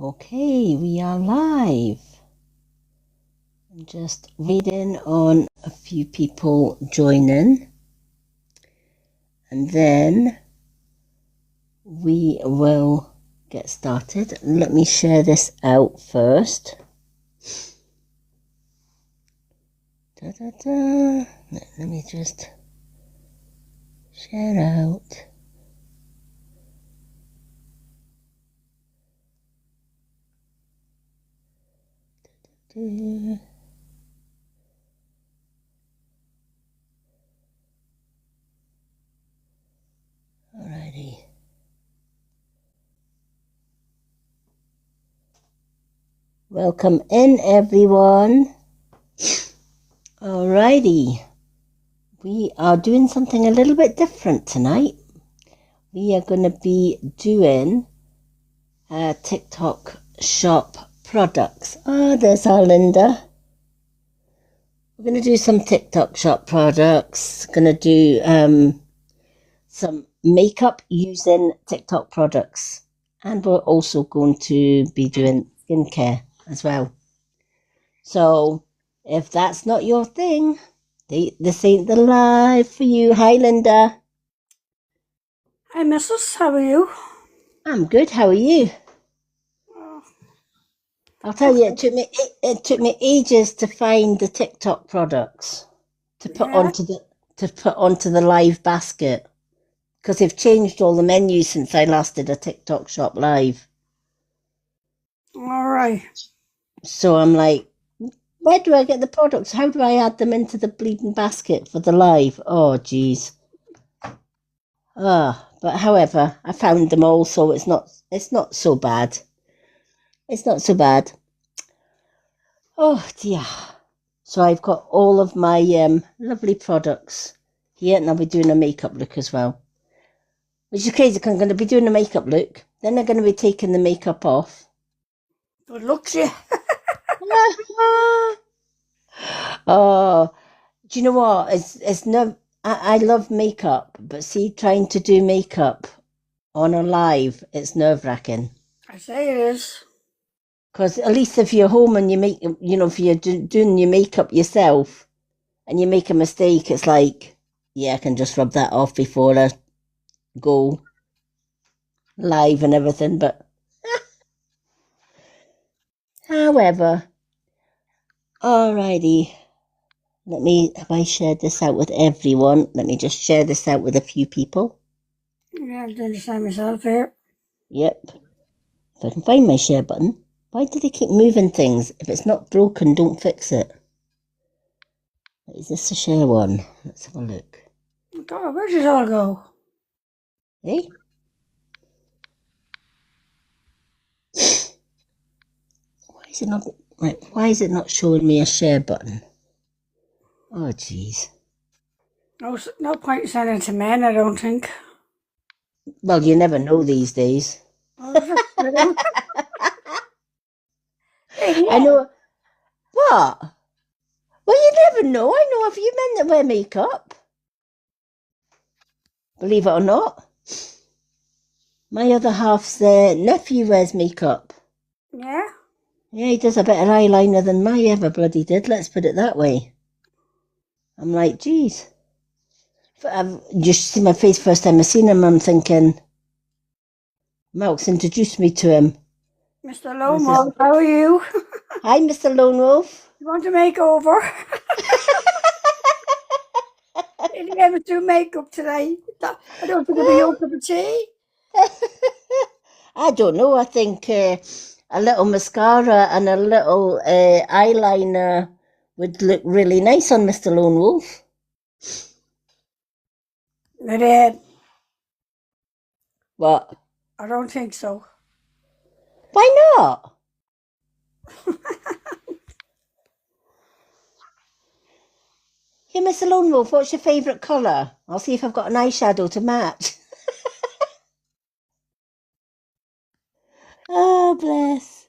Okay, we are live. I'm just waiting on a few people joining, and then we will get started. Let me share this out first. Let me just share out. Alrighty. Welcome in, everyone. Alrighty. We are doing something a little bit different tonight. We are going to be doing TikTok shop products. There's our Linda. We're going to do some TikTok shop products. Going to do some makeup using TikTok products. And we're also going to be doing skincare as well. So if that's not your thing, this ain't the live for you. Hi, Linda. Hi, Mrs. How are you? I'm good. How are you? I'll tell you, it took me ages to find the TikTok products to put onto the live basket, because they've changed all the menus since I last did a TikTok shop live. All right. So I'm like, where do I get the products? How do I add them into the bleeding basket for the live? Oh, geez. But however, I found them all, so it's not so bad. It's not so bad. Oh dear. So I've got all of my lovely products here, and I'll be doing a makeup look as well. Which is crazy, because I'm going to be doing a makeup look, then I'm going to be taking the makeup off. Good luck to you. Oh, do you know what? It's no. I love makeup, but see, trying to do makeup on a live, it's nerve-wracking. I say it is. Because at least if you're home and you make, if you're doing your makeup yourself and you make a mistake, it's like, yeah, I can just rub that off before I go live and everything. But however, alrighty. Have I shared this out with everyone? Let me just share this out with a few people. Yeah, I'm doing the same myself here. Yep. If I can find my share button. Why do they keep moving things? If it's not broken, don't fix it. Is this the share one? Let's have a look. God, where did it all go? Eh? Why is it not showing me a share button? Oh, jeez. No point in sending it to men, I don't think. Well, you never know these days. I know. What? Well, you never know. I know a few men that wear makeup. Believe it or not. My other half's nephew wears makeup. Yeah? Yeah, he does a better eyeliner than my ever bloody did. Let's put it that way. I'm like, geez. I've just seen my face first time I seen him. I'm thinking, Malk's introduced me to him. Mr. Lone Wolf, how are you? Hi, Mr. Lone Wolf. You want a makeover? Did you ever do makeup today? I don't think it'll be your cup of tea. I don't know. I think a little mascara and a little eyeliner would look really nice on Mr. Lone Wolf. It did. What? I don't think so. Why not? Hey, Mr. Lone Wolf, what's your favourite colour? I'll see if I've got an eyeshadow to match. Oh, bless.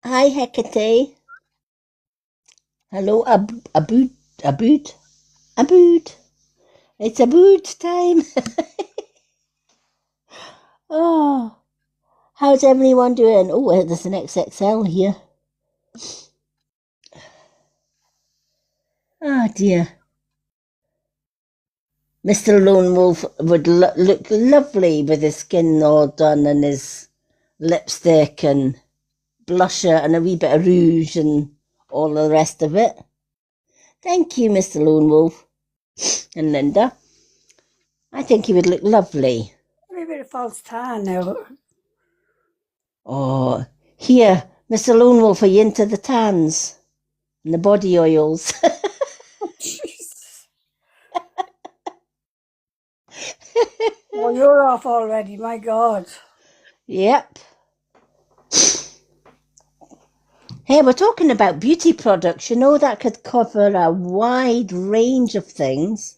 Hi, Hecate. Hello, Abood. Abood? Abood. It's a mood time. Oh, how's everyone doing? Oh, there's an XXL here. Oh dear. Mr. Lone Wolf would look lovely with his skin all done and his lipstick and blusher and a wee bit of rouge and all the rest of it. Thank you, Mr. Lone Wolf. And Linda. I think he would look lovely. A bit of false tan now. Oh, here, Mr. Lone Wolf, are you into the tans and the body oils? Jesus. Oh, you're off already, my God. Yep. Hey, we're talking about beauty products. You know, that could cover a wide range of things.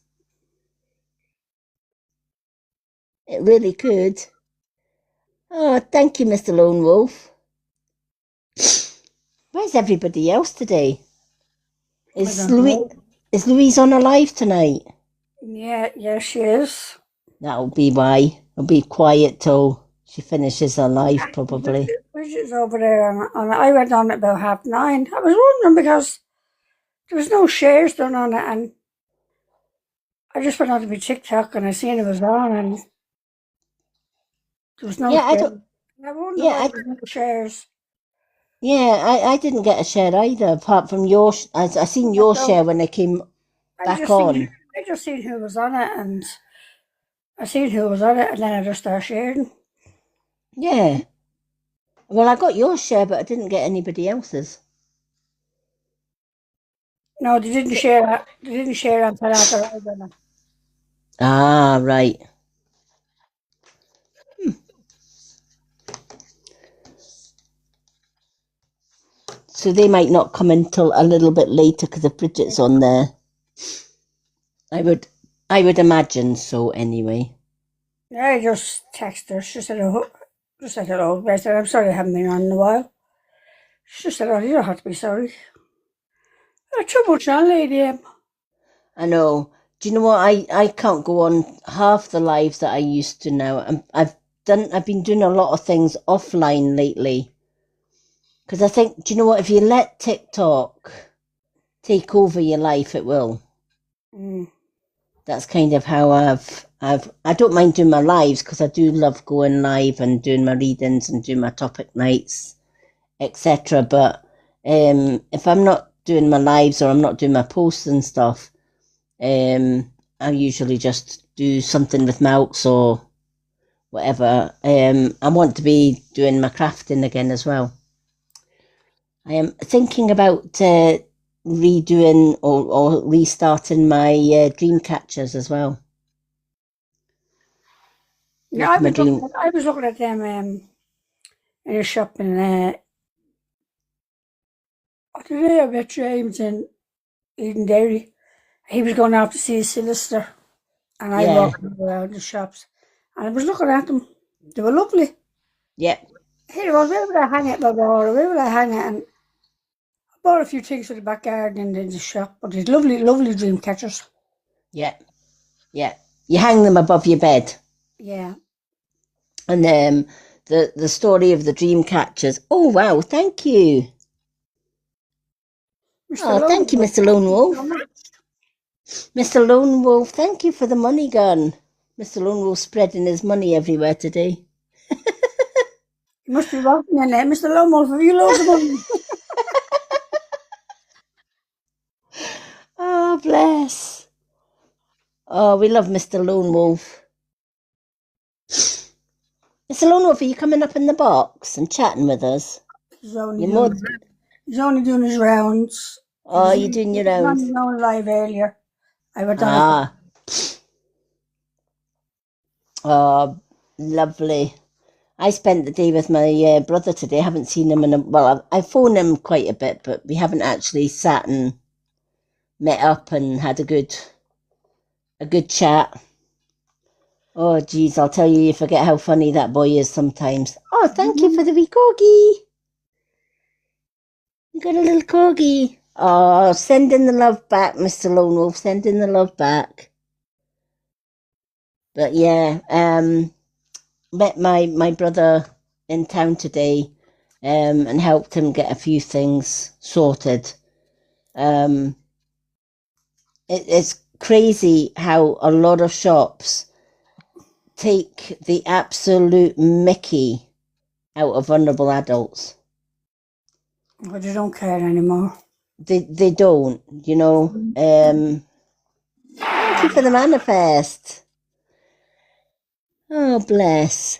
It really could. Oh, thank you, Mr. Lone Wolf. Where's everybody else today? Is Louise on alive tonight? Yeah, she is. That'll be why. I'll be quiet till she finishes her life, probably. Bridget's over there, and I went on at about 9:30. I was wondering because there was no shares done on it, and I just went on to my TikTok and I seen it was on, and there was no Yeah, shares. I wonder why there was no shares. I didn't get a share either, apart from your. I seen your share when I came back on. I just seen who was on it, and I seen who was on it, and then I just started sharing. Yeah. Well, I got your share, but I didn't get anybody else's. No, they didn't share. They didn't share until after I done it. Ah, right. So they might not come until a little bit later because if Bridget's on there. I would imagine so anyway. I just texted her. She said, hello. I said, I'm sorry I haven't been on in a while. She said, oh, you don't have to be sorry. Too much on, Lady M. I know. Do you know what? I can't go on half the lives that I used to now. I've been doing a lot of things offline lately. Because I think, do you know what? If you let TikTok take over your life, it will. That's kind of how I don't mind doing my lives because I do love going live and doing my readings and doing my topic nights, etc. But if I'm not doing my lives or I'm not doing my posts and stuff, I usually just do something with Malks or whatever. I want to be doing my crafting again as well. I am thinking about redoing or restarting my dream catchers as well. Yeah, I was looking at them in a shop in today I met James in Eden Dairy. He was going out to see his solicitor, and I walked around the shops, and I was looking at them. They were lovely. Yeah. Hey, well, where would I hang it, Barbara? Where would I hang it? And I bought a few things for the back garden in the shop, but it's lovely, lovely dream catchers. Yeah. Yeah. You hang them above your bed. Yeah. And the story of the dream catchers. Oh wow, thank you. Thank you, Mr. Lone Wolf. Mr. Lone Wolf, thank you for the money gun. Mr. Lone Wolf spreading his money everywhere today. You must be welcome in there. Mr. Lone Wolf, have you loads of money? Oh, bless. Oh, we love Mr. Lone Wolf. Mr. Lone Wolf, are you coming up in the box and chatting with us? He's only doing his rounds. Oh, you're doing your rounds? He was on live earlier. I went on. Oh, lovely. I spent the day with my brother today. I haven't seen him I phoned him quite a bit, but we haven't actually sat and met up and had a good chat. Oh, geez, I'll tell you, you forget how funny that boy is sometimes. Oh, thank you for the wee corgi. You got a little corgi. Oh, send in the love back, Mr. Lone Wolf. Send in the love back. But yeah, met my brother in town today, and helped him get a few things sorted. Um, it's crazy how a lot of shops take the absolute mickey out of vulnerable adults. But they don't care anymore. They don't, you know. Thank you for the manifest. Oh, bless.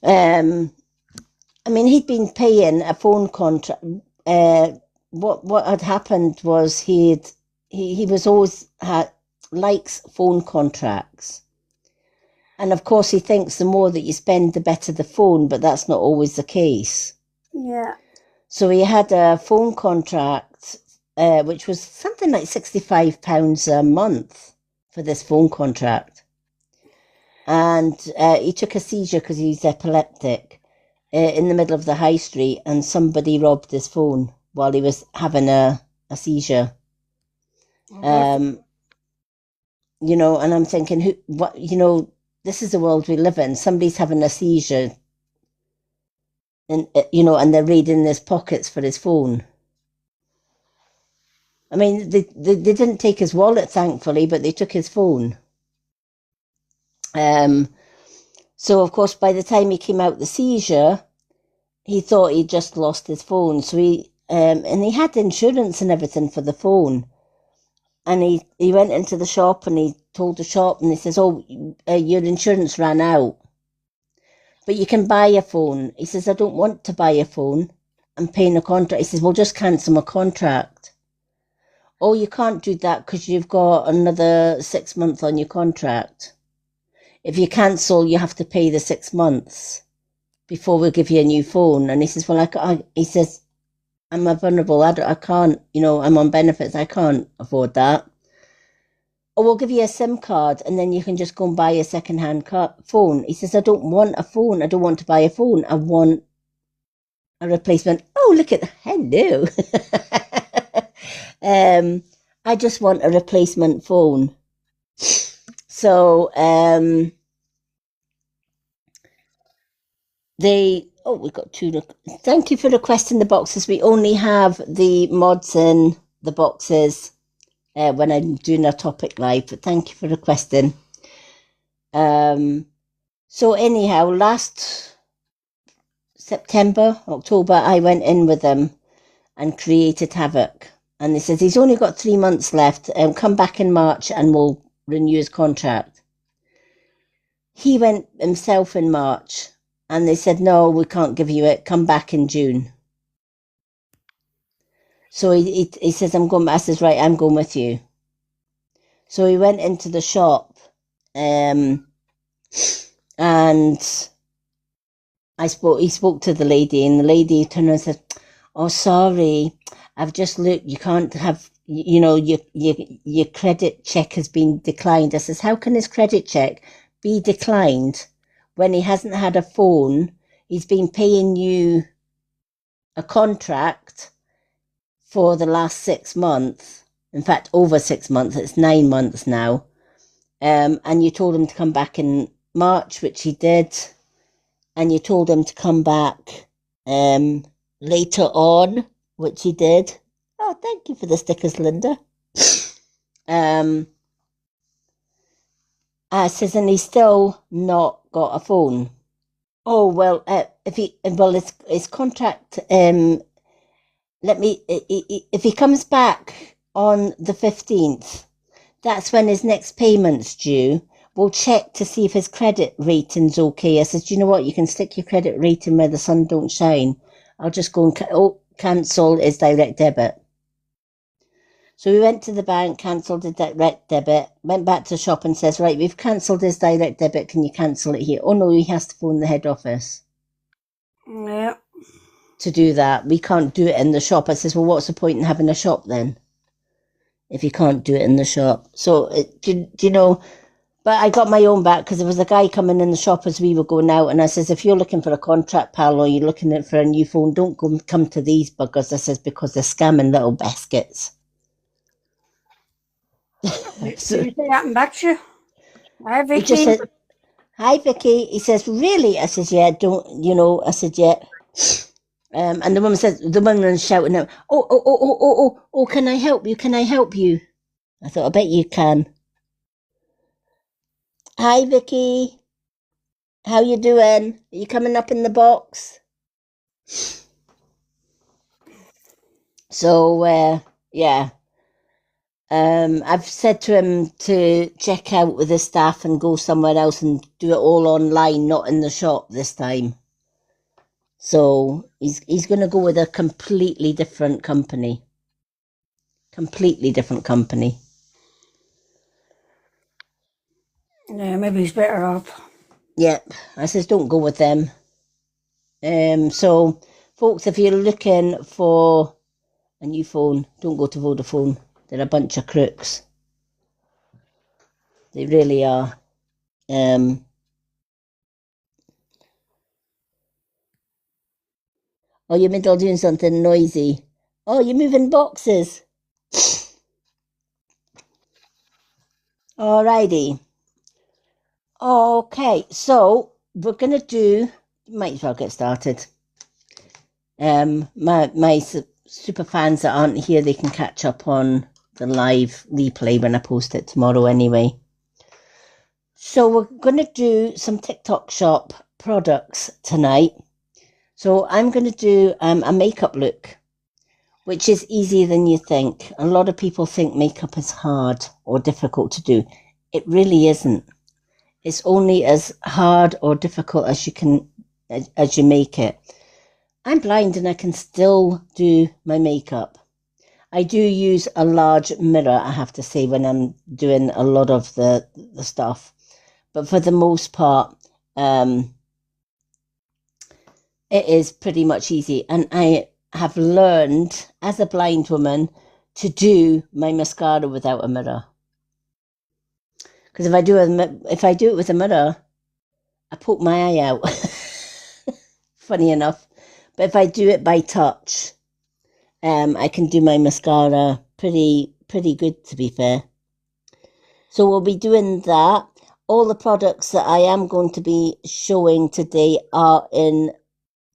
I mean, he'd been paying a phone contract. What had happened was he was always likes phone contracts, and of course he thinks the more that you spend, the better the phone. But that's not always the case. Yeah. So he had a phone contract, which was something like £65 a month for this phone contract, and he took a seizure because he's epileptic. In the middle of the high street, and somebody robbed his phone while he was having a seizure. You know, and I'm thinking, this is the world we live in. Somebody's having a seizure, and and they're raiding his pockets for his phone. I mean, they didn't take his wallet, thankfully, but they took his phone. So of course, by the time he came out the seizure, he thought he'd just lost his phone. So and he had insurance and everything for the phone. And he went into the shop and he told the shop and he says, "Oh, your insurance ran out, but you can buy a phone." He says, "I don't want to buy a phone. I'm paying a contract." He says, "Well, just cancel my contract." "Oh, you can't do that because you've got another 6 months on your contract. If you cancel, you have to pay the 6 months before we'll give you a new phone." And he says, "Well, he says, I'm a vulnerable adult. I can't, I'm on benefits. I can't afford that." "Oh, we'll give you a SIM card and then you can just go and buy a second-hand phone." He says, "I don't want a phone. I don't want to buy a phone. I want a replacement." "Oh, look at that. Hello." I just want a replacement phone. So, we've got two. Thank you for requesting the boxes. We only have the mods in the boxes when I'm doing a topic live, but thank you for requesting. So anyhow, last October, I went in with him and created havoc. And they said, "He's only got 3 months left, and come back in March and we'll renew his contract." He went himself in March and they said, "No, we can't give you it. Come back in June." So he says, I says, "Right, I'm going with you." So he went into the shop, and he spoke to the lady, and the lady turned around and said, "Oh, sorry, I've just looked, you can't have, your credit check has been declined." I says, "How can his credit check be declined when he hasn't had a phone? He's been paying you a contract for the last 6 months. In fact, over 6 months. It's 9 months now. And you told him to come back in March," which he did. "And you told him to come back later on," which he did. Oh, thank you for the stickers, Linda. I says, "And he's still not got a phone." "Oh, well, his contract, if he comes back on the 15th, that's when his next payment's due. We'll check to see if his credit rating's okay." I said, "Do you know what? You can stick your credit rating where the sun don't shine. I'll just go and cancel his direct debit." So we went to the bank, cancelled the direct debit, went back to the shop and says, "Right, we've cancelled his direct debit. Can you cancel it here?" "Oh, no, he has to phone the head office." Yeah. To do that. "We can't do it in the shop." I says, "Well, what's the point in having a shop then, if you can't do it in the shop?" So, do you know, but I got my own back because there was a guy coming in the shop as we were going out, and I says, "If you're looking for a contract, pal, or you're looking for a new phone, don't come to these buggers." I says, "Because they're scamming little baskets." Did So you say that back to you? Hi, he just Vicky. said, "Hi, Vicky." He says, "Really?" I says, "Yeah, don't, you know," I said, "Yeah." And the woman was shouting out, "Oh, can I help you? Can I help you?" I thought, I bet you can. Hi, Vicky. How you doing? Are you coming up in the box? So, yeah. I've said to him to check out with the staff and go somewhere else and do it all online, not in the shop this time. So he's going to go with a completely different company. Completely different company. Yeah, maybe he's better off. Yep. I says don't go with them. So folks, if you're looking for a new phone, don't go to Vodafone. They're a bunch of crooks. They really are. Oh, you're middle doing something noisy. Oh, you're moving boxes. Alrighty. Okay, so we're gonna do. Might as well get started. My super fans that aren't here, they can catch up on the live replay when I post it tomorrow. Anyway, so we're gonna do some TikTok shop products tonight. So I'm gonna do a makeup look, which is easier than you think. A lot of people think makeup is hard or difficult to do. It really isn't. It's only as hard or difficult as you can as you make it. I'm blind and I can still do my makeup. I do use a large mirror, I have to say, when I'm doing a lot of the stuff. But for the most part, it is pretty much easy. And I have learned as a blind woman to do my mascara without a mirror. Because if I do it with a mirror, I poke my eye out. Funny enough. But if I do it by touch, I can do my mascara pretty good, to be fair. So we'll be doing that. All the products that I am going to be showing today are in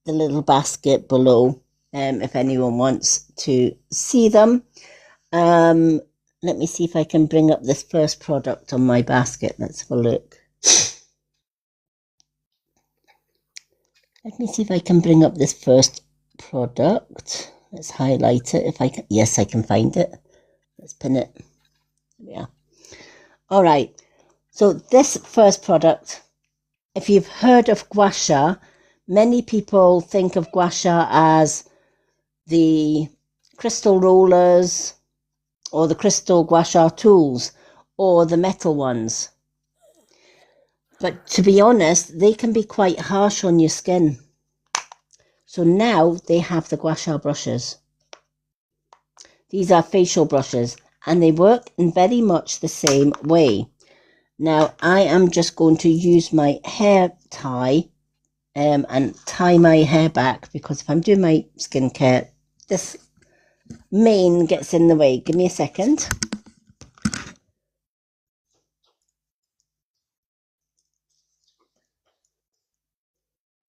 the little basket below, if anyone wants to see them. Let me see if I can bring up this first product on my basket. Let's have a look. Let me see if I can bring up this first product. Let's highlight it. If I can, yes, I can find it. Let's pin it. Yeah. All right. So this first product, if you've heard of gua sha, many people think of gua sha as the crystal rollers or the crystal gua sha tools or the metal ones. But to be honest, they can be quite harsh on your skin. So now they have the gua sha brushes. These are facial brushes and they work in very much the same way. Now I am just going to use my hair tie and tie my hair back, because if I'm doing my skincare, this mane gets in the way. Give me a second.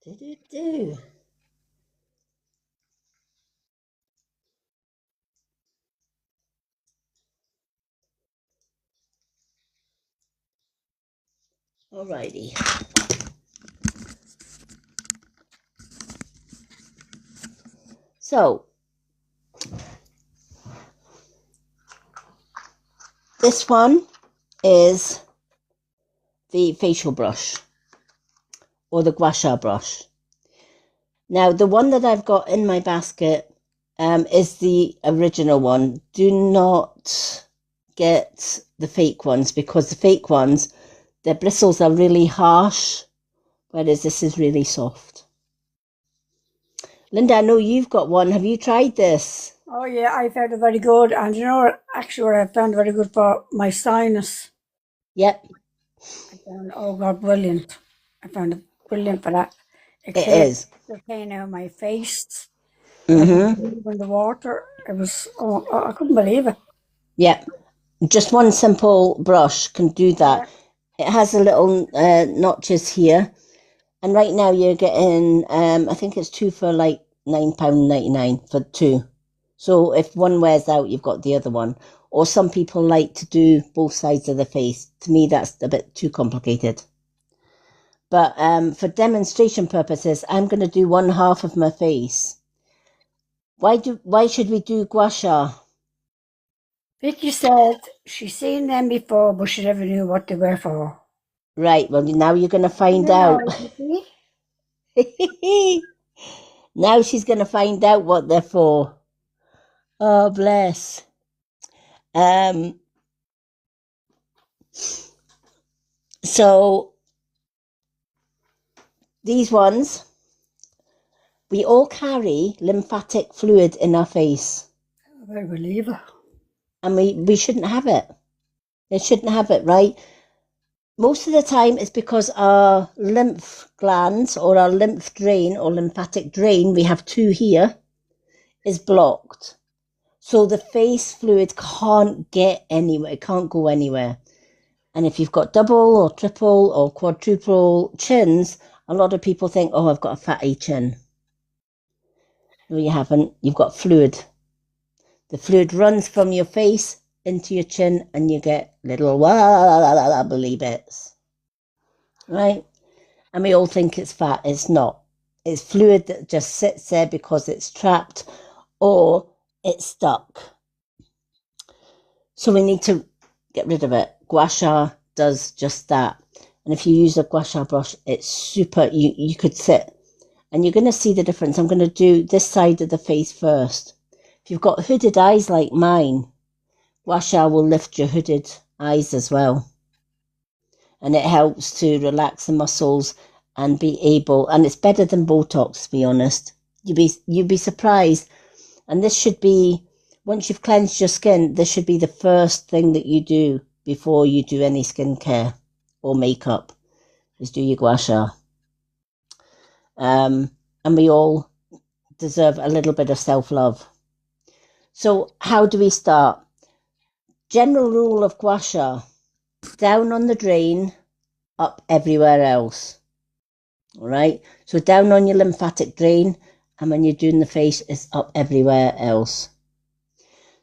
Do-do-do. Alrighty. So this one is the facial brush or the gua sha brush. Now the one that I've got in my basket is the original one. Do not get the fake ones, because the fake ones, their bristles are really harsh, whereas this is really soft. Linda, I know you've got one. Have you tried this? Oh yeah, I found it very good. And you know what? Actually, what I found very good for my sinus. Yep, I found, oh God, brilliant. I found it brilliant for that. It it cleared is. the pain out of my face. I could Mm-hmm. breathe in the water. It was, oh, I couldn't believe it. Yep. just one simple brush can do that. It has a little notches here. And right now you're getting, I think it's 2 for like £9.99 for 2. So if one wears out, you've got the other one. Or some people like to do both sides of the face. To me, that's a bit too complicated. But for demonstration purposes, I'm going to do one half of my face. Why should we do gua sha? Vicky said she's seen them before, but she never knew what they were for. Right, well, now you're going to find out. Now she's going to find out what they're for. Oh, bless. So these ones, we all carry lymphatic fluid in our face. I believe it. And we shouldn't have it. They shouldn't have it, right? Most of the time it's because our lymph glands or our lymph drain or lymphatic drain, we have 2 here, is blocked. So the face fluid can't get anywhere, it can't go anywhere. And if you've got double or triple or quadruple chins, a lot of people think, oh, I've got a fatty chin. No, you haven't. You've got fluid. The fluid runs from your face into your chin and you get little wobbly bits. Right? And we all think it's fat. It's not. It's fluid that just sits there because it's trapped or it's stuck. So we need to get rid of it. Gua sha does just that. And if you use a gua sha brush, it's super, you could sit. And you're going to see the difference. I'm going to do this side of the face first. If you've got hooded eyes like mine, gua sha will lift your hooded eyes as well. And it helps to relax the muscles and be able, and it's better than Botox, to be honest. You'd be surprised. And this should be, once you've cleansed your skin, this should be the first thing that you do before you do any skincare or makeup, is do your gua sha. And we all deserve a little bit of self-love. So how do we start? General rule of gua sha, down on the drain, up everywhere else. All right? So down on your lymphatic drain, and when you're doing the face, it's up everywhere else.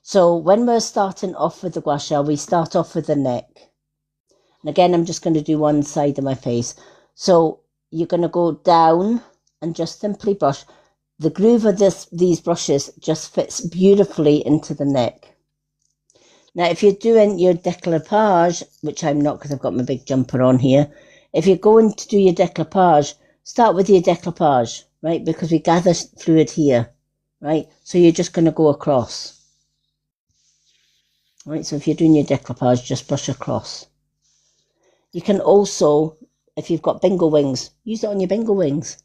So when we're starting off with the gua sha, we start off with the neck. And again, I'm just going to do one side of my face. So you're going to go down and just simply brush. The groove of these brushes just fits beautifully into the neck. Now, if you're doing your décollage, which I'm not because I've got my big jumper on here, if you're going to do your décollage, start with your décollage, right? Because we gather fluid here, right? So you're just going to go across. Right, so if you're doing your décollage, just brush across. You can also, if you've got bingo wings, use it on your bingo wings.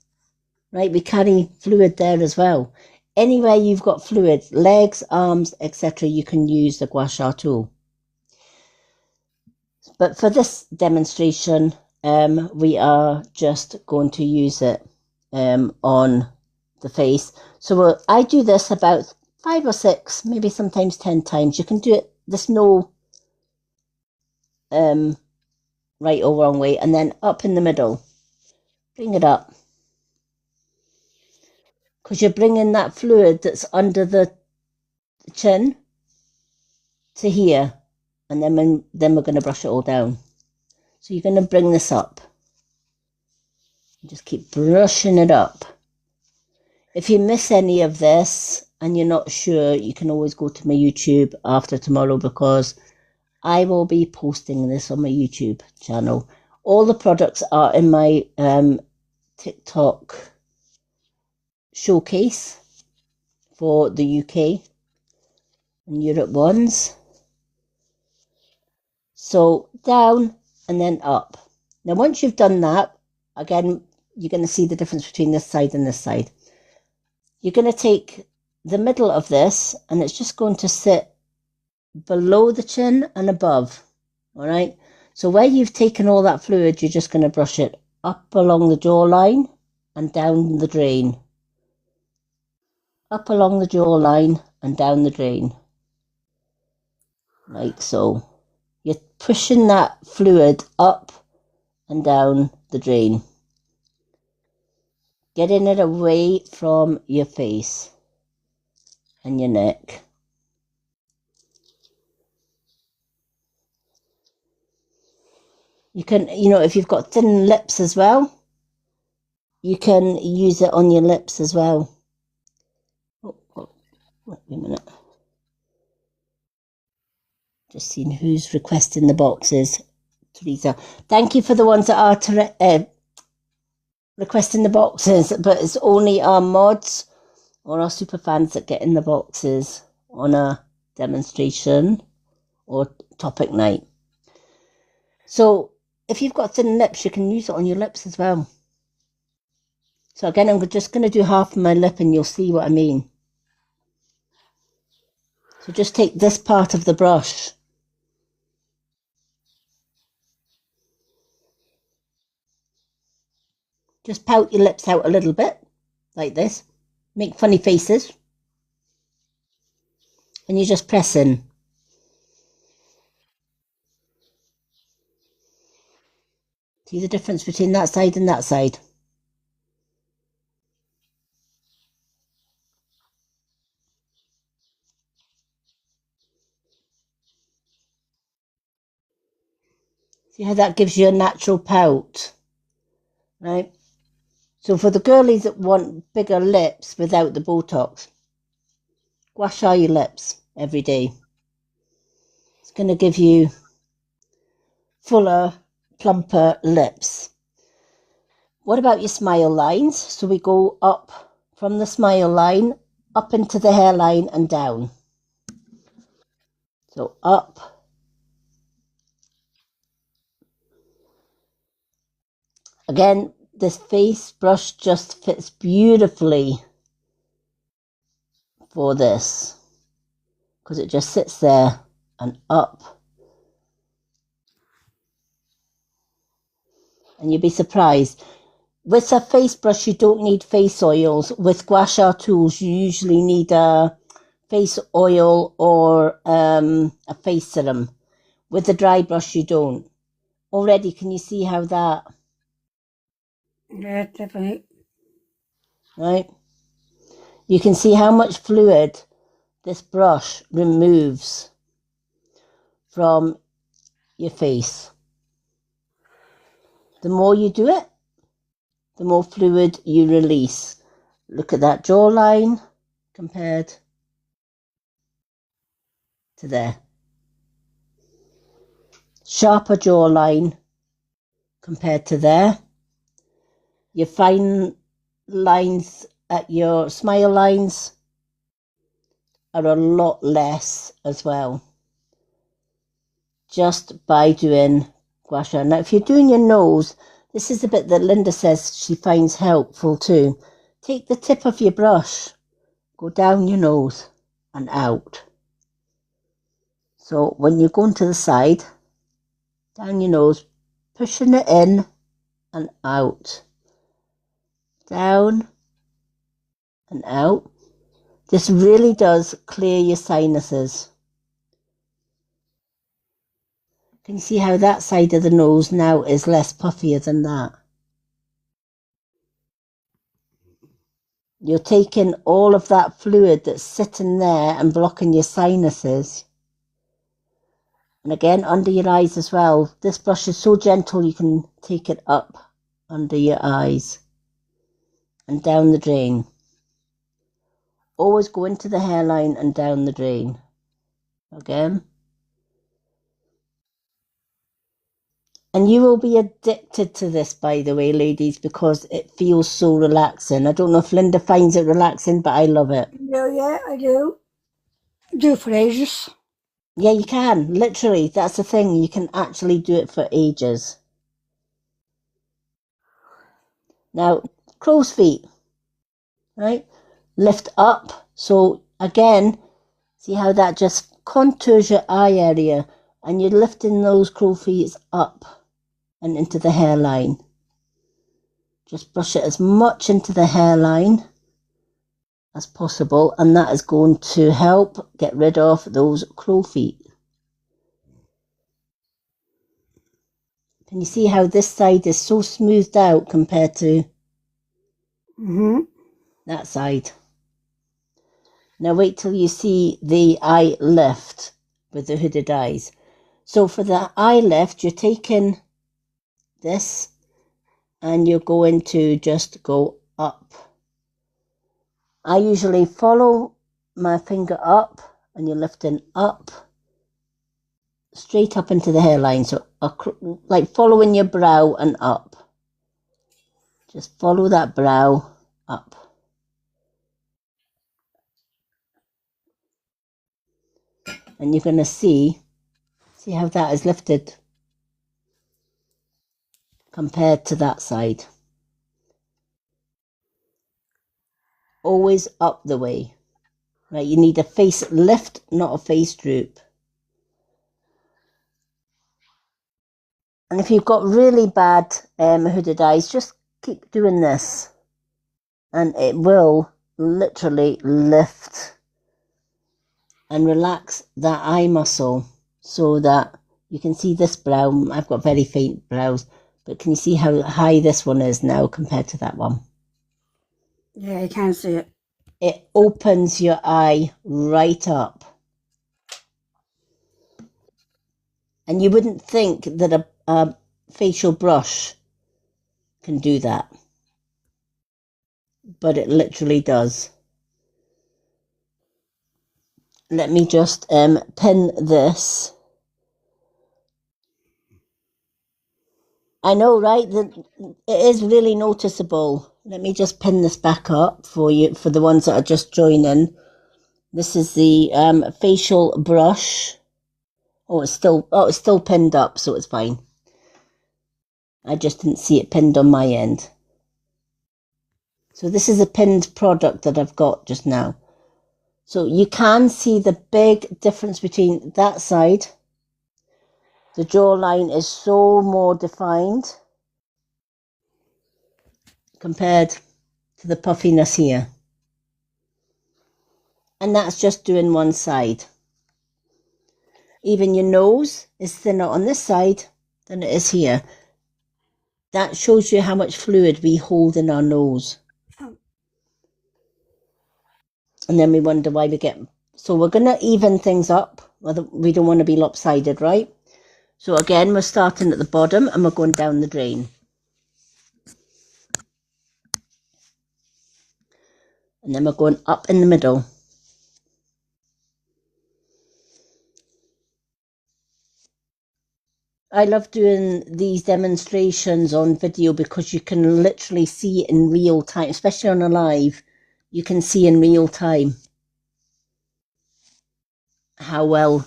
Right, we carry fluid there as well. Anywhere you've got fluid, legs, arms, etc., you can use the gua sha tool. But for this demonstration, we are just going to use it on the face. So I do this about 5 or 6, maybe sometimes 10 times. You can do it, there's no right or wrong way. And then up in the middle, bring it up. Because you're bringing that fluid that's under the chin to here. And then we're going to brush it all down. So you're going to bring this up. Just keep brushing it up. If you miss any of this and you're not sure, you can always go to my YouTube after tomorrow, because I will be posting this on my YouTube channel. All the products are in my TikTok showcase for the UK and Europe ones. So down and then up. Now once you've done that, again, you're going to see the difference between this side and this side. You're going to take the middle of this and it's just going to sit below the chin and above. All right. So where you've taken all that fluid, you're just going to brush it up along the jawline and down the drain. Up along the jawline and down the drain. like so. You're pushing that fluid up and down the drain, getting it away from your face and your neck. You can, if you've got thin lips as well, you can use it on your lips as well. Wait a minute. Just seeing who's requesting the boxes. Teresa, thank you for the ones that are requesting the boxes, but it's only our mods or our super fans that get in the boxes on a demonstration or topic night. So if you've got thin lips, you can use it on your lips as well. So again, I'm just going to do half of my lip and you'll see what I mean. So just take this part of the brush. Just pout your lips out a little bit, like this. Make funny faces. And you just press in. See the difference between that side and that side? See how that gives you a natural pout, right? So for the girlies that want bigger lips without the Botox, gua sha your lips every day. It's going to give you fuller, plumper lips. What about your smile lines? So we go up from the smile line, up into the hairline and down. So up. Again, this face brush just fits beautifully for this because it just sits there and up. And you'll be surprised. With a face brush, you don't need face oils. With gua sha tools, you usually need a face oil or a face serum. With the dry brush, you don't. Already, can you see how that? Yeah, definitely. Right? You can see how much fluid this brush removes from your face. The more you do it, the more fluid you release. Look at that jawline compared to there. Sharper jawline compared to there. Your fine lines at your smile lines are a lot less as well. Just by doing gua sha. Now, if you're doing your nose, this is the bit that Linda says she finds helpful too. Take the tip of your brush, go down your nose and out. So when you're going to the side, down your nose, pushing it in and out. Down and out. This really does clear your sinuses. Can you see how that side of the nose now is less puffier than that? You're taking all of that fluid that's sitting there and blocking your sinuses. And again, under your eyes as well. This brush is so gentle you can take it up under your eyes and down the drain. Always go into the hairline and down the drain. Again. And you will be addicted to this, by the way, ladies, because it feels so relaxing. I don't know if Linda finds it relaxing, but I love it. Yeah, I do. Do for ages. Yeah, you can. Literally, that's the thing. You can actually do it for ages. Now, crow's feet, right? Lift up. So again, see how that just contours your eye area and you're lifting those crow feet up and into the hairline. Just brush it as much into the hairline as possible, and that is going to help get rid of those crow feet. Can you see how this side is so smoothed out compared to that side? Now wait till you see the eye lift with the hooded eyes. So for the eye lift, you're taking this and you're going to just go up. I usually follow my finger up and you're lifting up, straight up into the hairline. So like following your brow and up. Just follow that brow up. And you're going to see how that is lifted compared to that side. Always up the way. Right, you need a face lift, not a face droop. And if you've got really bad hooded eyes, just keep doing this. And it will literally lift and relax that eye muscle so that you can see this brow. I've got very faint brows, but can you see how high this one is now compared to that one? Yeah, you can see it. It opens your eye right up. And you wouldn't think that a facial brush can do that. But it literally does. Let me just pin this. I know, right? It is really noticeable. Let me just pin this back up for you, for the ones that are just joining. This is the facial brush. Oh, it's still pinned up, so it's fine. I just didn't see it pinned on my end. So this is a pinned product that I've got just now. So you can see the big difference between that side. The jawline is so more defined compared to the puffiness here. And that's just doing one side. Even your nose is thinner on this side than it is here. That shows you how much fluid we hold in our nose. And then we wonder why we get... So we're going to even things up. We don't want to be lopsided, right? So again, we're starting at the bottom and we're going down the drain. And then we're going up in the middle. I love doing these demonstrations on video because you can literally see in real time, especially on a live, you can see in real time how well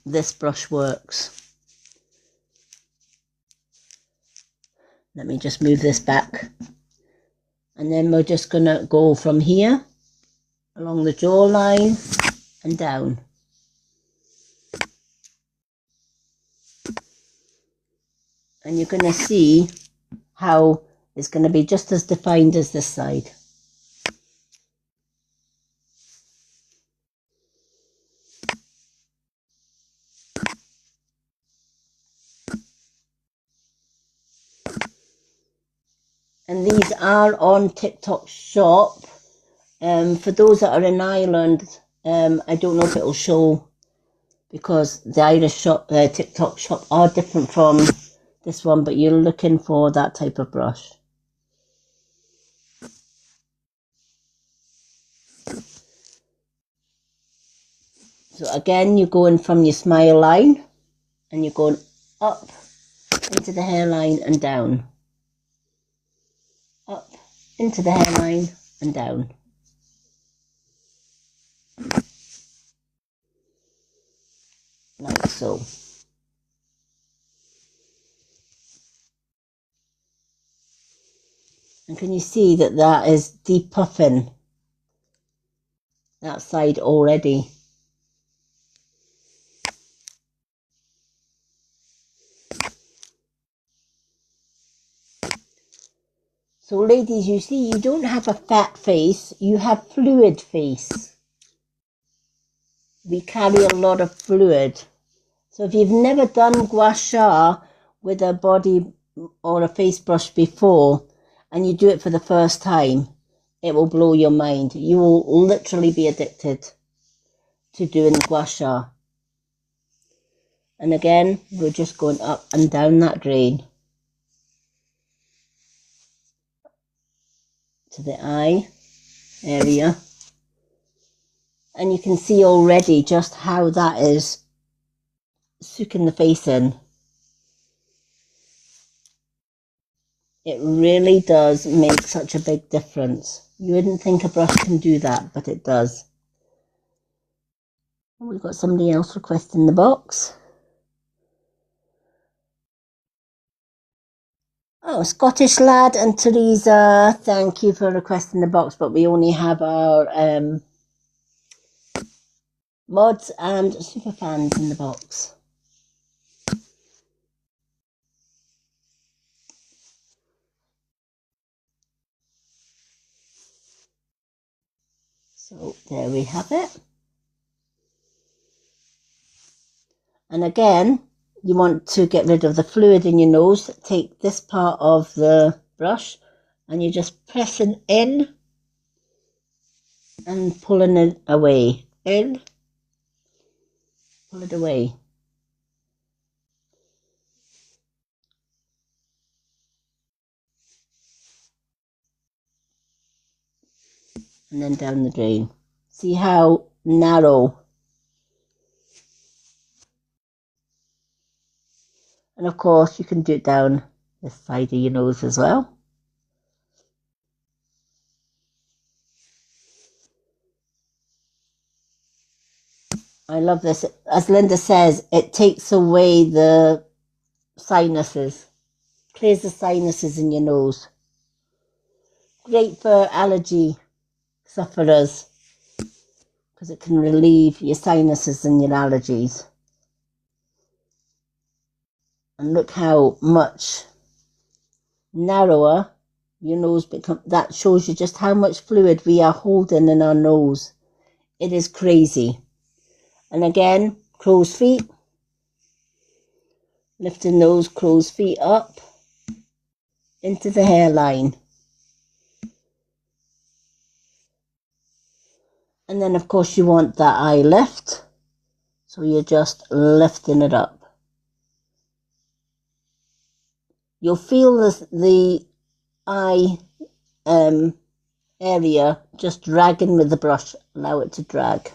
this brush works. Let me just move this back. And then we're just going to go from here along the jawline and down. And you're going to see how it's going to be just as defined as this side. And these are on TikTok Shop. For those that are in Ireland, I don't know if it'll show because the Irish shop, TikTok Shop are different from this one, but you're looking for that type of brush. So again, you're going from your smile line and you're going up into the hairline and down. Up into the hairline and down. Like so. And can you see that that is depuffing that side already? So ladies, you see, you don't have a fat face, you have fluid face. We carry a lot of fluid. So if you've never done gua sha, with a body or a face brush before and you do it for the first time, it will blow your mind. You will literally be addicted to doing gua sha. And again, we're just going up and down that drain to the eye area. And you can see already just how that is soaking the face in. It really does make such a big difference. You wouldn't think a brush can do that, but it does. We've got somebody else requesting the box. Oh, Scottish Lad and Teresa, thank you for requesting the box, but we only have our mods and super fans in the box. So there we have it. And again, you want to get rid of the fluid in your nose. Take this part of the brush and you're just pressing in and pulling it away. In, pull it away. And then down the drain. See how narrow. And of course you can do it down this side of your nose as well. I love this. As Linda says, it takes away the sinuses. Clears the sinuses in your nose. Great for allergy sufferers because it can relieve your sinuses and your allergies. And look how much narrower your nose becomes. That shows you just how much fluid we are holding in our nose. It is crazy. And again, crow's feet. Lifting those crow's feet up into the hairline. And then of course you want that eye lift. So you're just lifting it up. You'll feel the eye area just dragging with the brush. Allow it to drag.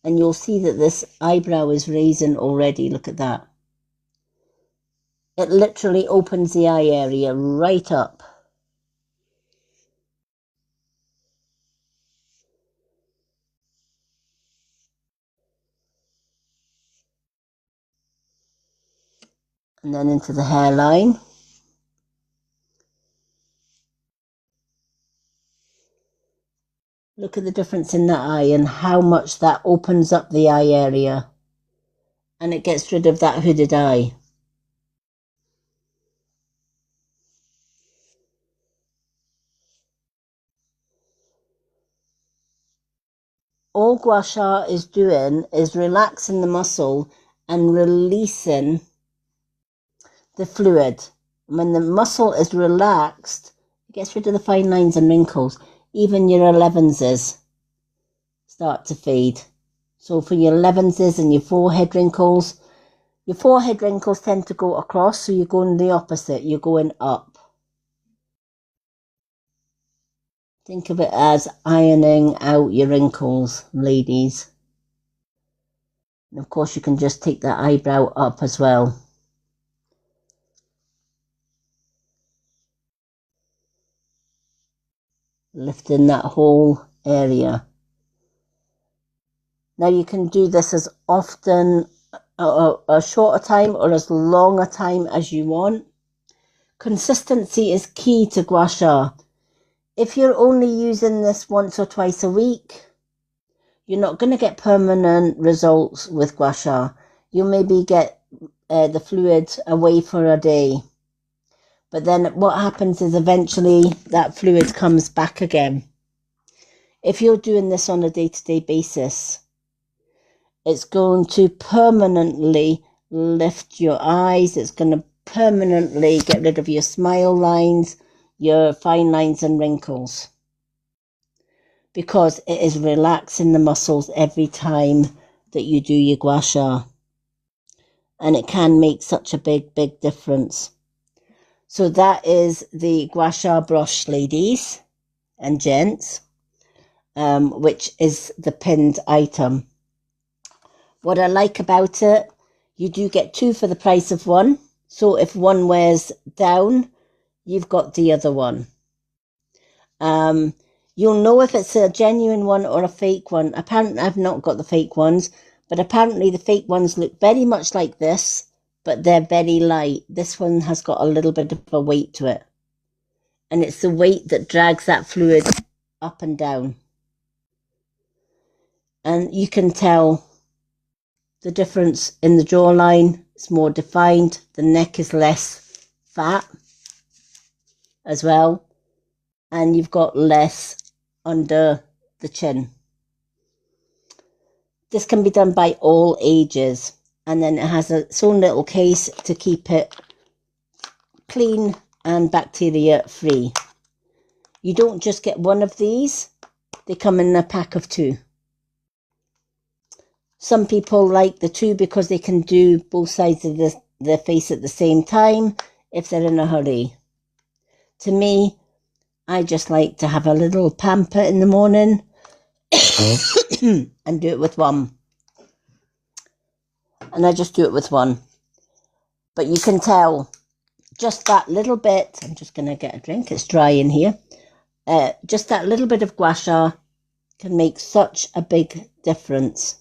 And you'll see that this eyebrow is raising already. Look at that. It literally opens the eye area right up. And then into the hairline. Look at the difference in that eye and how much that opens up the eye area. And it gets rid of that hooded eye. All gua sha is doing is relaxing the muscle and releasing the fluid. When the muscle is relaxed, it gets rid of the fine lines and wrinkles. Even your 11s start to fade. So for your 11s and your forehead wrinkles tend to go across, so you're going the opposite. You're going up. Think of it as ironing out your wrinkles, ladies. And of course you can just take that eyebrow up as well. Lifting that whole area. Now you can do this as often, a shorter time or as long a time as you want. Consistency is key to gua sha. If you're only using this once or twice a week, you're not going to get permanent results with gua sha. You maybe get the fluid away for a day. But then what happens is eventually that fluid comes back again. If you're doing this on a day-to-day basis, it's going to permanently lift your eyes. It's going to permanently get rid of your smile lines, your fine lines and wrinkles, because it is relaxing the muscles every time that you do your gua sha. And it can make such a big difference. So that is the gua sha brush, ladies and gents, which is the pinned item. What I like about it, you do get 2 for the price of 1. So if one wears down, you've got the other one. You'll know if it's a genuine one or a fake one. Apparently, I've not got the fake ones, but apparently the fake ones look very much like this, but they're very light. This one has got a little bit of a weight to it. And it's the weight that drags that fluid up and down. And you can tell the difference in the jawline. It's more defined. The neck is less fat as well. And you've got less under the chin. This can be done by all ages. And then it has its own little case to keep it clean and bacteria free. You don't just get one of these. They come in a pack of 2. Some people like the 2 because they can do both sides of their face at the same time if they're in a hurry. To me, I just like to have a little pamper in the morning and do it with one. And I just do it with one. But you can tell just that little bit. I'm just going to get a drink. It's dry in here. Just that little bit of gua sha can make such a big difference.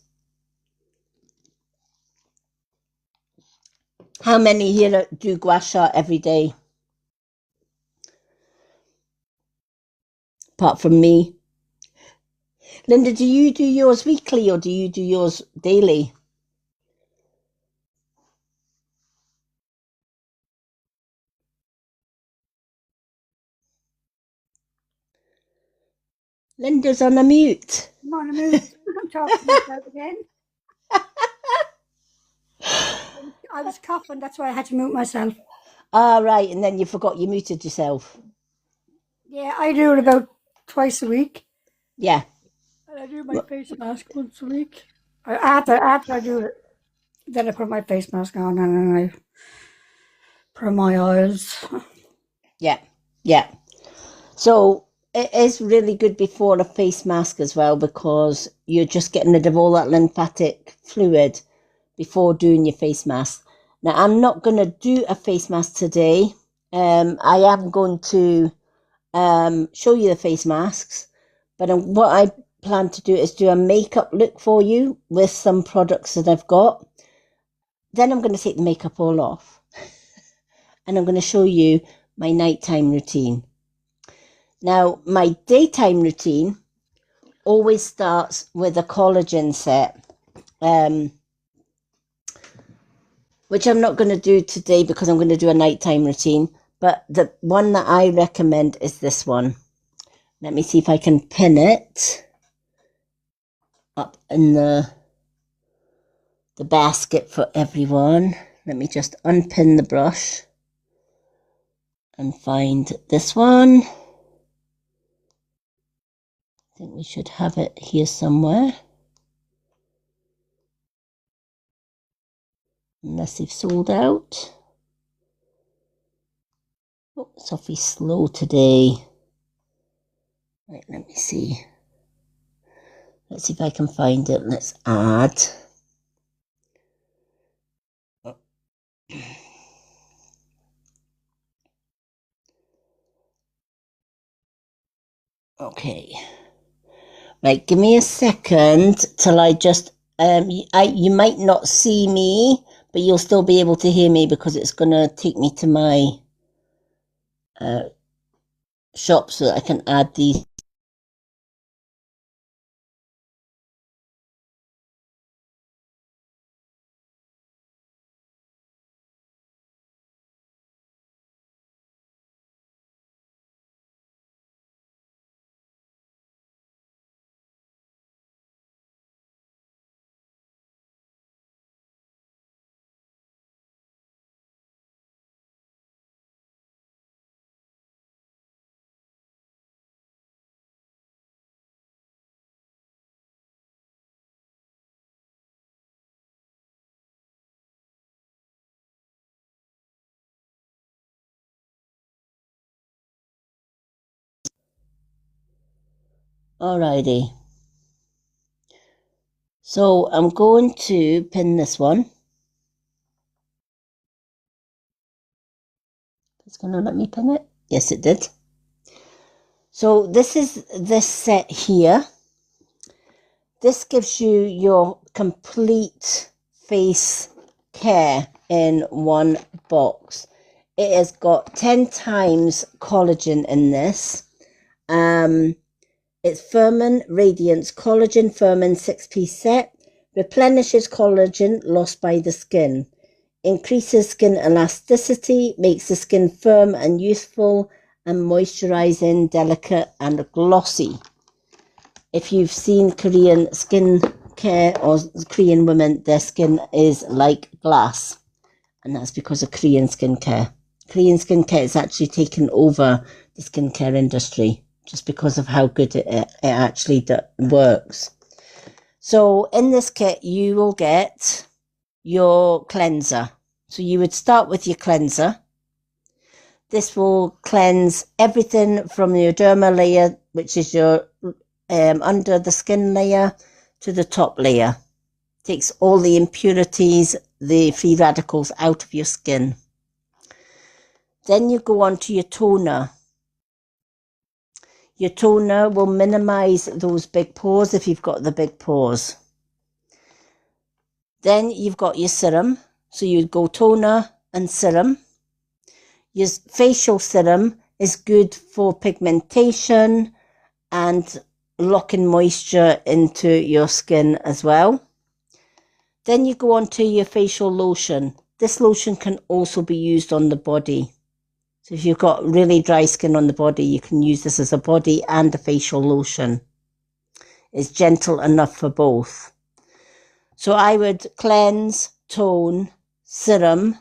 How many here do gua sha every day? Apart from me. Linda, do you do yours weekly or do you do yours daily? Linda's on a mute. I'm on a mute. I'm talking to myself again. I was coughing, that's why I had to mute myself. Ah, right, and then you forgot you muted yourself. Yeah, I do it about twice a week. Yeah. And I do my face mask once a week. After I do it, then I put my face mask on and then I put my oils. Yeah, yeah. So it is really good before a face mask as well, because you're just getting rid of all that lymphatic fluid before doing your face mask. Now, I'm not going to do a face mask today. I am going to show you the face masks, but what I plan to do is do a makeup look for you with some products that I've got. Then I'm going to take the makeup all off and I'm going to show you my nighttime routine. Now, my daytime routine always starts with a collagen set, which I'm not going to do today because I'm going to do a nighttime routine. But the one that I recommend is this one. Let me see if I can pin it up in the basket for everyone. Let me just unpin the brush and find this one. I think we should have it here somewhere. Unless they've sold out. Oh, Sophie's slow today. Right, let me see. Let's see if I can find it. Let's add. Okay. Right, give me a second till I just, you might not see me, but you'll still be able to hear me because it's going to take me to my shop so that I can add these Alrighty. So I'm going to pin this one. It's going to let me pin it? Yes, it did. So this is this set here. This gives you your complete face care in one box. It has got 10 times collagen in this. It's Firmin Radiance Collagen Firmin 6-piece set. Replenishes collagen lost by the skin. Increases skin elasticity, makes the skin firm and youthful, and moisturizing, delicate and glossy. If you've seen Korean skin care or Korean women, their skin is like glass. And that's because of Korean skincare. Korean skincare is actually taken over the skincare industry just because of how good it actually works. So in this kit, you will get your cleanser. So you would start with your cleanser. This will cleanse everything from your derma layer, which is your under the skin layer, to the top layer. Takes all the impurities, the free radicals out of your skin. Then you go on to your toner. Your toner will minimize those big pores if you've got the big pores. Then you've got your serum. So you'd go toner and serum. Your facial serum is good for pigmentation and locking moisture into your skin as well. Then you go on to your facial lotion. This lotion can also be used on the body. So if you've got really dry skin on the body, you can use this as a body and a facial lotion. It's gentle enough for both. So I would cleanse, tone, serum,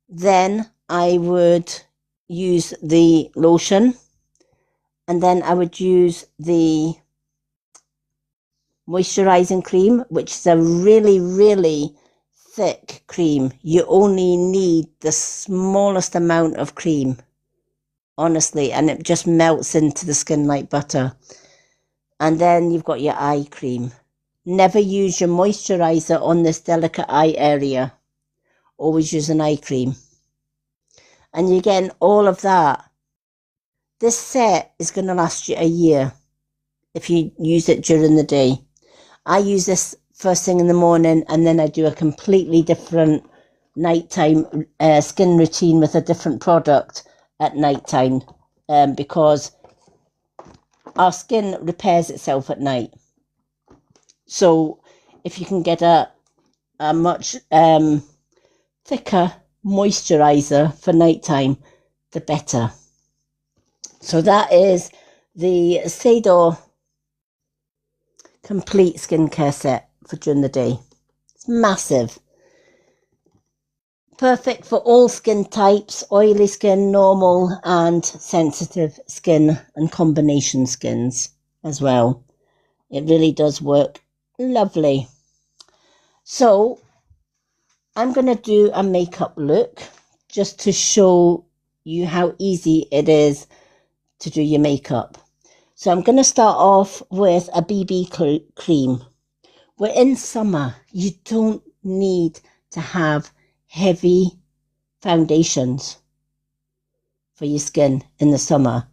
then I would use the lotion, and then I would use the moisturizing cream, which is a really, really thick cream. You only need the smallest amount of cream, honestly, and it just melts into the skin like butter. And then you've got your eye cream. Never use your moisturizer on this delicate eye area. Always use an eye cream. And you're getting all of that. This set is going to last you a year if you use it during the day. I use this first thing in the morning, and then I do a completely different nighttime skin routine with a different product at nighttime, because our skin repairs itself at night. So if you can get a much thicker moisturizer for nighttime, the better. So that is the Sador complete skincare set for during the day. It's massive. Perfect for all skin types, oily skin, normal and sensitive skin, and combination skins as well. It really does work lovely. So I'm going to do a makeup look just to show you how easy it is to do your makeup. So I'm going to start off with a BB cream. We're in summer. You don't need to have heavy foundations for your skin in the summer.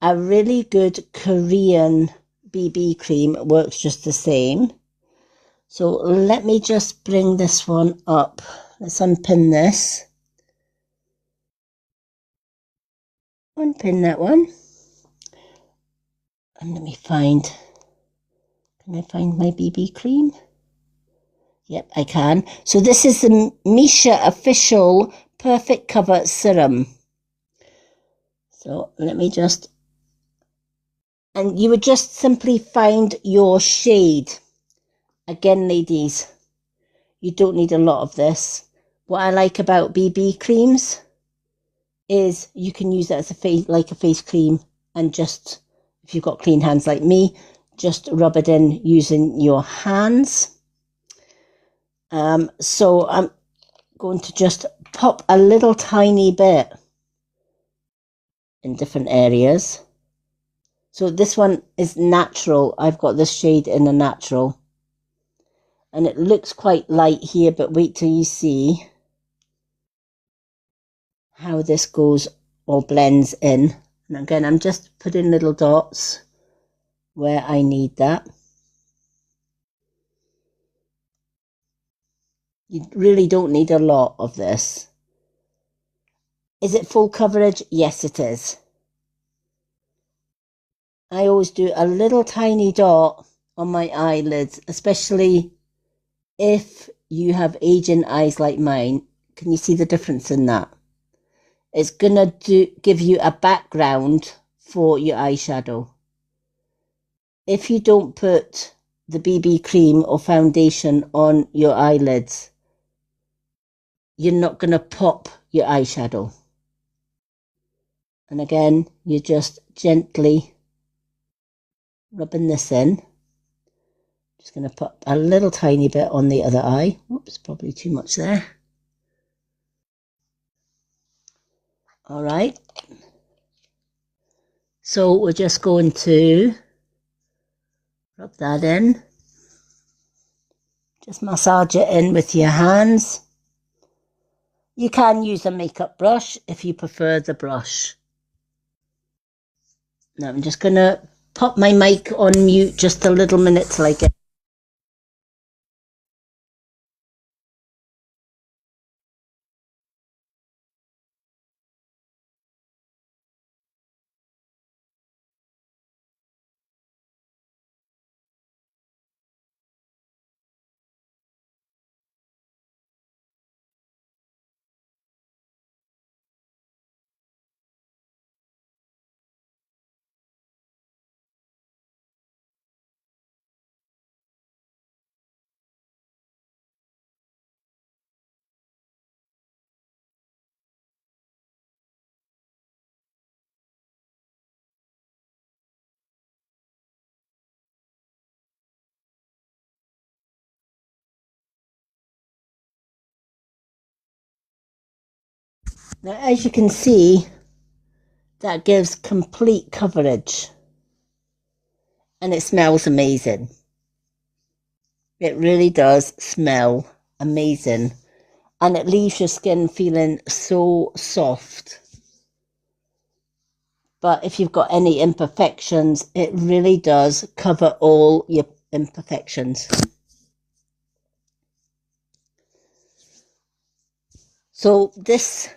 A really good Korean BB cream works just the same. So let me just bring this one up. Let's unpin this. Unpin that one. And let me find, can I find my BB cream? Yep, I can. So this is the Missha Official Perfect Cover Serum. So let me just, and you would just simply find your shade. Again, ladies, you don't need a lot of this. What I like about BB creams is you can use it as a face cream, and just, if you've got clean hands like me, just rub it in using your hands. So I'm going to just pop a little tiny bit in different areas. So this one is natural. I've got this shade in a natural. And it looks quite light here, but wait till you see how this goes or blends in. And again, I'm just putting little dots where I need that. You really don't need a lot of this. Is it full coverage? Yes, it is. I always do a little tiny dot on my eyelids, especially if you have aging eyes like mine. Can you see the difference in that? It's gonna give you a background for your eyeshadow. If you don't put the BB cream or foundation on your eyelids, you're not gonna pop your eyeshadow. And again, you're just gently rubbing this in. Just going to put a little tiny bit on the other eye. Oops, probably too much there. All right. So we're just going to rub that in. Just massage it in with your hands. You can use a makeup brush if you prefer the brush. Now I'm just going to pop my mic on mute just a little minute till I get. Now, as you can see, that gives complete coverage. And it smells amazing. It really does smell amazing. And it leaves your skin feeling so soft. But if you've got any imperfections, it really does cover all your imperfections. So this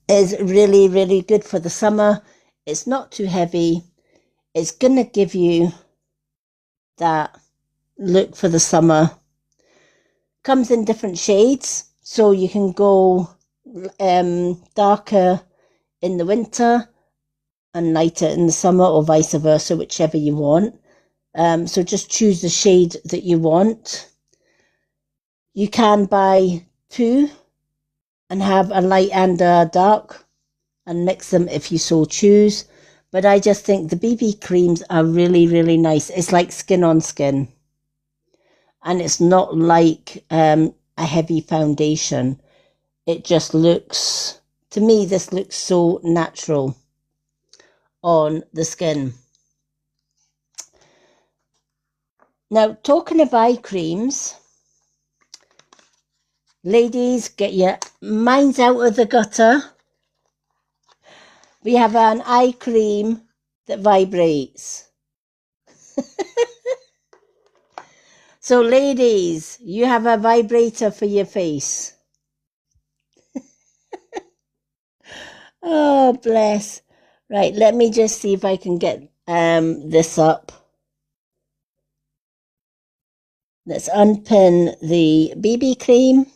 is really, really good for the summer. It's not too heavy. It's going to give you that look for the summer. Comes in different shades, so you can go darker in the winter and lighter in the summer, or vice versa, whichever you want. So just choose the shade that you want. You can buy two and have a light and a dark and mix them if you so choose. But I just think the BB creams are really, really nice. It's like skin on skin. And it's not like a heavy foundation. It just looks, to me, this looks so natural on the skin. Now, talking of eye creams, ladies, get your minds out of the gutter. We have an eye cream that vibrates. So, ladies, you have a vibrator for your face. Oh, bless. Right, let me just see if I can get this up. Let's unpin the BB cream.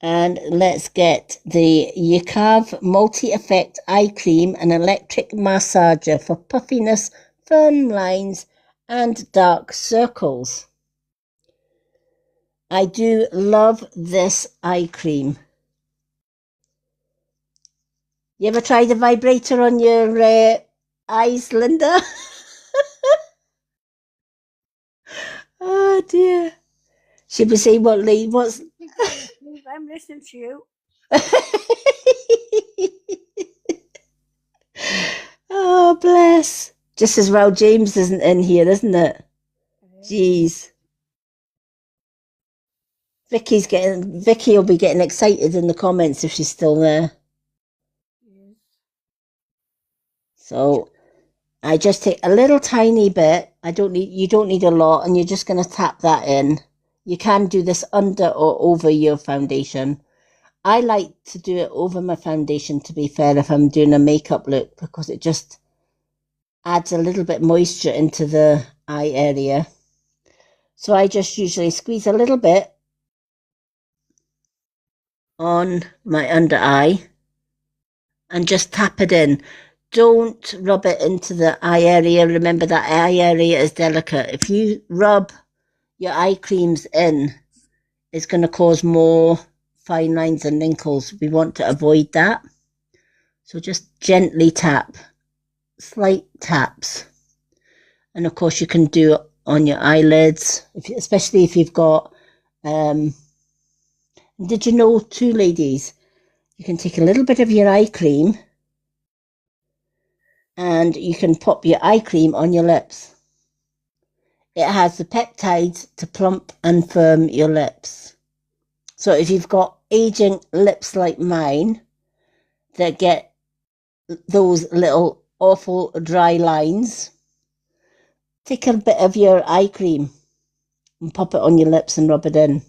And let's get the Yukav Multi-Effect Eye Cream, an electric massager for puffiness, firm lines, and dark circles. I do love this eye cream. You ever tried a vibrator on your eyes, Linda? Oh dear. Should we say what Lee was? I'm listening to you. Oh Oh, bless. Just as well James isn't in here, isn't it? Jeez. Vicky will be getting excited in the comments if she's still there. Yes. So I just take a little tiny bit. You don't need a lot, and you're just going to tap that in. You can do this under or over your foundation. I like to do it over my foundation, to be fair, if I'm doing a makeup look, because it just adds a little bit moisture into the eye area. So I just usually squeeze a little bit on my under eye and just tap it in. Don't rub it into the eye area. Remember that eye area is delicate. If you rub your eye creams in, it's going to cause more fine lines and wrinkles. We want to avoid that. So just gently tap, slight taps. And of course you can do it on your eyelids, especially if you've got, did you know too, ladies, you can take a little bit of your eye cream and you can pop your eye cream on your lips. It has the peptides to plump and firm your lips. So if you've got aging lips like mine that get those little awful dry lines, take a bit of your eye cream and pop it on your lips and rub it in.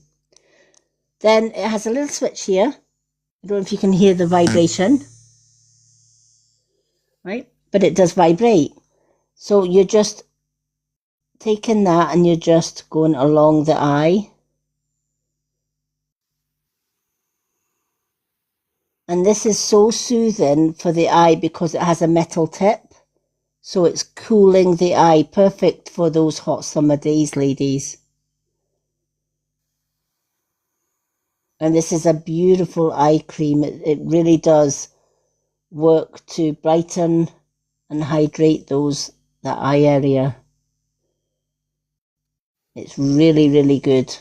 Then it has a little switch here. I don't know if you can hear the vibration, right? But it does vibrate. So you're just taking that and you're just going along the eye. And this is so soothing for the eye because it has a metal tip. So it's cooling the eye. Perfect for those hot summer days, ladies. And this is a beautiful eye cream. It really does work to brighten and hydrate that eye area. It's really, really good.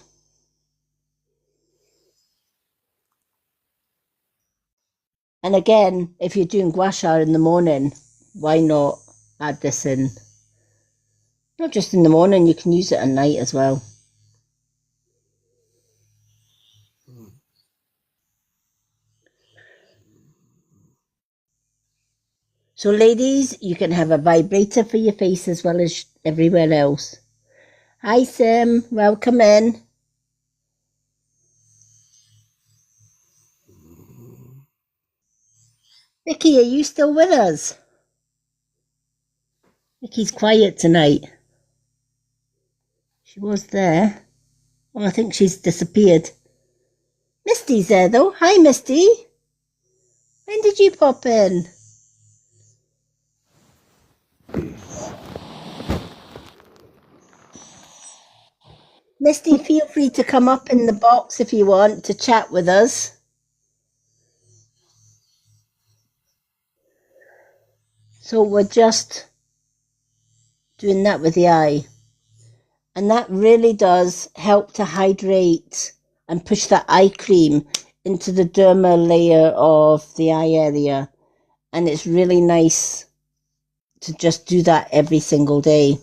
And again, if you're doing gua sha in the morning, why not add this in? Not just in the morning, you can use it at night as well. So ladies, you can have a vibrator for your face as well as everywhere else. Hi Sim, welcome in. Vicky, are you still with us? Vicky's quiet tonight. She was there. Well, I think she's disappeared. Misty's there though. Hi Misty. When did you pop in? Misty, feel free to come up in the box if you want to chat with us. So we're just doing that with the eye. And that really does help to hydrate and push that eye cream into the dermal layer of the eye area. And it's really nice to just do that every single day.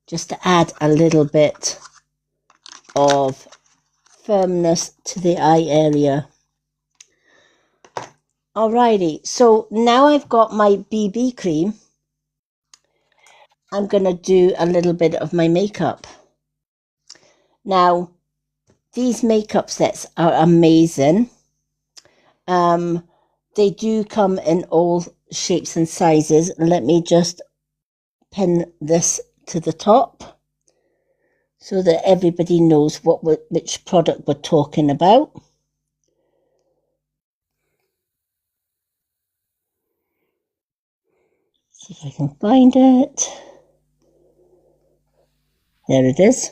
Just to add a little bit of firmness to the eye area. Alrighty, so now I've got my BB cream. I'm going to do a little bit of my makeup. Now, these makeup sets are amazing. They do come in all shapes and sizes. Let me just pin this to the top so that everybody knows which product we're talking about. See if I can find it. There it is.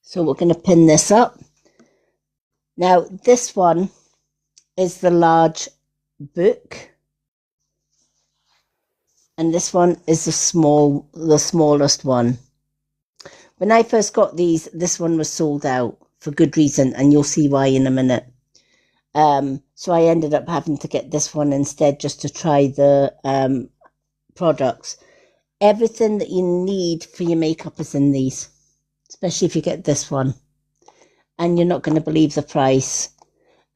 So we're going to pin this up. Now this one is the large book. And this one is the smallest one. When I first got these, this one was sold out for good reason, and you'll see why in a minute. So I ended up having to get this one instead just to try the products. Everything that you need for your makeup is in these, especially if you get this one. And you're not going to believe the price.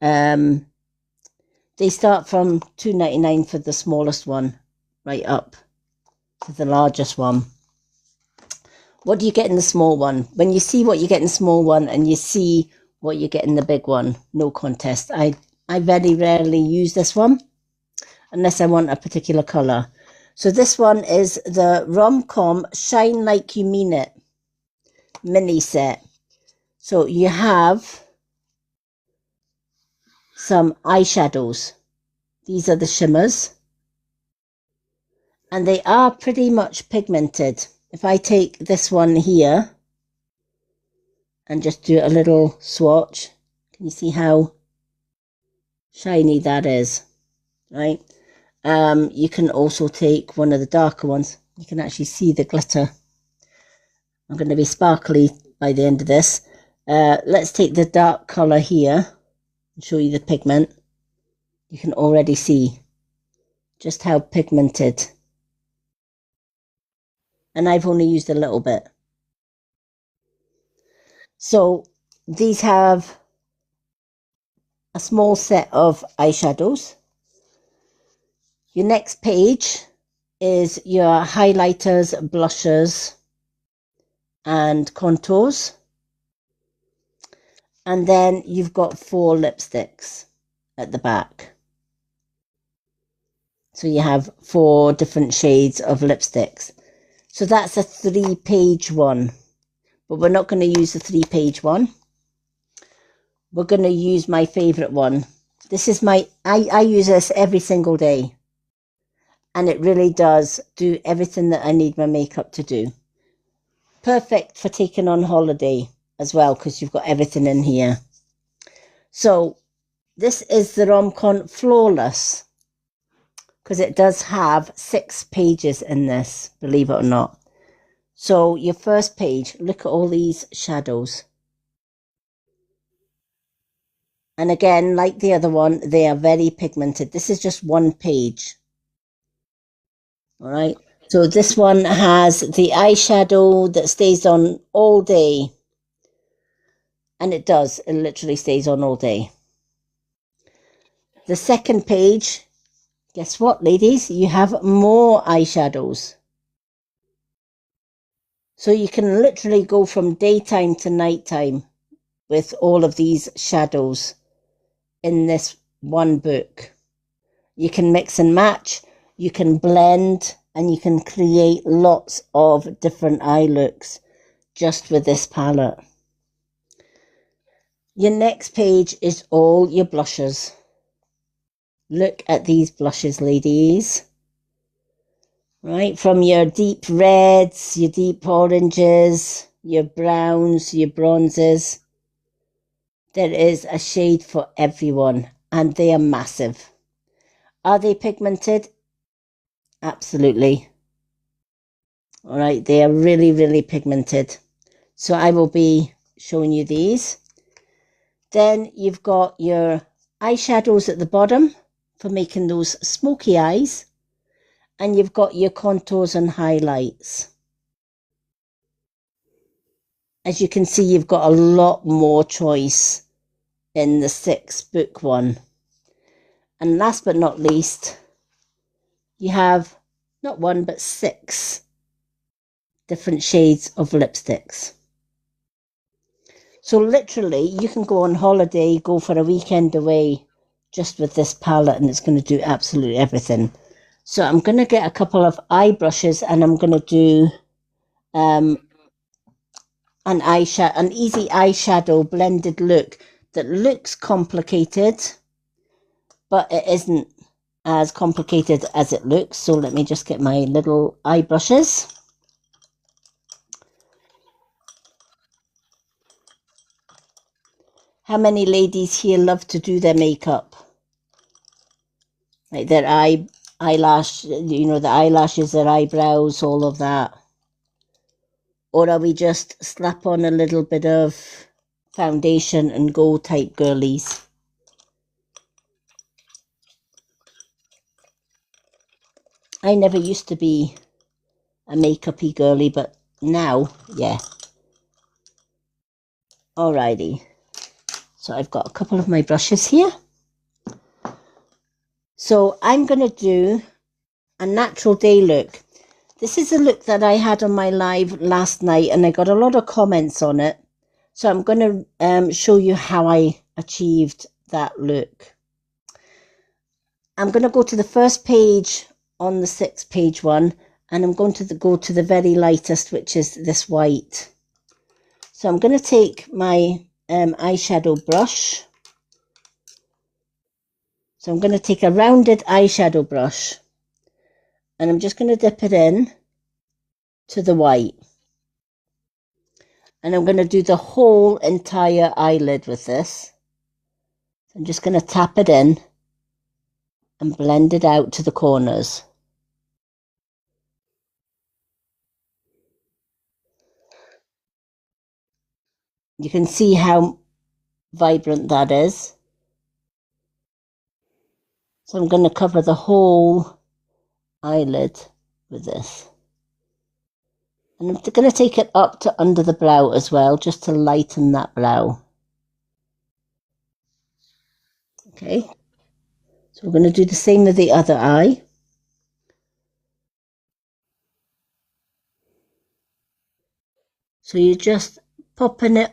They start from $2.99 for the smallest one, right up to the largest one. What do you get in the small one? When you see what you get in the small one and you see what you get in the big one, no contest. I very rarely use this one unless I want a particular colour. So this one is the Rom-Com Shine Like You Mean It mini set. So you have some eyeshadows. These are the shimmers. And they are pretty much pigmented. If I take this one here and just do a little swatch, can you see how shiny that is? Right? You can also take one of the darker ones. You can actually see the glitter. I'm going to be sparkly by the end of this. Let's take the dark colour here and show you the pigment. You can already see just how pigmented. And I've only used a little bit. So these have a small set of eyeshadows. Your next page is your highlighters, blushers, and contours. And then you've got 4 lipsticks at the back. So you have 4 different shades of lipsticks. So that's a 3-page one. But we're not going to use the 3-page one. We're going to use my favourite one. This is I use this every single day. And it really does do everything that I need my makeup to do. Perfect for taking on holiday as well, because you've got everything in here. So this is the Rom-Com Flawless, because it does have 6 pages in this, believe it or not. So your first page, look at all these shadows. And again, like the other one, they are very pigmented. This is just 1 page. All right. So this one has the eyeshadow that stays on all day. And it does. It literally stays on all day. The second page, guess what, ladies? You have more eyeshadows. So you can literally go from daytime to nighttime with all of these shadows in this one book. You can mix and match, you can blend, and you can create lots of different eye looks just with this palette. Your next page is all your blushes. Look at these blushes, ladies. Right, from your deep reds, your deep oranges, your browns, your bronzes. There is a shade for everyone, and they are massive. Are they pigmented? Absolutely. All right, they are really, really pigmented. So I will be showing you these. Then you've got your eyeshadows at the bottom for making those smoky eyes. And you've got your contours and highlights. As you can see, you've got a lot more choice in the 6-book one. And last but not least, you have not 1 but 6 different shades of lipsticks. So literally, you can go on holiday, go for a weekend away just with this palette, and it's going to do absolutely everything. So I'm going to get a couple of eye brushes, and I'm going to do an easy eyeshadow blended look that looks complicated, but it isn't as complicated as it looks. So let me just get my little eye brushes. How many ladies here love to do their makeup? Like their eyelash, you know, the eyelashes, their eyebrows, all of that. Or are we just slap on a little bit of foundation and go type girlies? I never used to be a makeup-y girly, but now, yeah. Alrighty. So I've got a couple of my brushes here. So I'm going to do a natural day look. This is a look that I had on my live last night, and I got a lot of comments on it. So I'm going to show you how I achieved that look. I'm going to go to the first page on the 6-page one, and I'm going to go to the very lightest, which is this white. So I'm going to take my eyeshadow brush. So I'm going to take a rounded eyeshadow brush, and I'm just going to dip it in to the white. And I'm going to do the whole entire eyelid with this. So I'm just going to tap it in and blend it out to the corners. You can see how vibrant that is. So I'm going to cover the whole eyelid with this. And I'm going to take it up to under the brow as well, just to lighten that brow. Okay. So we're going to do the same with the other eye. So you're just popping it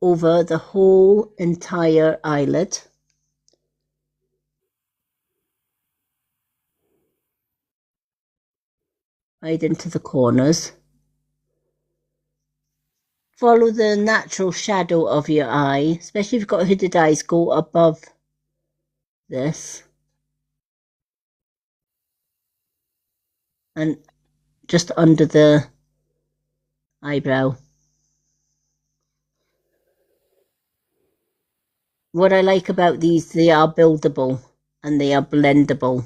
over the whole entire eyelid. Right into the corners. Follow the natural shadow of your eye, especially if you've got hooded eyes, go above this. And just under the eyebrow. What I like about these, they are buildable and they are blendable.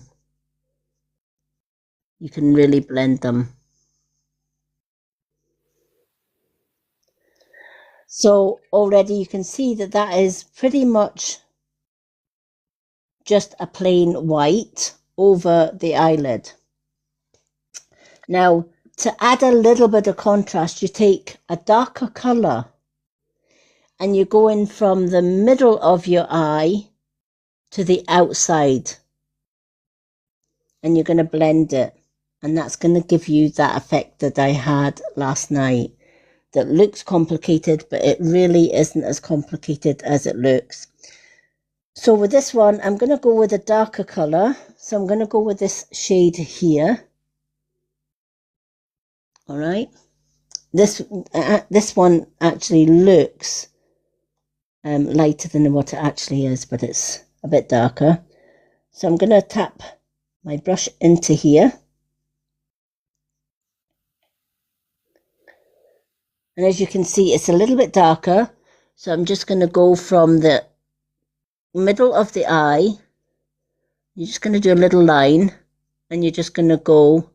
You can really blend them. So already you can see that that is pretty much just a plain white over the eyelid. Now, to add a little bit of contrast, you take a darker colour and you go in from the middle of your eye to the outside. And you're going to blend it. And that's going to give you that effect that I had last night. That looks complicated, but it really isn't as complicated as it looks. So with this one, I'm going to go with a darker colour. So I'm going to go with this shade here. All right. This one actually looks lighter than what it actually is, but it's a bit darker. So I'm going to tap my brush into here. And as you can see, it's a little bit darker. So I'm just going to go from the middle of the eye. You're just going to do a little line. And you're just going to go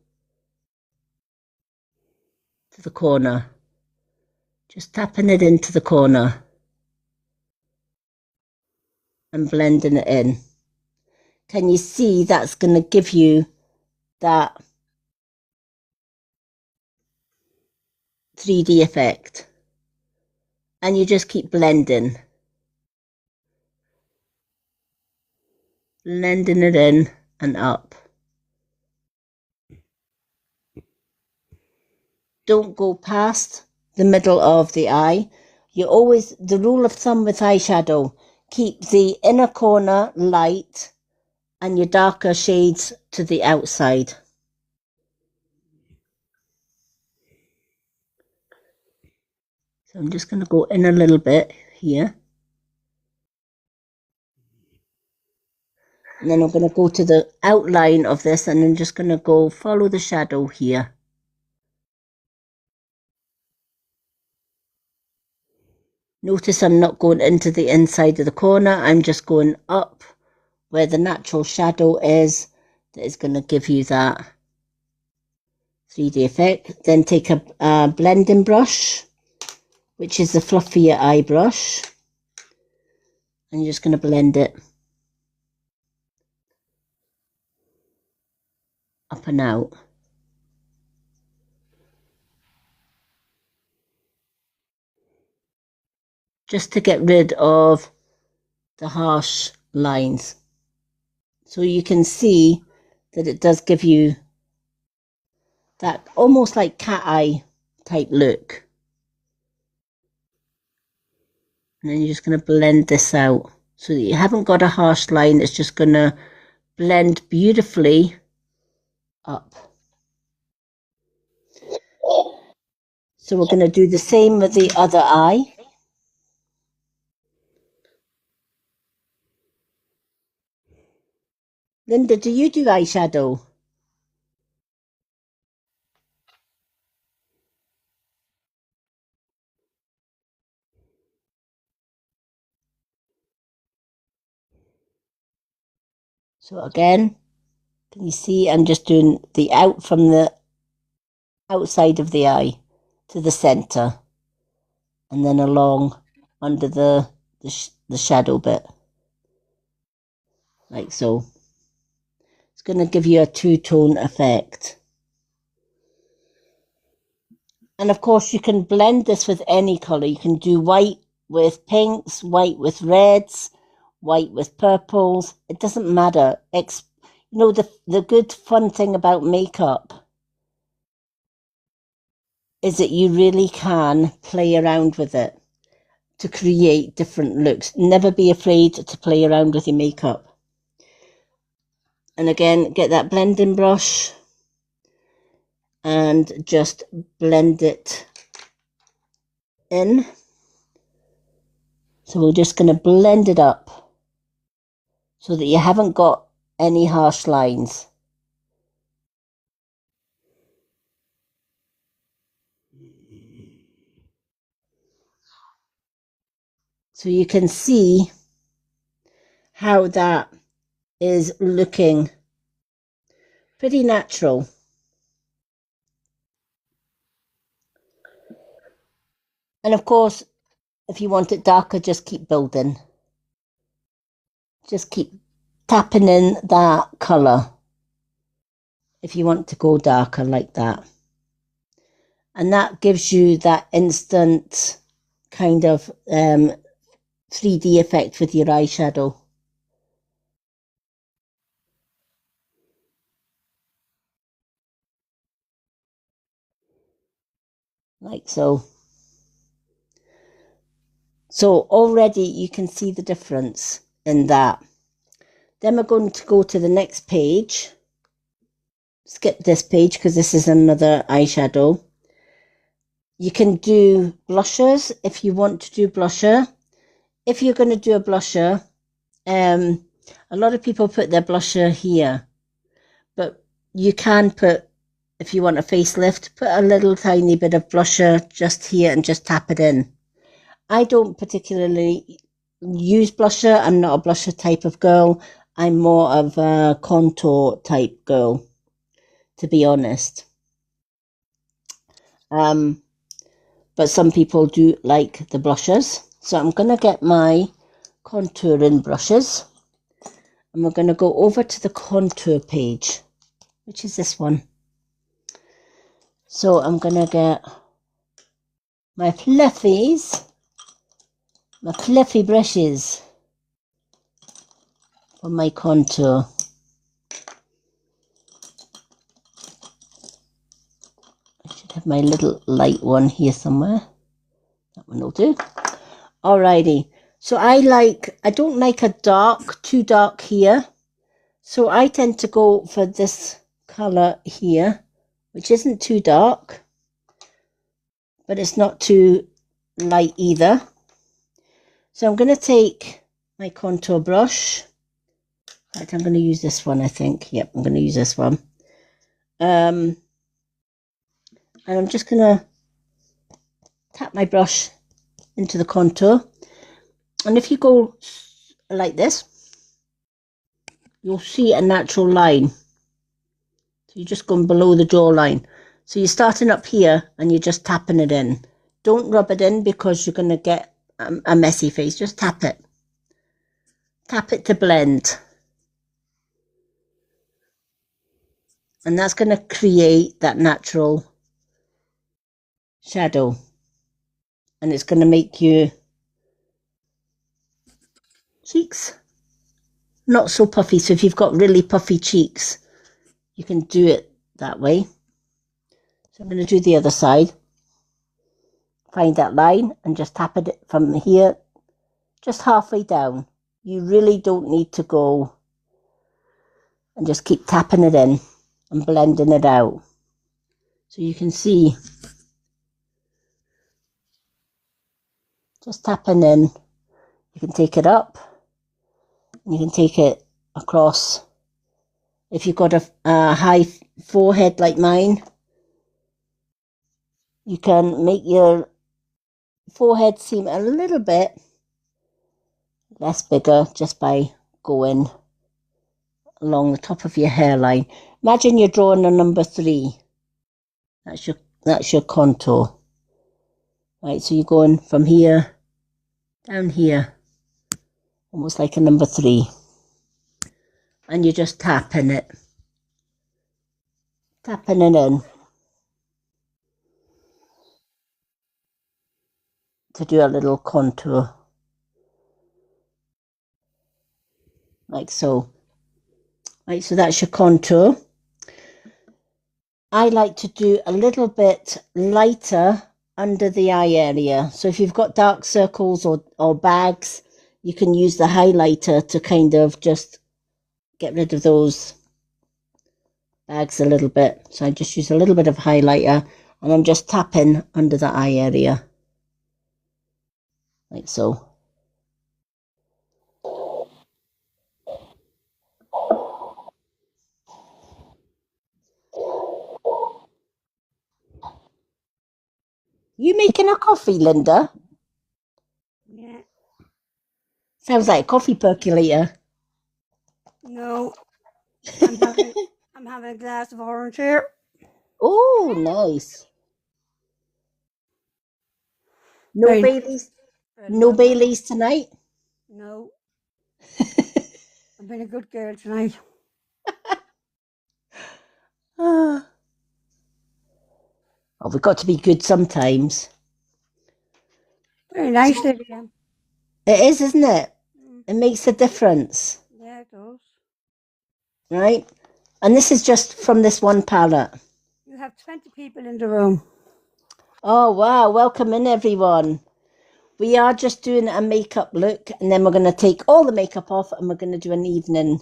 to the corner. Just tapping it into the corner. And blending it in. Can you see that's going to give you that 3D effect? And you just keep blending. Blending it in and up. Don't go past the middle of the eye. You always, the rule of thumb with eyeshadow, keep the inner corner light and your darker shades to the outside. So I'm just going to go in a little bit here. And then I'm going to go to the outline of this and I'm just going to go follow the shadow here. Notice I'm not going into the inside of the corner. I'm just going up where the natural shadow is. That is going to give you that 3D effect. Then take a blending brush, which is the fluffier eye brush. And you're just going to blend it up and out. Just to get rid of the harsh lines. So you can see that it does give you that almost like cat eye type look. And then you're just going to blend this out so that you haven't got a harsh line. It's just going to blend beautifully up. So we're going to do the same with the other eye. Linda, do you do eyeshadow? So again, can you see I'm just doing the out from the outside of the eye to the center and then along under the shadow bit, like so. It's going to give you a two-tone effect. And of course you can blend this with any color. You can do white with pinks, white with reds, white with purples. It doesn't matter. You know, the good fun thing about makeup is that you really can play around with it to create different looks. Never be afraid to play around with your makeup. And again, get that blending brush and just blend it in. So we're just going to blend it up so that you haven't got any harsh lines. So you can see how that is looking pretty natural. And of course, if you want it darker, just keep building. Just keep tapping in that colour if you want to go darker like that. And that gives you that instant kind of 3D effect with your eyeshadow. Like so. So already you can see the difference in that. Then we're going to go to the next page. Skip this page because this is another eyeshadow. You can do blushers if you want to do blusher. If you're going to do a blusher, a lot of people put their blusher here. But you can put, if you want a facelift, put a little tiny bit of blusher just here and just tap it in. I don't particularly use blusher. I'm not a blusher type of girl. I'm more of a contour type girl, to be honest. But some people do like the blushers. So I'm going to get my contouring brushes. And we're going to go over to the contour page, which is this one. So I'm going to get my fluffy brushes for my contour. I should have my little light one here somewhere. That one will do. Alrighty. So I don't like a too dark here. So I tend to go for this colour here, which isn't too dark, but it's not too light either. So I'm going to take my contour brush. In fact, I'm going to use this one, I think. Yep, I'm going to use this one. And I'm just going to tap my brush into the contour. And if you go like this, you'll see a natural line. So you're just going below the jawline. So you're starting up here and you're just tapping it in. Don't rub it in because you're going to get a messy face. Just tap it. Tap it to blend. And that's going to create that natural shadow. And it's going to make your cheeks not so puffy. So if you've got really puffy cheeks, you can do it that way. So I'm going to do the other side. Find that line and just tap it from here, just halfway down. You really don't need to go, and just keep tapping it in and blending it out. So you can see, just tapping in, you can take it up, and you can take it across. If you've got a high forehead like mine, you can make your forehead seem a little bit less bigger just by going along the top of your hairline. Imagine you're drawing a number 3. That's your contour. Right, so you're going from here down here, almost like a number 3. And you're just tapping it in to do a little contour. Like so. Right, so that's your contour. I like to do a little bit lighter under the eye area. So if you've got dark circles or bags, you can use the highlighter to kind of just get rid of those bags a little bit. So I just use a little bit of highlighter and I'm just tapping under the eye area. Like so. You making a coffee, Linda? Yeah. Sounds like a coffee percolator. No. I'm having a glass of orange here. Oh, nice. No Very Baileys. Very No lovely. Baileys tonight. No. I've been a good girl tonight. Oh, we've got to be good sometimes. Very nice, Lydia. It is, isn't it? It makes a difference, Yeah, it does. right? And this is just from this one palette. You have 20 people in the room. Oh, wow. Welcome in, everyone. We are just doing a makeup look, and then we're going to take all the makeup off, and we're going to do an evening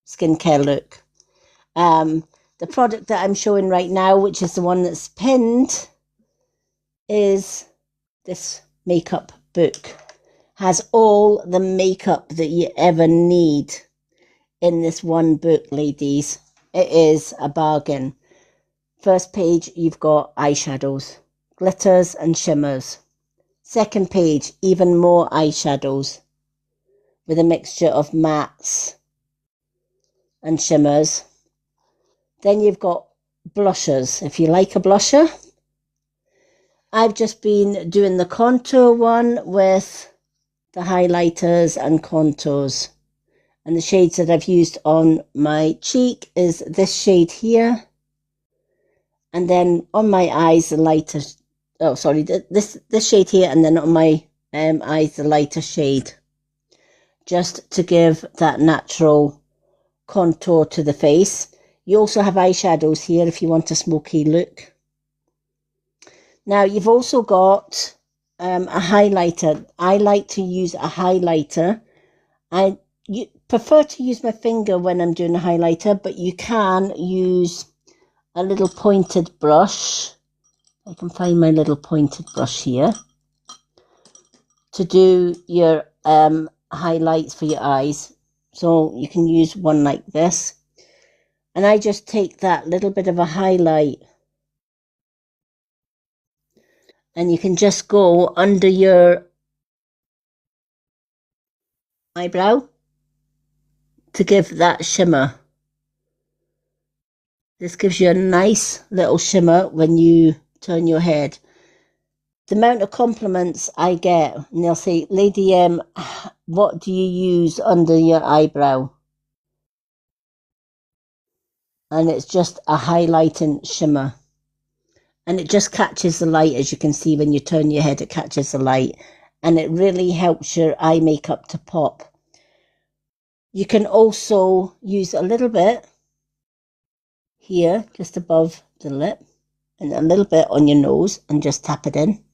skincare look. The product that I'm showing right now, which is the one that's pinned, is this makeup book. Has all the makeup that you ever need in this one book, ladies. It is a bargain. First page, you've got eyeshadows, glitters and shimmers. Second page, even more eyeshadows with a mixture of mattes and shimmers. Then you've got blushers, if you like a blusher. I've just been doing the contour one with the highlighters and contours. And the shades that I've used on my cheek is this shade here. And then on my eyes, the lighter, this shade here, and then on my eyes, the lighter shade. Just to give that natural contour to the face. You also have eyeshadows here if you want a smoky look. Now, you've also got a highlighter. I like to use a highlighter. I prefer to use my finger when I'm doing a highlighter, but you can use a little pointed brush. I can find my little pointed brush here to do your highlights for your eyes. So you can use one like this. And I just take that little bit of a highlight and you can just go under your eyebrow to give that shimmer. This gives you a nice little shimmer when you turn your head. The amount of compliments I get, and they'll say, Lady M, what do you use under your eyebrow? and it's just a highlighting shimmer. And it just catches the light, as you can see when you turn your head, it catches the light. And it really helps your eye makeup to pop. You can also use a little bit here, just above the lip, and a little bit on your nose, and just tap it in.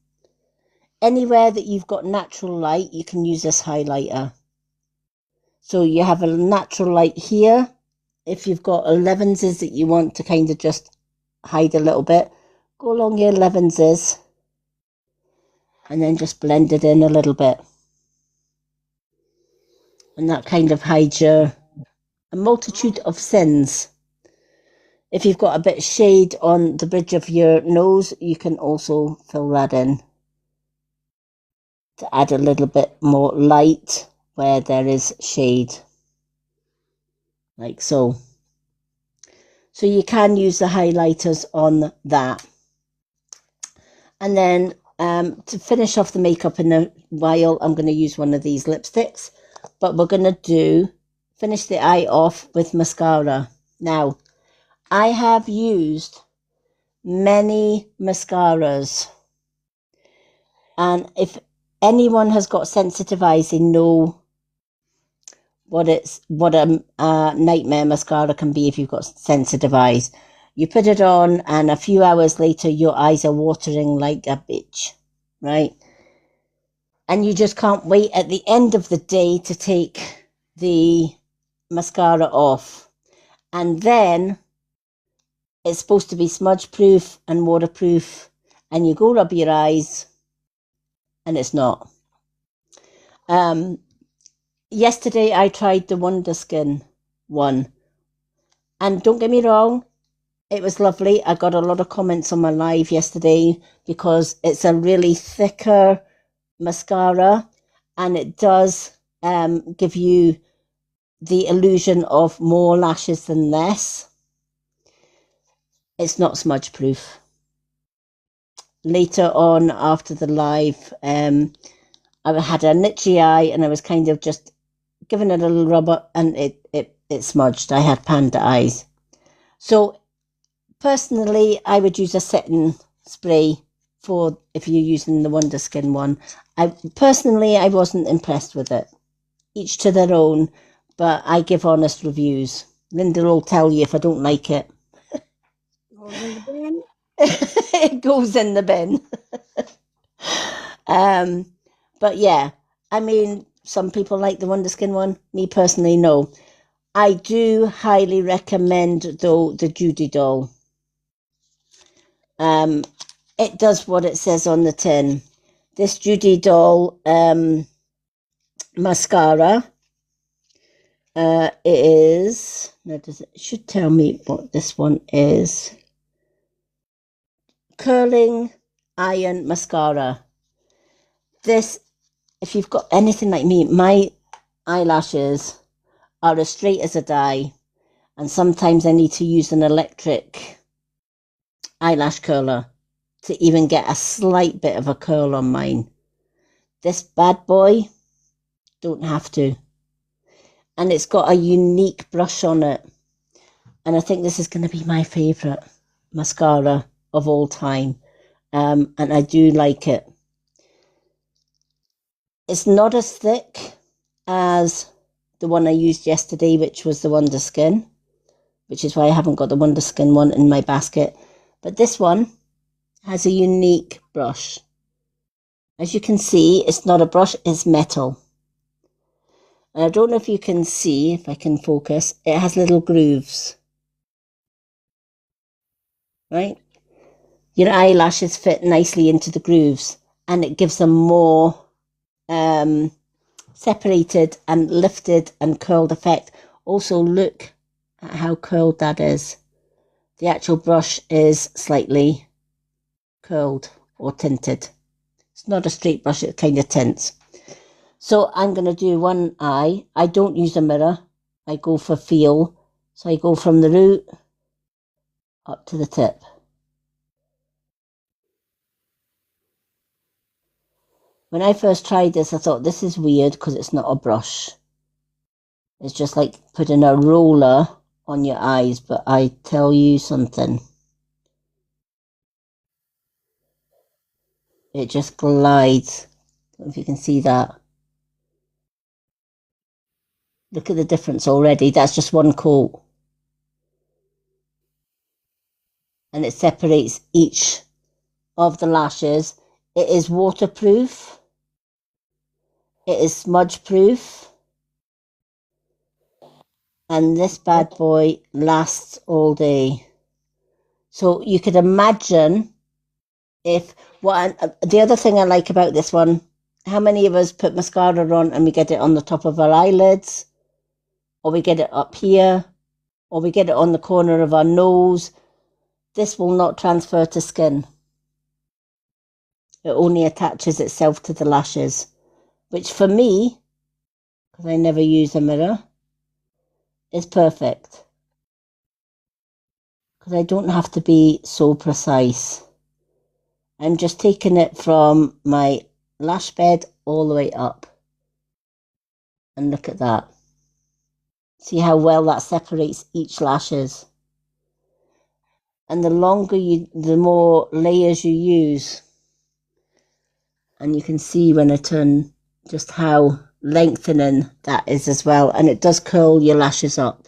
Anywhere that you've got natural light, you can use this highlighter. So you have a natural light here. If you've got 11s that you want to kind of just hide a little bit, go along your 11s and then just blend it in a little bit. And that kind of hides a multitude of sins. If you've got a bit of shade on the bridge of your nose, you can also fill that in to add a little bit more light where there is shade, like so. So you can use the highlighters on that. And then to finish off the makeup in a while, I'm going to use one of these lipsticks. But we're going to finish the eye off with mascara. Now, I have used many mascaras. And if anyone has got sensitive eyes, they know what a nightmare mascara can be if you've got sensitive eyes. You put it on and a few hours later, your eyes are watering like a bitch, right? And you just can't wait at the end of the day to take the mascara off. And then it's supposed to be smudge proof and waterproof, and you go rub your eyes and it's not. Yesterday I tried the Wonder Skin one, and don't get me wrong, it was lovely. I got a lot of comments on my live yesterday because it's a really thicker mascara, and it does give you the illusion of more lashes than less. It's not smudge proof. Later on after the live, I had an itchy eye and I was kind of just giving it a little rub up, and it smudged. I had panda eyes. So personally, I would use a setting spray for if you're using the Wonder Skin one. I wasn't impressed with it. Each to their own, but I give honest reviews. Linda will tell you if I don't like it. Goes in the bin. It goes in the bin. But yeah, I mean, some people like the Wonder Skin one. Me personally, no. I do highly recommend, though, the Judy doll. It does what it says on the tin. This Judy doll mascara. It is. Now, it should tell me what this one is. Curling Iron Mascara. This, if you've got anything like me, my eyelashes are as straight as a die, and sometimes I need to use an electric eyelash curler to even get a slight bit of a curl on mine. This bad boy, don't have to. And it's got a unique brush on it. And I think this is going to be my favourite mascara of all time. And I do like it. It's not as thick as the one I used yesterday, which was the Wonder Skin, which is why I haven't got the Wonder Skin one in my basket. But this one has a unique brush. As you can see, it's not a brush, it's metal. And I don't know if you can see, if I can focus, it has little grooves. Right? Your eyelashes fit nicely into the grooves, and it gives them more separated and lifted and curled effect. Also, look at how curled that is. The actual brush is slightly curled or tinted. It's not a straight brush, it kind of tints. So I'm going to do one eye. I don't use a mirror. I go for feel. So I go from the root up to the tip. When I first tried this, I thought this is weird because it's not a brush. It's just like putting a roller on your eyes, but I tell you something. It just glides. I don't know if you can see that. Look at the difference already. That's just one coat. And it separates each of the lashes. It is waterproof. It is smudge proof. And this bad boy lasts all day. So you could imagine if the other thing I like about this one, how many of us put mascara on and we get it on the top of our eyelids, or we get it up here, or we get it on the corner of our nose? This will not transfer to skin. It only attaches itself to the lashes, which for me, because I never use a mirror, is perfect. Because I don't have to be so precise. I'm just taking it from my lash bed all the way up. And look at that. See how well that separates each lashes. And the more layers you use. And you can see when I turn just how lengthening that is as well. And it does curl your lashes up.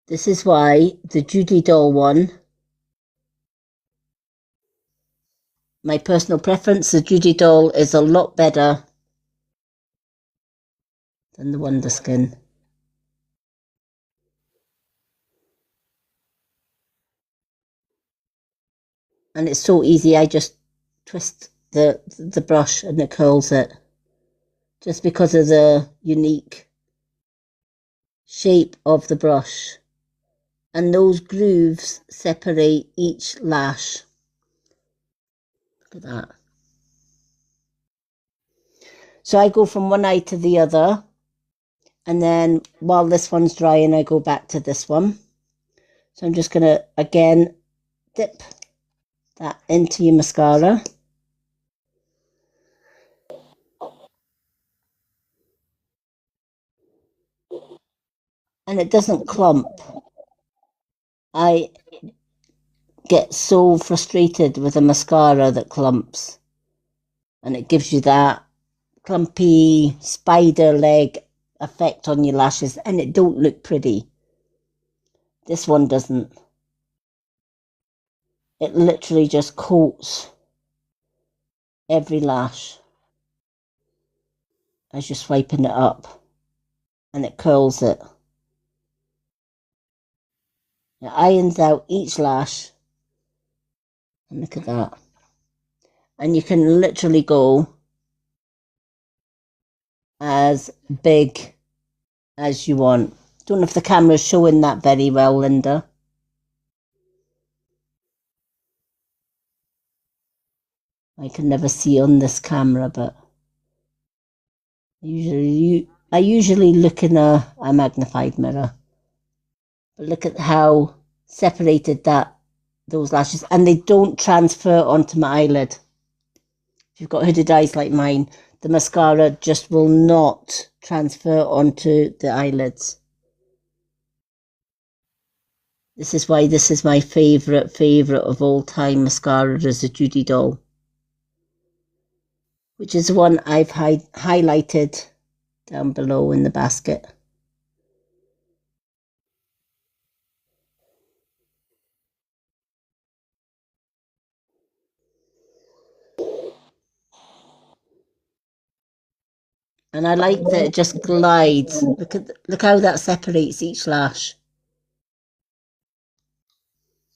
This is why the Judy Doll one, my personal preference, the Judy Doll is a lot better than the Wonder Skin. And it's so easy. I just twist the brush and it curls it. Just because of the unique shape of the brush. And those grooves separate each lash. Look at that. So I go from one eye to the other. And then while this one's drying, I go back to this one. So I'm just going to, again, dip that into your mascara. And it doesn't clump. I get so frustrated with a mascara that clumps. And it gives you that clumpy spider leg effect on your lashes. And it don't look pretty. This one doesn't. It literally just coats every lash as you're swiping it up. And it curls it. It irons out each lash. And look at that. And you can literally go as big as you want. Don't know if the camera's showing that very well, Linda. I can never see on this camera, but I usually look in a magnified mirror. But look at how separated those lashes, and they don't transfer onto my eyelid. If you've got hooded eyes like mine, the mascara just will not transfer onto the eyelids. This is why this is my favourite of all time mascara, is the Judy Doll, which is the one I've highlighted down below in the basket. And I like that it just glides. Look how that separates each lash.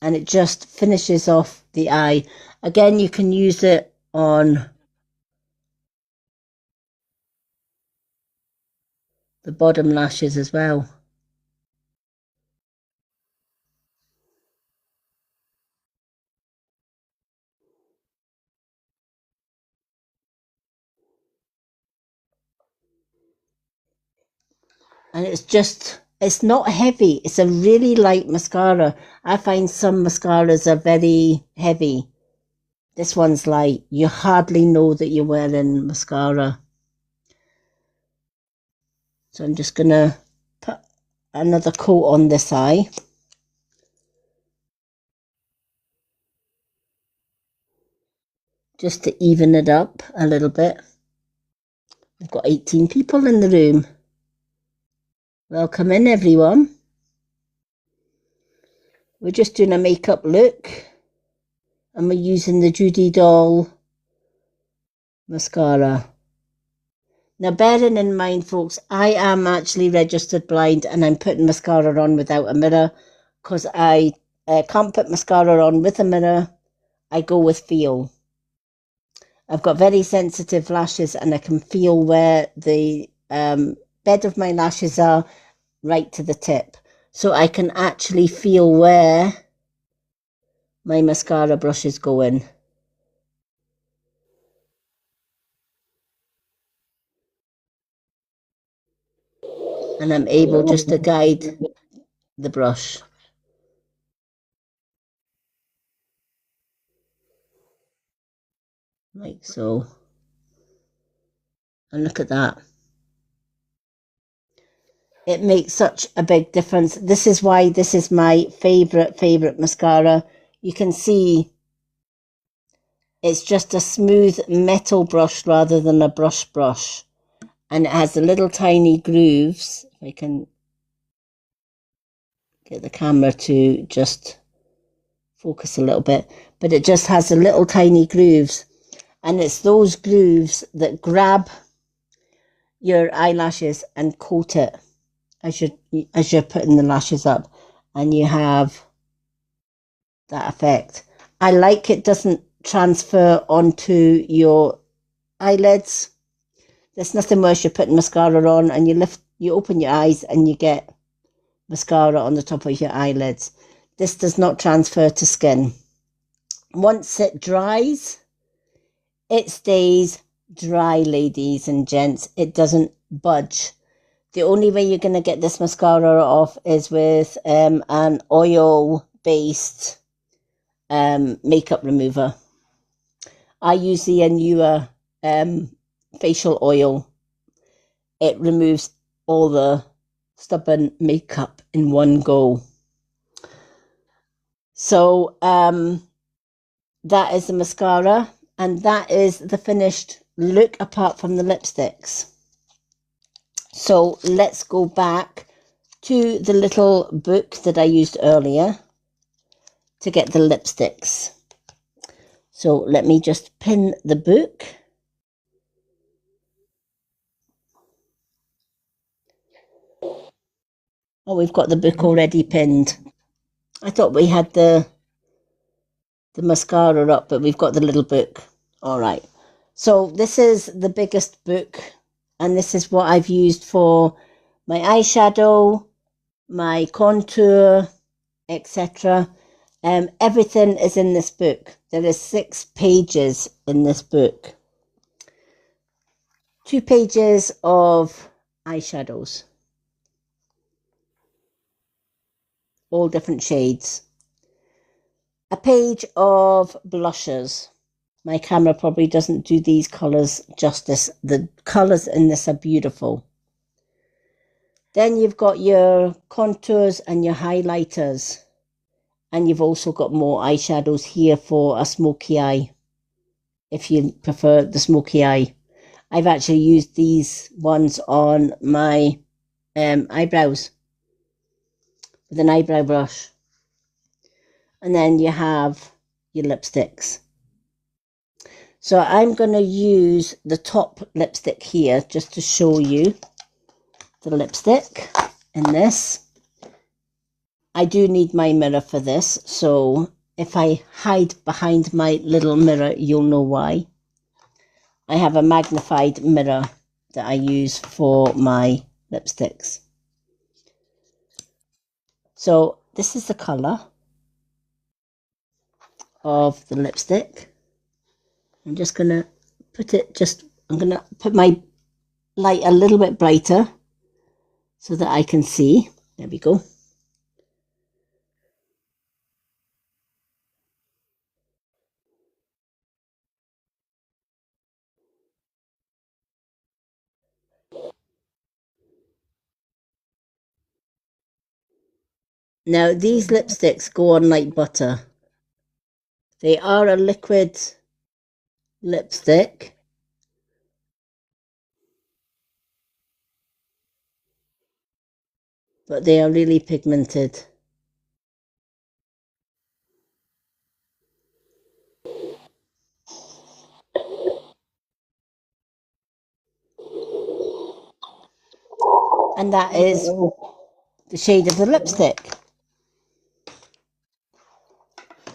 And it just finishes off the eye. Again, you can use it on the bottom lashes as well. And it's not heavy. It's a really light mascara. I find some mascaras are very heavy. This one's light. You hardly know that you're wearing mascara. So I'm just going to put another coat on this eye. Just to even it up a little bit. We've got 18 people in the room. Welcome in, everyone. We're just doing a makeup look. And we're using the Judy Doll mascara. Now, bearing in mind, folks, I am actually registered blind and I'm putting mascara on without a mirror because I can't put mascara on with a mirror. I go with feel. I've got very sensitive lashes and I can feel where the bed of my lashes are right to the tip. So I can actually feel where my mascara brush is going. And I'm able just to guide the brush. Like so. And look at that. It makes such a big difference. This is why this is my favorite mascara. You can see it's just a smooth metal brush rather than a brush. And it has the little tiny grooves. If I can get the camera to just focus a little bit. But it just has the little tiny grooves. And it's those grooves that grab your eyelashes and coat it as you're putting the lashes up. And you have that effect. I like it doesn't transfer onto your eyelids. There's nothing worse, you're putting mascara on and you open your eyes and you get mascara on the top of your eyelids. This does not transfer to skin. Once it dries, it stays dry, ladies and gents. It doesn't budge. The only way you're going to get this mascara off is with an oil-based makeup remover. I use the Anua facial oil. It removes all the stubborn makeup in one go. So that is the mascara, and that is the finished look apart from the lipsticks. So let's go back to the little book that I used earlier to get the lipsticks. So let me just pin the book. Oh, we've got the book already pinned. I thought we had the mascara up, but we've got the little book. All right. So this is the biggest book, and this is what I've used for my eyeshadow, my contour, etc. Everything is in this book. There is 6 pages in this book. 2 pages of eyeshadows. All different shades. A page of blushes. My camera probably doesn't do these colours justice. The colours in this are beautiful. Then you've got your contours and your highlighters. And you've also got more eyeshadows here for a smoky eye, if you prefer the smoky eye. I've actually used these ones on my eyebrows with an eyebrow brush. And then you have your lipsticks. So I'm going to use the top lipstick here just to show you the lipstick in this. I do need my mirror for this, so if I hide behind my little mirror, you'll know why. I have a magnified mirror that I use for my lipsticks. So this is the colour of the lipstick. I'm just going to put it I'm going to put my light a little bit brighter so that I can see. There we go. Now, these lipsticks go on like butter. They are a liquid lipstick. But they are really pigmented. And that is the shade of the lipstick.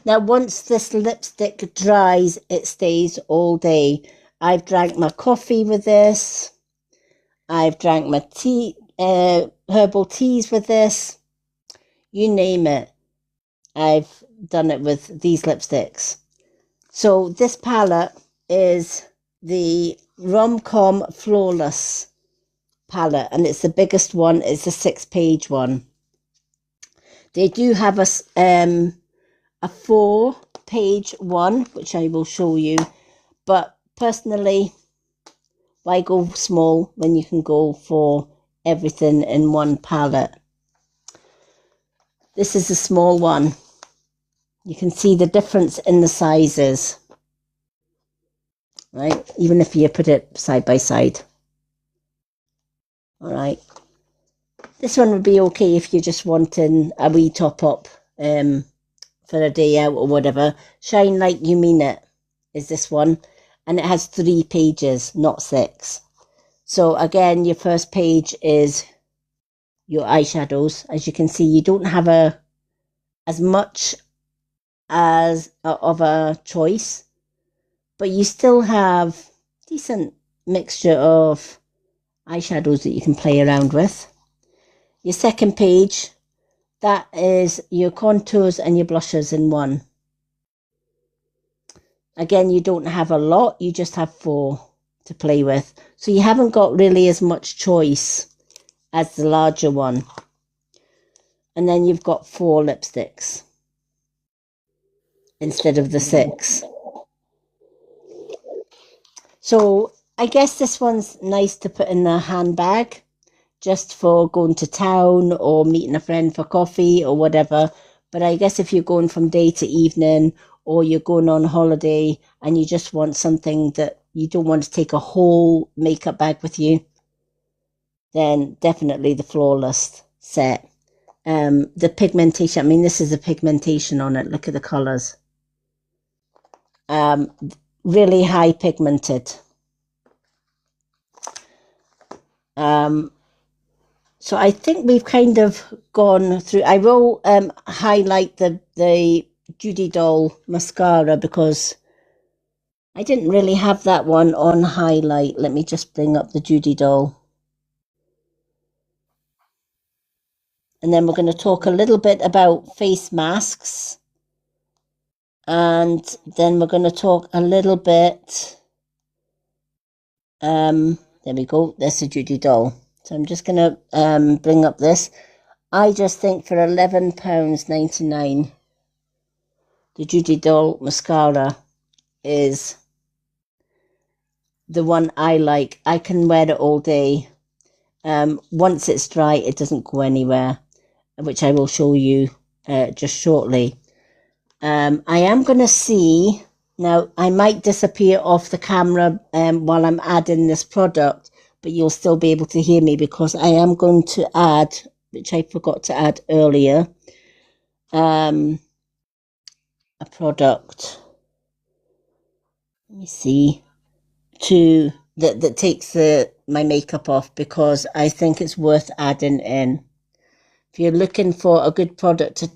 Now, once this lipstick dries, it stays all day. I've drank my coffee with this. I've drank my tea, herbal teas with this. You name it. I've done it with these lipsticks. So this palette is the Rom-Com Flawless palette, and it's the biggest one. It's a 6-page one. They do have a 4-page one, which I will show you. But personally, why go small when you can go for everything in one palette? This is a small one. You can see the difference in the sizes, right? Even if you put it side by side. All right. This one would be okay if you're just wanting a wee top up for a day out or whatever. Shine Like You Mean It is this one. And it has 3 pages, not 6. So again, your first page is your eyeshadows. As you can see, you don't have as much of a choice, but you still have decent mixture of eyeshadows that you can play around with. Your second page, that is your contours and your blushes in one. Again, you don't have a lot, you just have 4 to play with. So you haven't got really as much choice as the larger one. And then you've got 4 lipsticks instead of the 6. So I guess this one's nice to put in the handbag just for going to town or meeting a friend for coffee or whatever. But I guess if you're going from day to evening or you're going on holiday and you just want something that you don't want to take a whole makeup bag with you, then definitely the Flawless set. The pigmentation, I mean, this is the pigmentation on it. Look at the colours. Really high pigmented. So I think we've kind of gone through. I will highlight the Judy Doll mascara because I didn't really have that one on highlight. Let me just bring up the Judy Doll. And then we're going to talk a little bit about face masks. And then we're going to talk a little bit. There we go. There's the Judy Doll. So I'm just going to bring up this. I just think for £11.99, the Judy Doll mascara is the one I like. I can wear it all day. Once it's dry, it doesn't go anywhere, which I will show you just shortly. I am going to see, now I might disappear off the camera while I'm adding this product, but you'll still be able to hear me because I am going to add, which I forgot to add earlier, a product. Let me see. That takes my makeup off because I think it's worth adding in. If you're looking for a good product to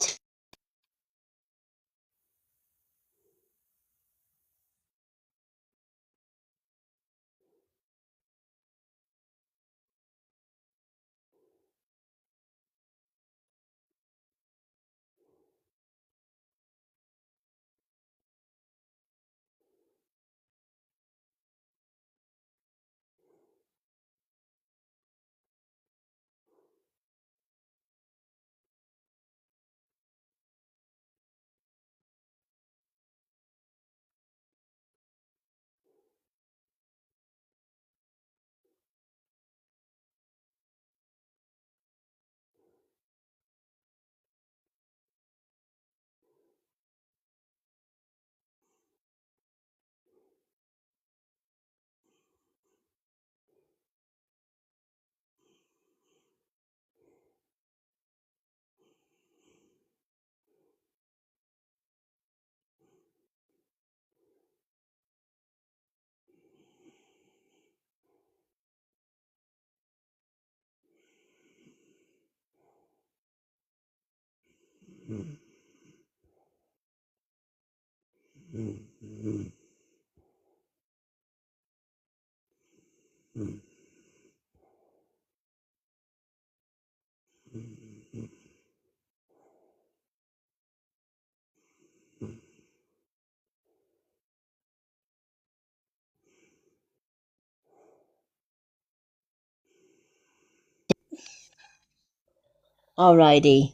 Alrighty.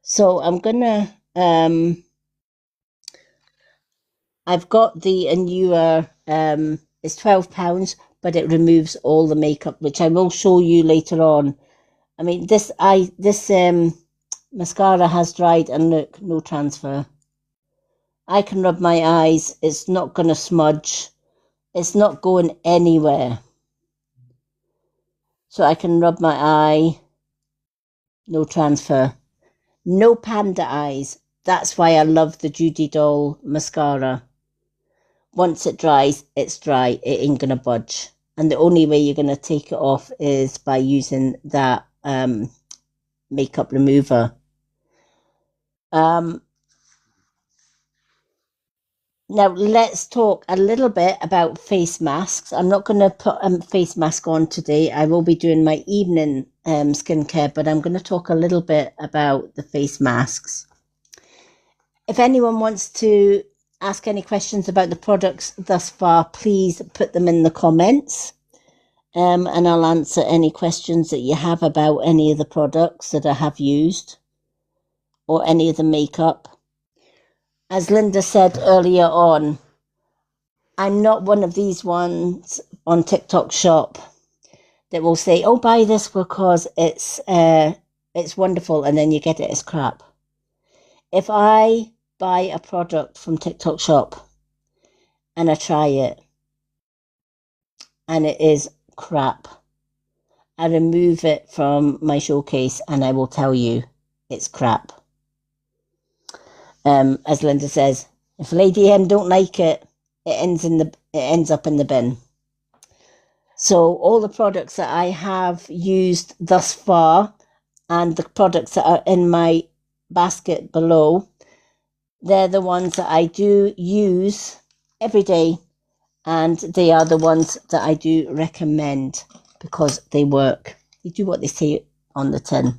So I'm gonna I've got the newer it's £12, but it removes all the makeup, which I will show you later on. I mean this mascara has dried and look, no transfer. I can rub my eyes, it's not gonna smudge, it's not going anywhere. So I can rub my eye, no transfer. No panda eyes. That's why I love the Judy Doll mascara. Once it dries, it's dry. It ain't gonna budge. And the only way you're gonna take it off is by using that makeup remover. Now let's talk a little bit about face masks. I'm not going to put a face mask on today. I will be doing my evening skincare, but I'm going to talk a little bit about the face masks. If anyone wants to ask any questions about the products thus far, please put them in the comments, and I'll answer any questions that you have about any of the products that I have used or any of the makeup. As Linda said earlier on, I'm not one of these ones on TikTok Shop that will say, oh, buy this because it's wonderful, and then you get it as crap. If I buy a product from TikTok Shop and I try it and it is crap, I remove it from my showcase and I will tell you it's crap. As Linda says, if Lady M don't like it, it ends up in the bin. So all the products that I have used thus far and the products that are in my basket below, they're the ones that I do use every day, and they are the ones that I do recommend because they work. They do what they say on the tin.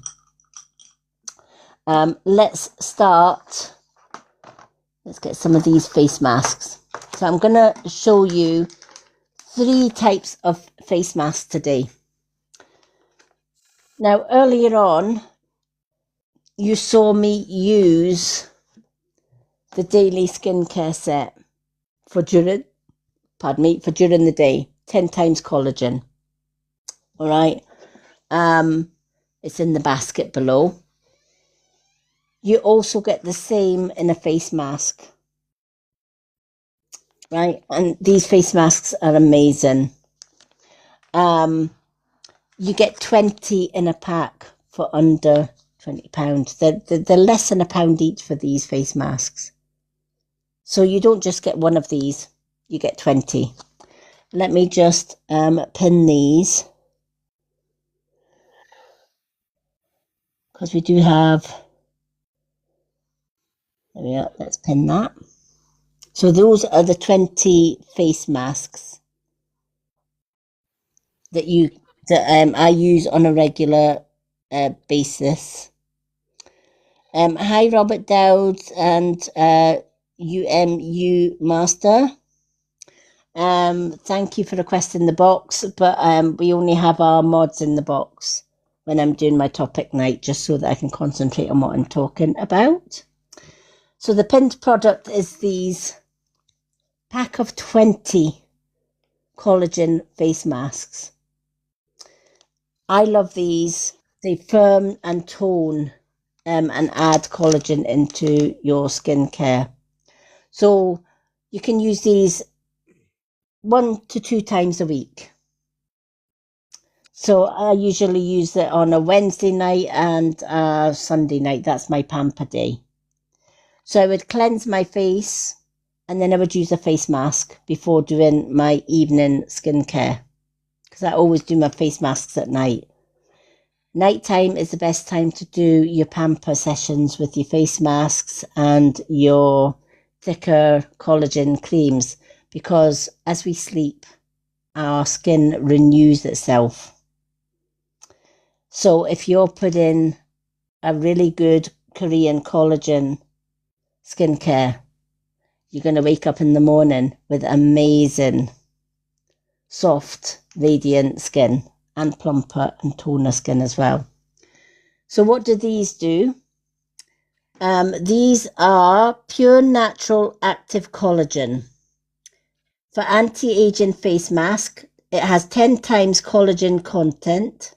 Let's start. Let's get some of these face masks. So I'm going to show you 3 types of face masks today. Now, earlier on, you saw me use the daily skincare set for during the day. 10 times collagen. All right. It's in the basket below. You also get the same in a face mask. Right, and these face masks are amazing. You get 20 in a pack for under £20. They're less than £1 each for these face masks. So you don't just get one of these, you get 20. Let me just pin these, because we do have, there we are, let's pin that. So those are the 20 face masks that I use on a regular basis. Hi, Robert Dowd and UMU Master. Thank you for requesting the box, but we only have our mods in the box when I'm doing my topic night, just so that I can concentrate on what I'm talking about. So the pinned product is these pack of 20 collagen face masks. I love these. They firm and tone and add collagen into your skincare. So you can use these 1 to 2 times a week. So I usually use it on a Wednesday night and a Sunday night. That's my pamper day. So I would cleanse my face, and then I would use a face mask before doing my evening skincare, because I always do my face masks at night. Nighttime is the best time to do your pamper sessions with your face masks and your thicker collagen creams, because as we sleep, our skin renews itself. So if you're putting a really good Korean collagen skincare, you're going to wake up in the morning with amazing, soft, radiant skin, and plumper and toner skin as well. So what do these do? These are pure natural active collagen. For anti-aging face mask, it has 10 times collagen content,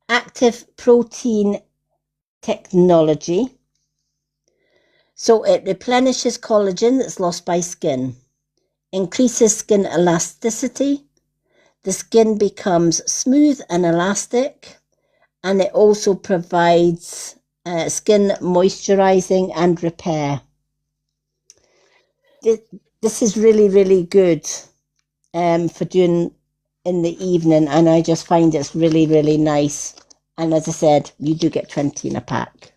active protein technology. So it replenishes collagen that's lost by skin, increases skin elasticity, the skin becomes smooth and elastic, and it also provides skin moisturizing and repair. This is really, really good for doing in the evening, and I just find it's really, really nice. And as I said, you do get 20 in a pack.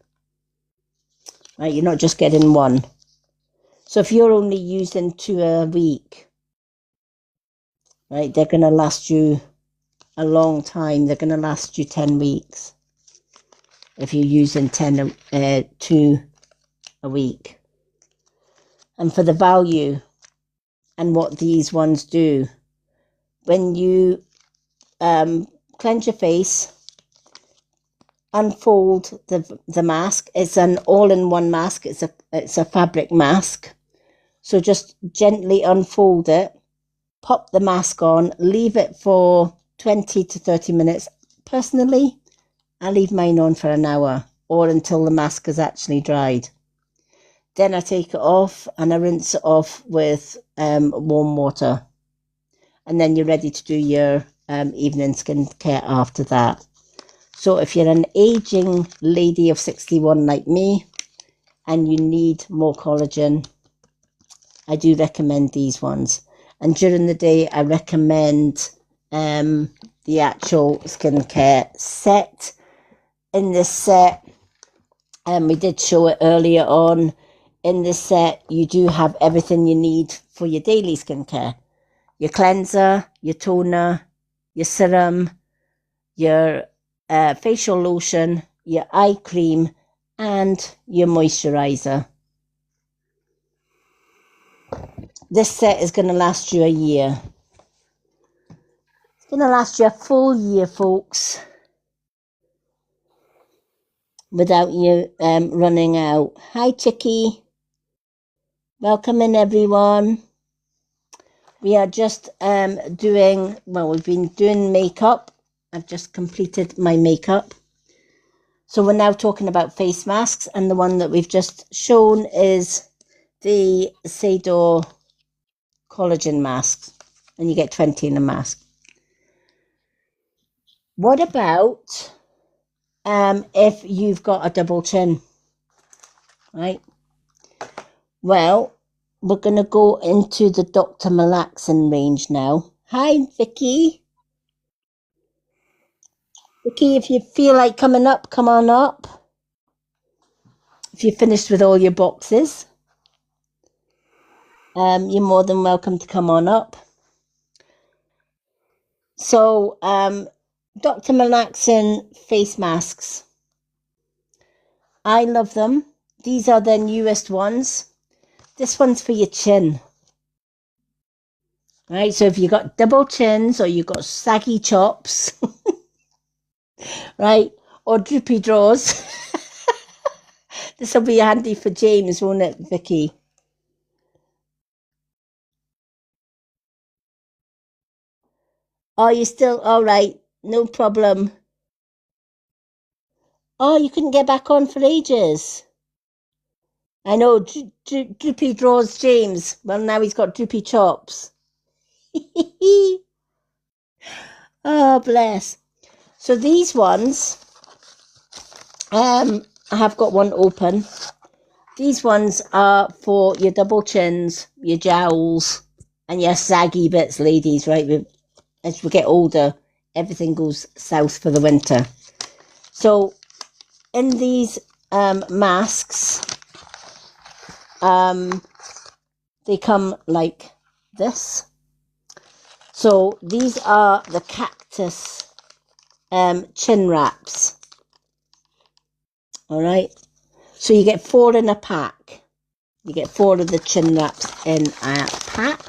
Right, you're not just getting one. So if you're only using 2 a week, right, they're going to last you a long time. They're going to last you 10 weeks if you're using 2 a week. And for the value and what these ones do, when you cleanse your face, unfold the mask. It's an all-in-one mask. It's a fabric mask. So just gently unfold it, pop the mask on, leave it for 20 to 30 minutes. Personally, I leave mine on for an hour or until the mask is actually dried. Then I take it off and I rinse it off with warm water. And then you're ready to do your evening skincare after that. So if you're an aging lady of 61 like me and you need more collagen, I do recommend these ones. And during the day, I recommend the actual skincare set. In this set, we did show it earlier on. In this set, you do have everything you need for your daily skincare. Your cleanser, your toner, your serum, your facial lotion, your eye cream, and your moisturizer. This set is going to last you a year. It's going to last you a full year, folks, without you running out. Hi, Chicky. Welcome in, everyone. We are just we've been doing makeup. I've just completed my makeup. So we're now talking about face masks, and the one that we've just shown is the Sador collagen mask, and you get 20 in a mask. What about if you've got a double chin, right? Well, we're going to go into the Dr. Malaxin range now. Hi, Vicky. Vicky, if you feel like coming up, come on up. If you're finished with all your boxes, you're more than welcome to come on up. So, Dr. Malaxin face masks. I love them. These are the newest ones. This one's for your chin. Right, so if you've got double chins or you've got saggy chops, right, or droopy drawers, this will be handy for James, won't it, Vicky? Are you still all right? No problem. Oh, you couldn't get back on for ages. I know, droopy drawers, James. Well, now he's got droopy chops. Oh, bless. So these ones, I have got one open. These ones are for your double chins, your jowls, and your saggy bits, ladies, right? As we get older, everything goes south for the winter. So in these masks, they come like this. So these are the cactus chin wraps. All right. So you get 4 in a pack. You get 4 of the chin wraps in a pack.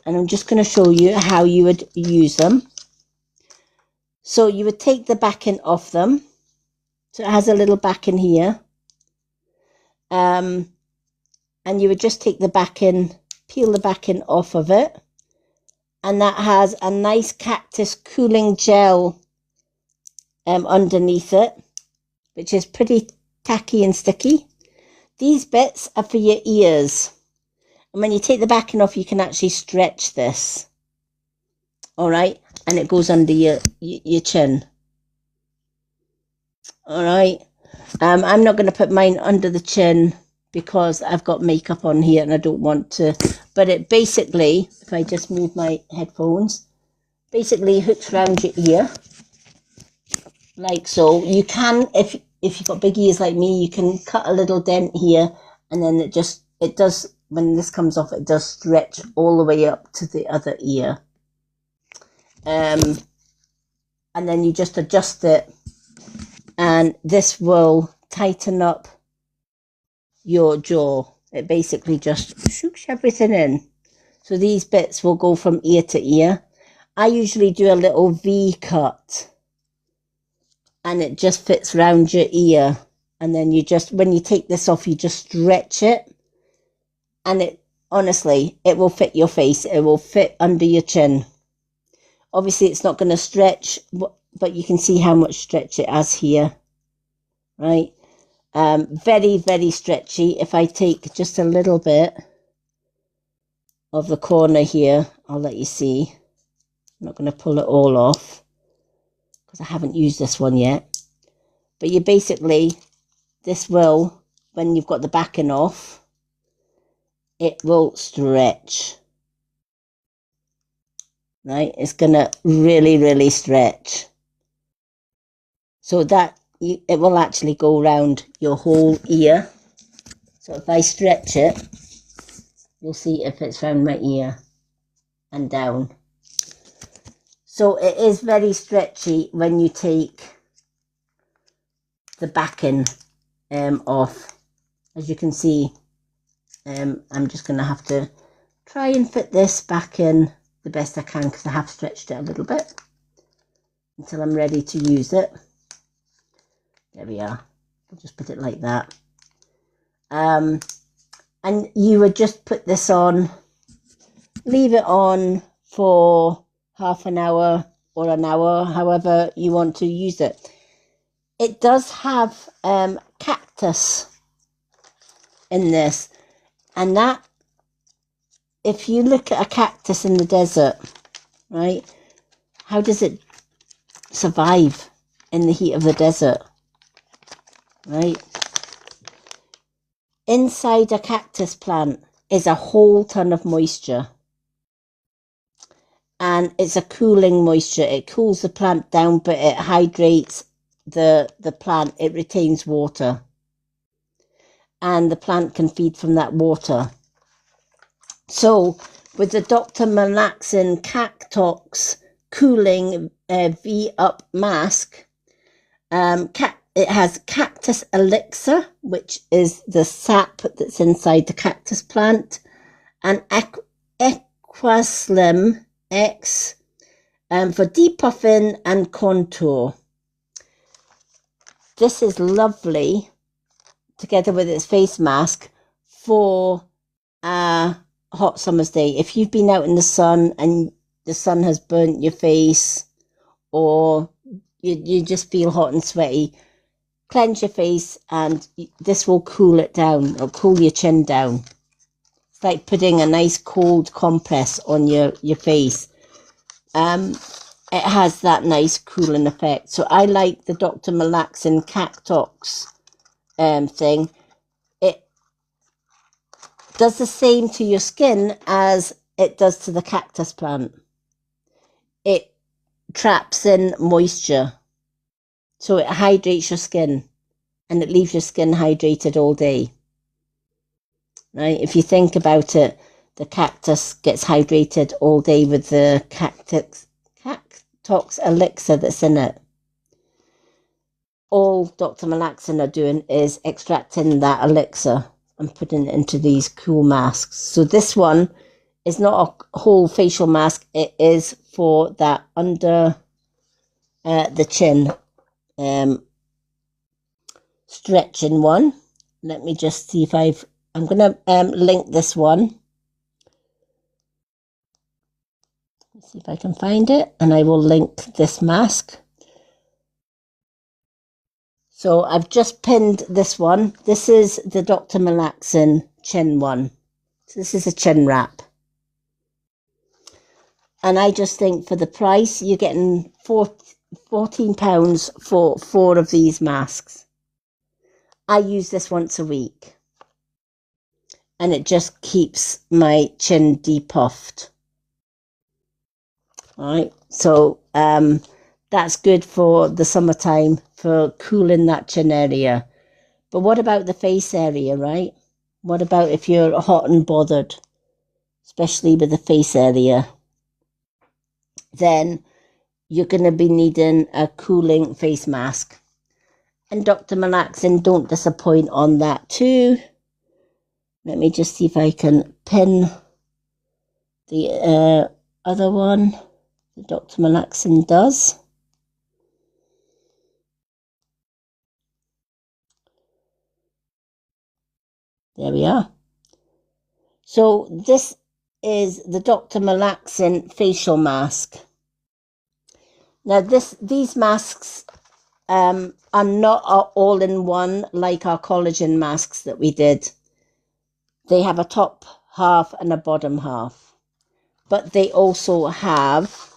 And I'm just going to show you how you would use them. So you would take the backing off them. So it has a little backing here. And you would just take the backing, peel the backing off of it. And that has a nice cactus cooling gel underneath it, which is pretty tacky and sticky. These bits are for your ears. And when you take the backing off, you can actually stretch this. All right. And it goes under your chin. All right. I'm not going to put mine under the chin because I've got makeup on here and I don't want to. But it basically, if I just move my headphones, basically hooks around your ear. Like so. You can, if you've got big ears like me, you can cut a little dent here. And then it does, when this comes off, it does stretch all the way up to the other ear. And then you just adjust it. And this will tighten up your jaw. It basically just shooks everything in. So these bits will go from ear to ear. I usually do a little V cut. And it just fits round your ear. And then you just, when you take this off, you just stretch it. And it, honestly, it will fit your face. It will fit under your chin. Obviously, it's not going to stretch, but you can see how much stretch it has here. Right? Very, very stretchy. If I take just a little bit of the corner here, I'll let you see. I'm not going to pull it all off because I haven't used this one yet. But you basically, this will, when you've got the backing off, it will stretch. Right? It's going to really, really stretch. So that it will actually go around your whole ear. So if I stretch it, you'll see if it's around my ear and down. So it is very stretchy when you take the backing off. As you can see, I'm just going to have to try and fit this back in the best I can because I have stretched it a little bit until I'm ready to use it. There we are. I'll just put it like that. And you would just put this on, leave it on for half an hour or an hour, however you want to use it. It does have cactus in this, and that, if you look at a cactus in the desert, right, how does it survive in the heat of the desert? Right? Inside a cactus plant is a whole ton of moisture. And it's a cooling moisture. It cools the plant down, but it hydrates the plant. It retains water. And the plant can feed from that water. So with the Dr. Malaxin Cactox Cooling V-Up Mask, it has cactus elixir, which is the sap that's inside the cactus plant, and Equaslim X for depuffing and contour. This is lovely together with its face mask for a hot summer's day. If you've been out in the sun and the sun has burnt your face, or you just feel hot and sweaty, cleanse your face and this will cool it down. It'll cool your chin down. It's like putting a nice cold compress on your face. It has that nice cooling effect. So I like the Dr. Malaxin Cactox thing. It does the same to your skin as it does to the cactus plant. It traps in moisture. So it hydrates your skin and it leaves your skin hydrated all day. Right? If you think about it, the cactus gets hydrated all day with the Cactox elixir that's in it. All Dr. Malaxin are doing is extracting that elixir and putting it into these cool masks. So this one is not a whole facial mask. It is for that under the chin stretching one. Let me just see if I'm going to link this one. Let's see if I can find it, and I will link this mask. So I've just pinned this one. This is the Dr. Malaxin chin one. So this is a chin wrap. And I just think for the price, you're getting £14 for 4 of these masks. I use this once a week. And it just keeps my chin depuffed. All right, so that's good for the summertime, for cooling that chin area. But what about the face area, right? What about if you're hot and bothered, especially with the face area? Then you're going to be needing a cooling face mask. And Dr. Malaxin don't disappoint on that too. Let me just see if I can pin the other one that Dr. Malaxin does. There we are. So this is the Dr. Malaxin facial mask. Now these masks are not all in one like our collagen masks that we did. They have a top half and a bottom half. But they also have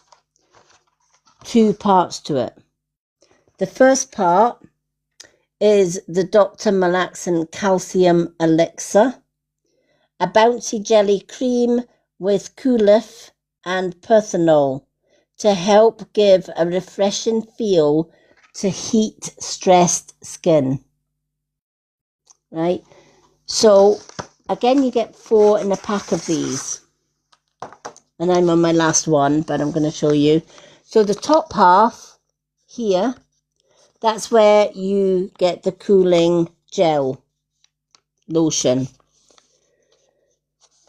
2 parts to it. The first part is the Dr. Malaxin Calcium Elixir, a bouncy jelly cream with Coolif and Perthanol to help give a refreshing feel to heat-stressed skin. Right? So, again, you get 4 in a pack of these. And I'm on my last one, but I'm going to show you. So the top half here, that's where you get the cooling gel lotion.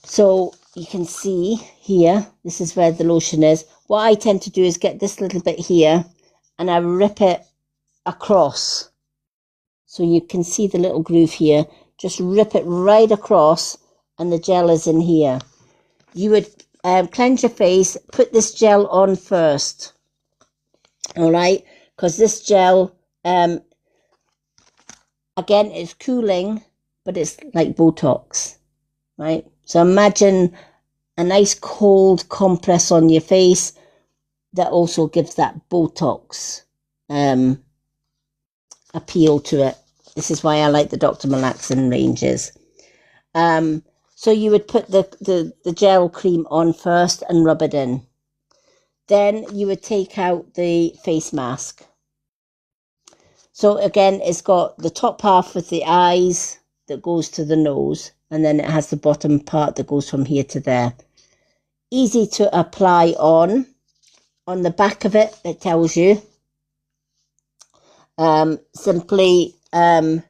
So you can see here, this is where the lotion is. What I tend to do is get this little bit here and I rip it across. So you can see the little groove here. Just rip it right across and the gel is in here. You would cleanse your face, put this gel on first. All right, because this gel, again, is cooling, but it's like Botox, right? So imagine a nice cold compress on your face that also gives that Botox appeal to it. This is why I like the Dr. Malaxin ranges. So you would put the gel cream on first and rub it in. Then you would take out the face mask. So again, it's got the top half with the eyes that goes to the nose, and then it has the bottom part that goes from here to there. Easy to apply on. On the back of it, it tells you. Simply cleanse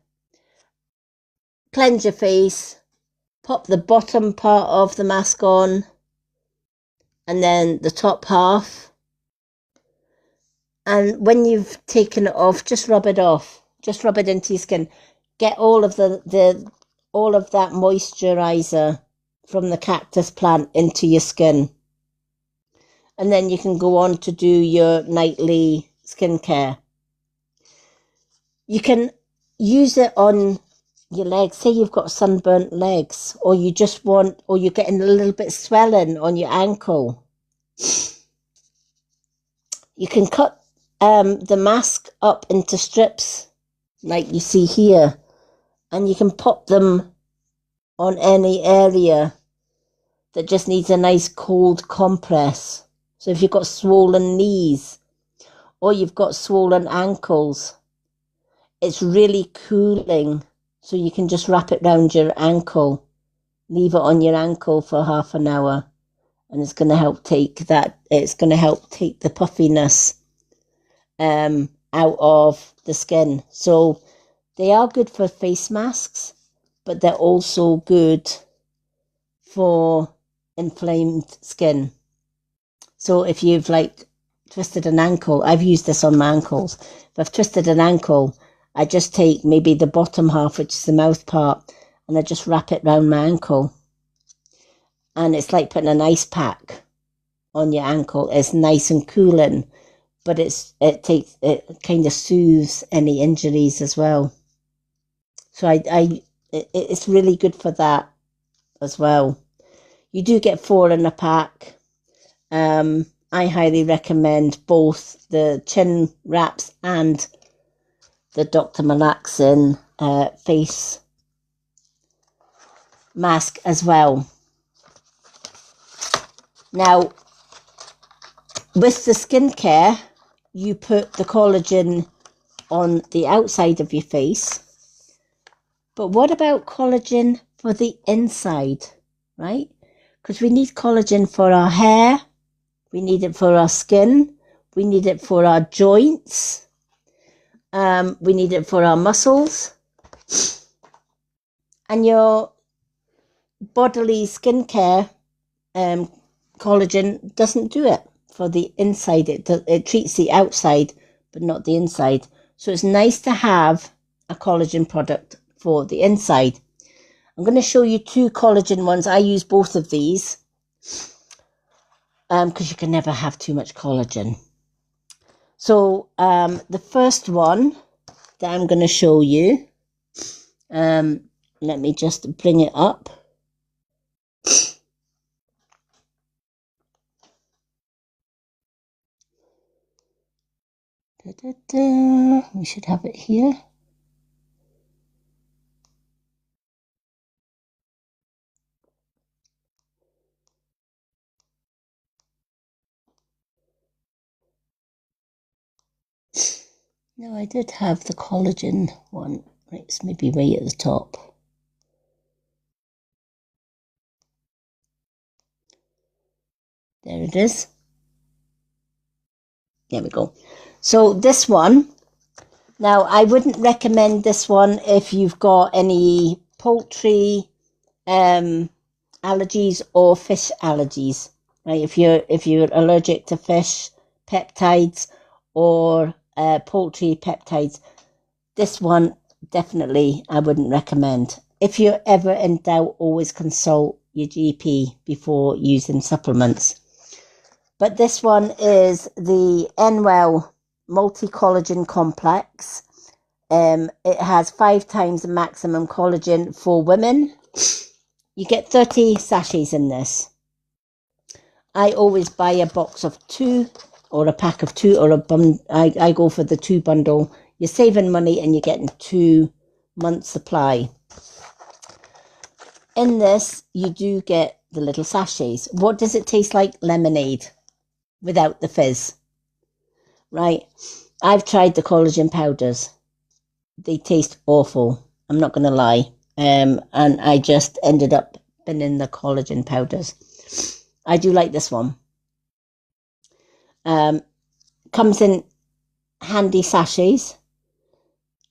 your face, pop the bottom part of the mask on, and then the top half. And when you've taken it off, just rub it off. Just rub it into your skin. Get all of all of that moisturizer from the cactus plant into your skin. And then you can go on to do your nightly skincare. You can use it on your legs. Say you've got sunburnt legs, or you just want, or you're getting a little bit swelling on your ankle. You can cut the mask up into strips like you see here, and you can pop them on any area that just needs a nice cold compress. So if you've got swollen knees, or you've got swollen ankles. It's really cooling, so you can just wrap it round your ankle, leave it on your ankle for half an hour, and it's going to help take the puffiness out of the skin. So they are good for face masks, but they're also good for inflamed skin. So if you've like twisted an ankle, I've used this on my ankles. If I've twisted an ankle, I just take maybe the bottom half, which is the mouth part, and I just wrap it round my ankle. And it's like putting an ice pack on your ankle. It's nice and cooling, but it kind of soothes any injuries as well. So it's really good for that as well. You do get 4 in a pack. I highly recommend both the chin wraps and the Dr. Malaxin face mask as well. Now, with the skincare, you put the collagen on the outside of your face. But what about collagen for the inside, right? Because we need collagen for our hair, we need it for our skin, we need it for our joints, we need it for our muscles. And your bodily skincare collagen doesn't do it for the inside. It treats the outside, but not the inside. So it's nice to have a collagen product for the inside. I'm going to show you 2 collagen ones. I use both of these because you can never have too much collagen. So the first one that I'm going to show you, let me just bring it up. We should have it here. No, I did have the collagen one. Right, it's maybe right at the top. There it is. There we go. So this one, now I wouldn't recommend this one if you've got any poultry allergies or fish allergies. Right, if you're allergic to fish peptides or poultry peptides, this one definitely I wouldn't recommend. If you're ever in doubt, always consult your GP before using supplements. But this one is the Enwell Multi-Collagen Complex. It has 5 times the maximum collagen for women. You get 30 sachets in this. I always buy a box of 2 or a pack of 2 or I go for the 2 bundle. You're saving money and you're getting 2 months supply. In this, you do get the little sachets. What does it taste like? Lemonade without the fizz. Right? I've tried the collagen powders. They taste awful. I'm not going to lie. And I just ended up binning the collagen powders. I do like this one. Comes in handy sachets.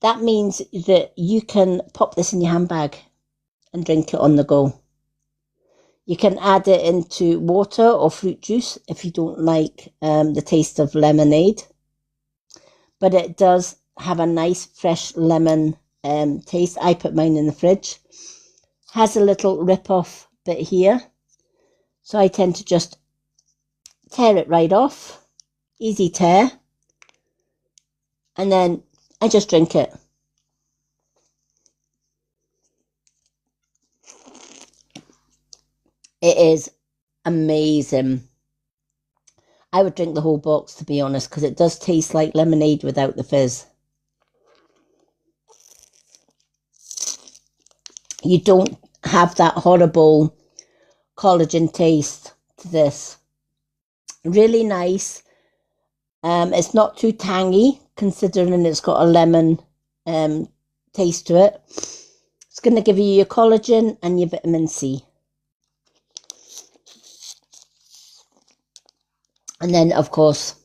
That means that you can pop this in your handbag and drink it on the go. You can add it into water or fruit juice if you don't like the taste of lemonade. But it does have a nice fresh lemon taste. I put mine in the fridge. Has a little rip-off bit here. So I tend to just tear it right off. Easy tear. And then I just drink it. It is amazing. I would drink the whole box, to be honest, because it does taste like lemonade without the fizz. You don't have that horrible collagen taste to this. Really nice. It's not too tangy, considering it's got a lemon taste to it. It's going to give you your collagen and your vitamin C. And then, of course,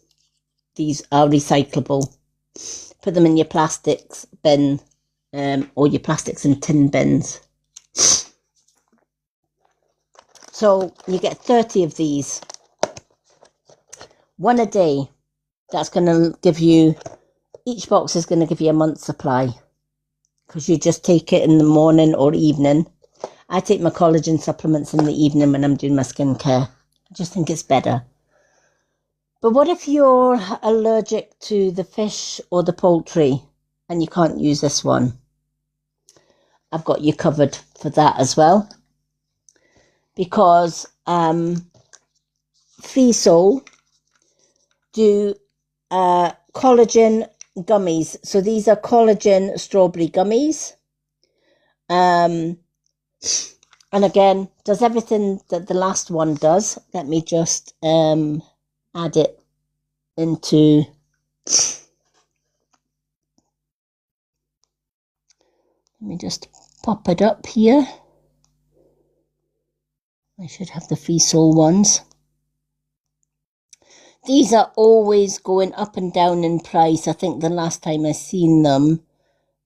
these are recyclable. Put them in your plastics bin, or your plastics and tin bins. So you get 30 of these. One a day. That's going to give you, each box is going to give you a month's supply. Because you just take it in the morning or evening. I take my collagen supplements in the evening when I'm doing my skincare. I just think it's better. But what if you're allergic to the fish or the poultry and you can't use this one? I've got you covered for that as well. Because Free Soul do collagen gummies. So these are collagen strawberry gummies. And again, does everything that the last one does. Let me just add it into... Let me just pop it up here. I should have the Free Soul ones. These are always going up and down in price. I think the last time I seen them,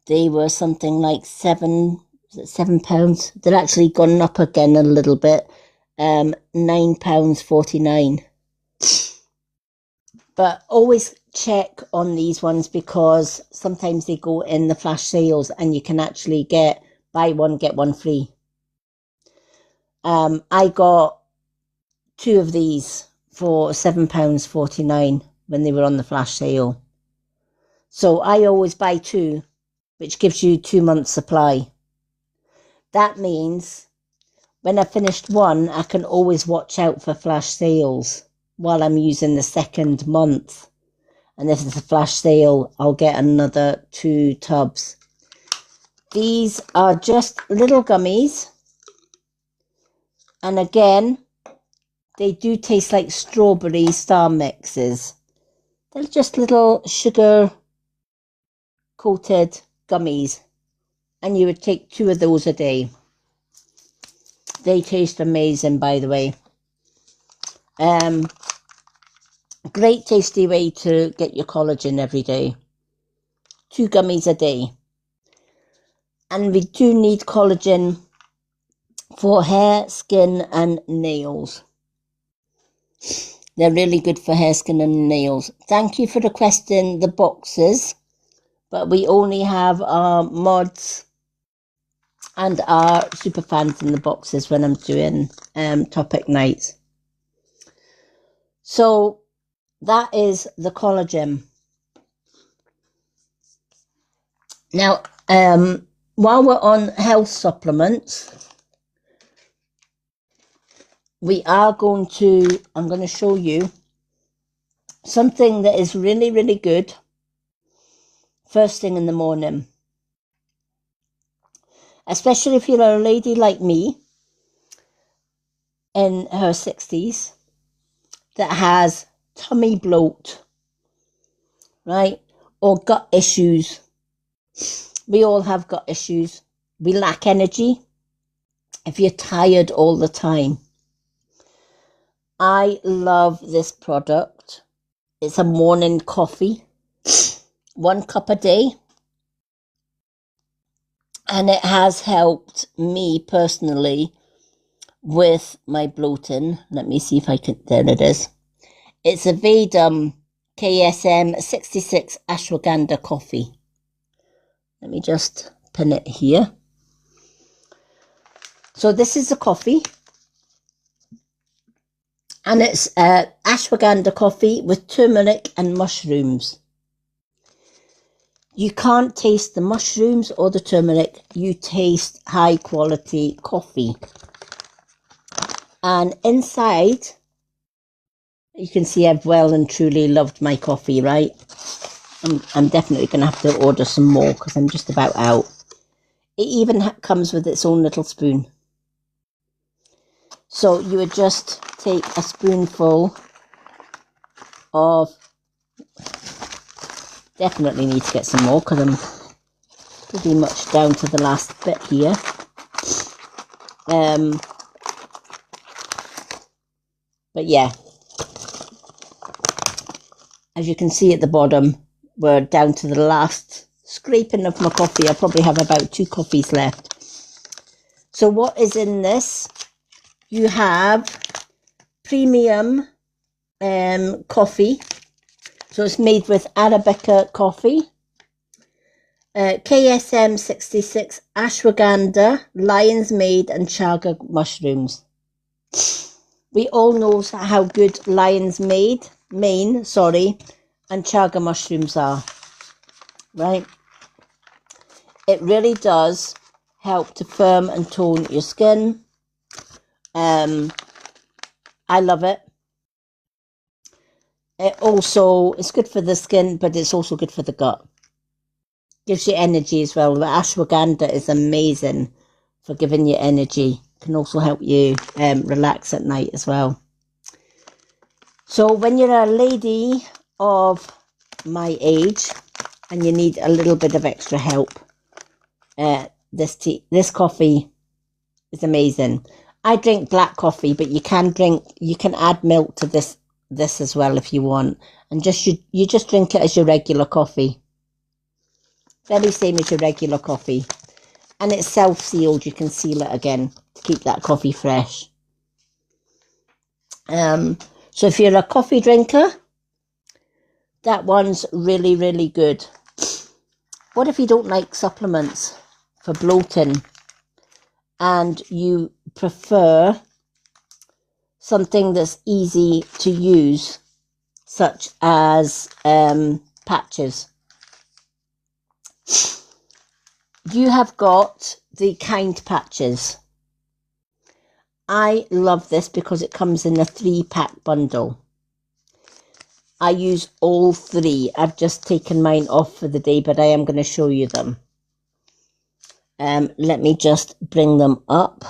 they were something like £7. They're actually gone up again a little bit. £9.49. But always check on these ones because sometimes they go in the flash sales and you can actually get buy one, get one free. I got 2 of these for £7.49 when they were on the flash sale. So I always buy 2, which gives you 2 months supply. That means when I've finished one, I can always watch out for flash sales while I'm using the second month. And if it's a flash sale, I'll get another 2 tubs. These are just little gummies. And again, they do taste like strawberry star mixes. They're just little sugar coated gummies. And you would take 2 of those a day. They taste amazing, by the way. Great tasty way to get your collagen every day. 2 gummies a day. And we do need collagen for hair, skin and nails. They're really good for hair, skin and nails. Thank you for requesting the boxes. But we only have our mods and our super fans in the boxes when I'm doing topic nights. So that is the collagen. Now, while we're on health supplements, I'm going to show you something that is really, really good first thing in the morning. Especially if you're a lady like me in her 60s that has tummy bloat, right? Or gut issues. We all have gut issues. We lack energy. If you're tired all the time. I love this product. It's a morning coffee. 1 cup a day. And it has helped me personally with my bloating. Let me see if I can, there it is. It's a Vedum KSM 66 Ashwagandha coffee. Let me just pin it here. So this is a coffee. And it's ashwagandha coffee with turmeric and mushrooms. You can't taste the mushrooms or the turmeric. You taste high quality coffee. And inside, you can see I've well and truly loved my coffee, right? I'm definitely going to have to order some more because I'm just about out. It even comes with its own little spoon. So you would just take a spoonful of definitely need to get some more because I'm pretty much down to the last bit here. But yeah, as you can see at the bottom, we're down to the last scraping of my coffee. I probably have about 2 coffees left. So what is in this? You have premium coffee. So it's made with Arabica coffee, KSM 66, ashwagandha, lion's mane and chaga mushrooms. We all know how good lion's mane, and chaga mushrooms are, right? It really does help to firm and tone your skin. I love it. It's good for the skin, but it's also good for the gut. Gives you energy as well. The ashwagandha is amazing for giving you energy. Can also help you relax at night as well. So when you're a lady of my age and you need a little bit of extra help, this coffee is amazing. I drink black coffee, but you can add milk to this as well if you want, and you just drink it as your regular coffee. Very same as your regular coffee, and it's self-sealed. You can seal it again to keep that coffee fresh. So if you're a coffee drinker, that one's really, really good. What if you don't like supplements for bloating and you prefer something that's easy to use, such as patches? You have got the Kind patches. I love this because it comes in a 3-pack bundle. I use all 3. I've just taken mine off for the day, but I am going to show you them. Let me just bring them up.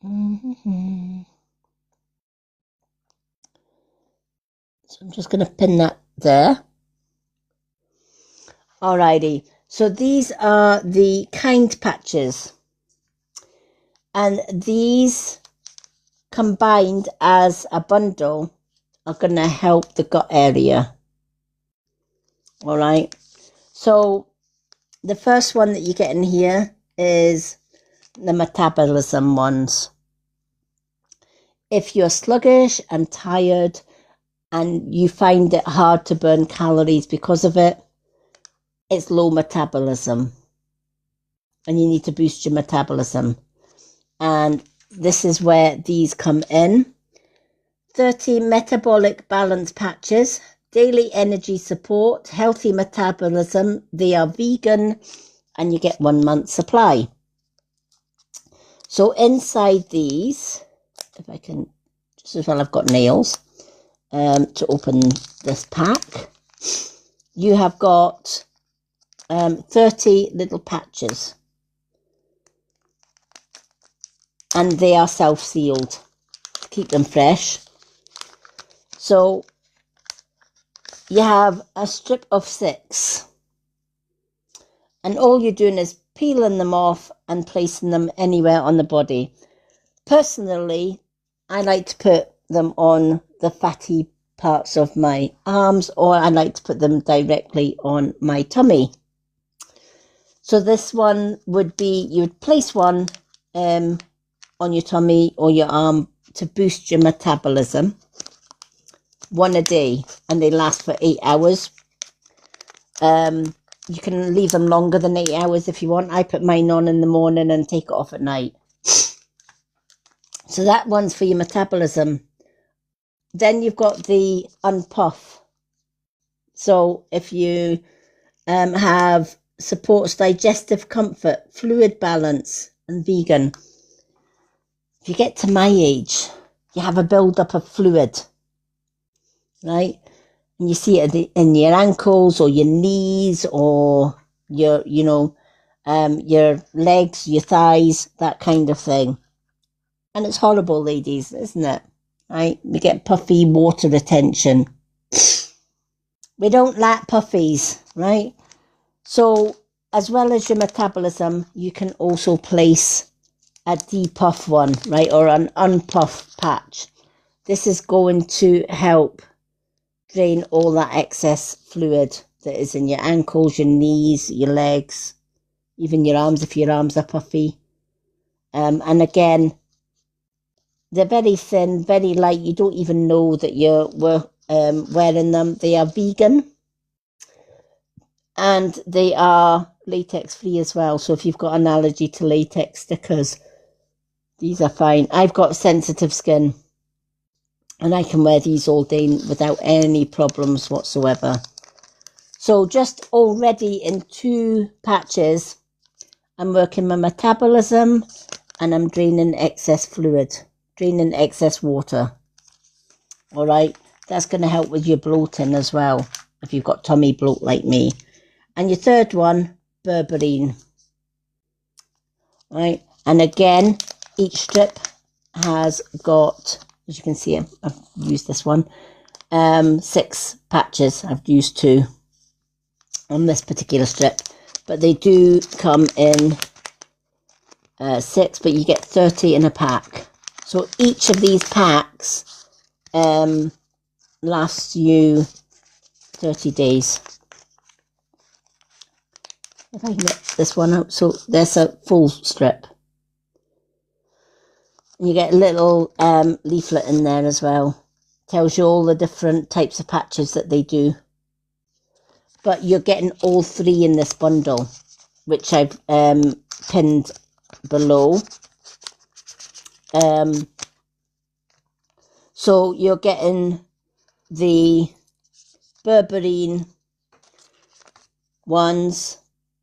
So I'm just going to pin that there. Alrighty, so these are the Kind patches, and these combined as a bundle are going to help the gut area. All right, so the first one that you get in here is the metabolism ones. If you're sluggish and tired and you find it hard to burn calories because of it, it's low metabolism and you need to boost your metabolism. And this is where these come in. 30 metabolic balance patches, daily energy support, healthy metabolism. They are vegan and you get 1 month supply. So inside these, if I can, just as well I've got nails to open this pack, you have got 30 little patches, and they are self-sealed to keep them fresh. So you have a strip of 6, and all you're doing is peeling them off and placing them anywhere on the body. Personally, I like to put them on the fatty parts of my arms, or I like to put them directly on my tummy. So this one would be, you would place one on your tummy or your arm to boost your metabolism. 1 a day, and they last for 8 hours. You can leave them longer than 8 hours if you want. I put mine on in the morning and take it off at night. So that one's for your metabolism. Then you've got the Unpuff. So if you have supports digestive comfort, fluid balance, and vegan. If you get to my age, you have a build-up of fluid, right? And you see it in your ankles or your knees or your legs, your thighs, that kind of thing. And it's horrible, ladies, isn't it? right? We get puffy water retention. We don't lack puffies, right? So as well as your metabolism, you can also place a depuff one, right? Or an unpuff patch. This is going to help drain all that excess fluid that is in your ankles, your knees, your legs, even your arms if your arms are puffy. And again, they're very thin, very light. You don't even know that you're wearing them. They are vegan and they are latex free as well. So if you've got an allergy to latex stickers, these are fine. I've got sensitive skin and I can wear these all day without any problems whatsoever. So just already in 2 patches, I'm working my metabolism and I'm draining excess fluid, draining excess water. All right, that's going to help with your bloating as well, if you've got tummy bloat like me. And your third one, berberine. All right, and again, each strip has got, as you can see, I've used this one, 6 patches. I've used 2 on this particular strip, but they do come in 6, but you get 30 in a pack. So each of these packs lasts you 30 days. If I can get this one out, so there's a full strip. You get a little leaflet in there as well. Tells you all the different types of patches that they do. But you're getting all 3 in this bundle, which I've pinned below. So you're getting the berberine ones,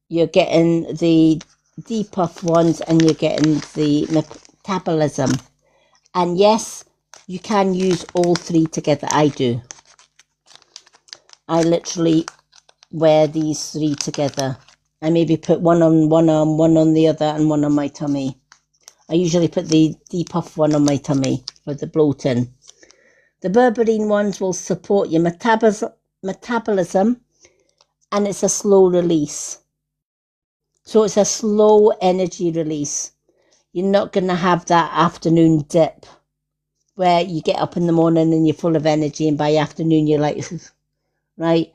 you're getting the depuff ones, and you're getting the metabolism. And yes, you can use all 3 together. I do. I literally wear these 3 together. I maybe put one on one arm, one on the other, and one on my tummy. I usually put the depuff one on my tummy for the bloating. The berberine ones will support your metabolism, and it's a slow release. So it's a slow energy release. You're not going to have that afternoon dip where you get up in the morning and you're full of energy, and by afternoon you're like, right?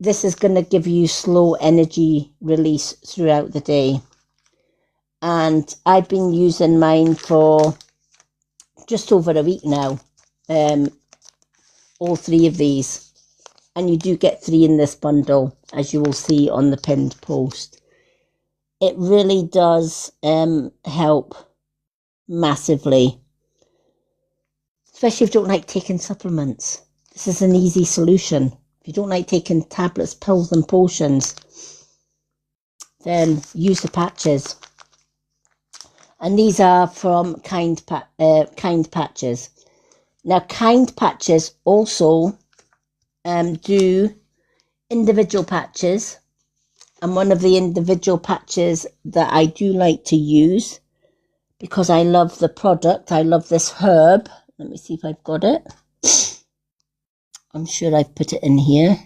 This is going to give you slow energy release throughout the day. And I've been using mine for just over a week now. All 3 of these. And you do get 3 in this bundle, as you will see on the pinned post. It really does help massively. Especially if you don't like taking supplements. This is an easy solution. If you don't like taking tablets, pills and potions, then use the patches. And these are from Kind Patches. Now, Kind Patches also do individual patches. And one of the individual patches that I do like to use, because I love the product, I love this herb. Let me see if I've got it. I'm sure I've put it in here.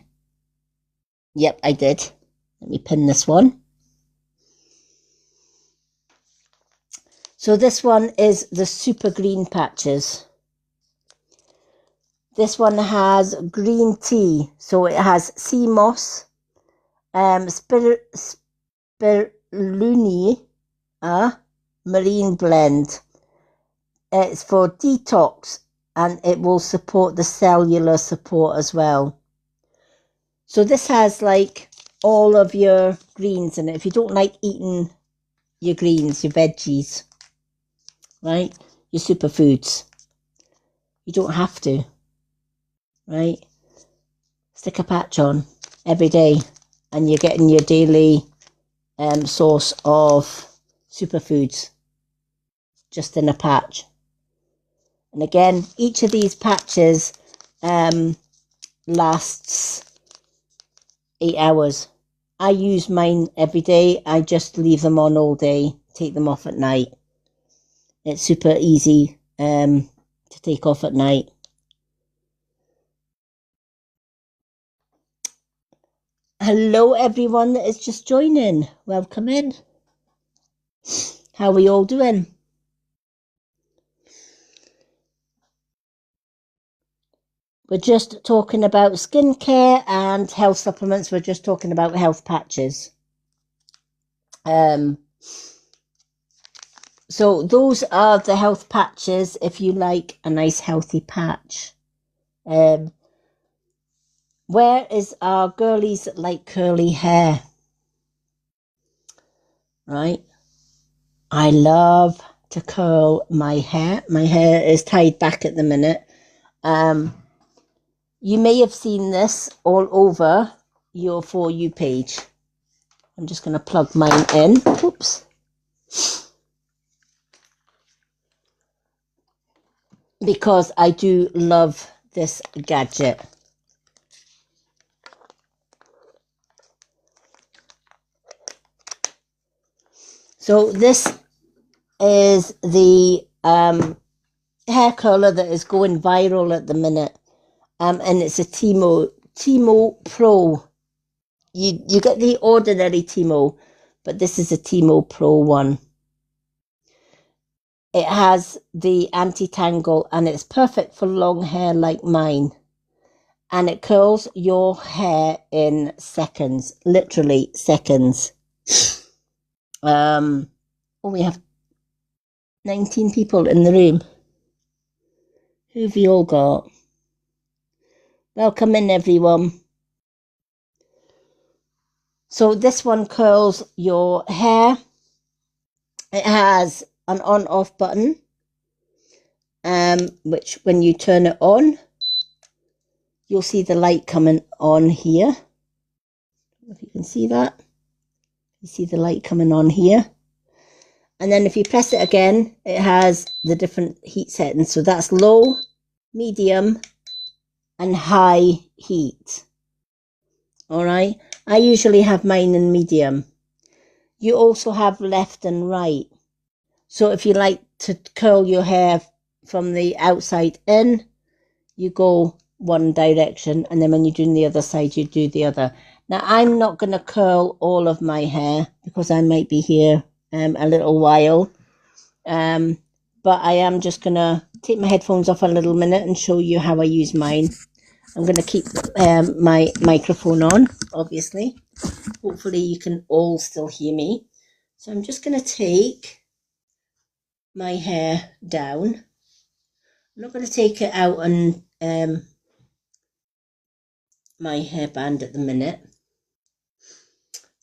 Yep, I did. Let me pin this one. So this one is the Super Green Patches. This one has green tea. So it has sea moss, spirulina, marine blend. It's for detox, and it will support the cellular support as well. So this has like all of your greens in it. If you don't like eating your greens, your veggies, right, your superfoods, you don't have to, right? Stick a patch on every day and you're getting your daily source of superfoods just in a patch. And again, each of these patches lasts 8 hours. I use mine every day. I just leave them on all day, take them off at night. It's super easy to take off at night. Hello everyone that is just joining. Welcome in. How are we all doing? We're just talking about skincare and health supplements. We're just talking about health patches. So those are the health patches if you like a nice healthy patch. Where is our girlies that like curly hair? Right? I love to curl my hair. My hair is tied back at the minute. You may have seen this all over your For You page. I'm just going to plug mine in. Oops. Because I do love this gadget. So this is the hair curler that is going viral at the minute. And it's a Timo Pro. You get the ordinary Timo, but this is a Timo Pro one. It has the anti-tangle and it's perfect for long hair like mine. And it curls your hair in seconds, literally seconds. We have 19 people in the room. Who have you all got? Welcome in, everyone. So this one curls your hair. It has an on-off button, which when you turn it on, you'll see the light coming on here. I don't know if you can see that. You see the light coming on here. And then if you press it again, it has the different heat settings. So that's low, medium, and high heat. All right. I usually have mine in medium. You also have left and right. So if you like to curl your hair from the outside in, you go one direction, and then when you're doing the other side, you do the other. Now, I'm not going to curl all of my hair because I might be here a little while. But I am just going to take my headphones off a little minute and show you how I use mine. I'm going to keep my microphone on, obviously. Hopefully you can all still hear me. So I'm just going to take my hair down. I'm not going to take it out on my hairband at the minute.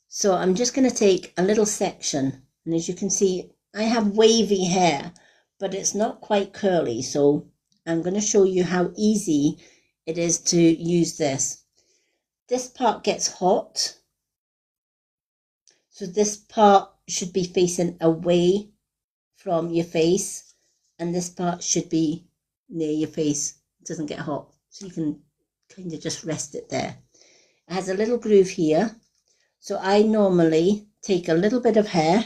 So I'm just going to take a little section. And as you can see, I have wavy hair, but it's not quite curly. So I'm going to show you how easy it is to use this. This part gets hot. So this part should be facing away from your face. And this part should be near your face. It doesn't get hot. So you can kind of just rest it there. It has a little groove here. So I normally take a little bit of hair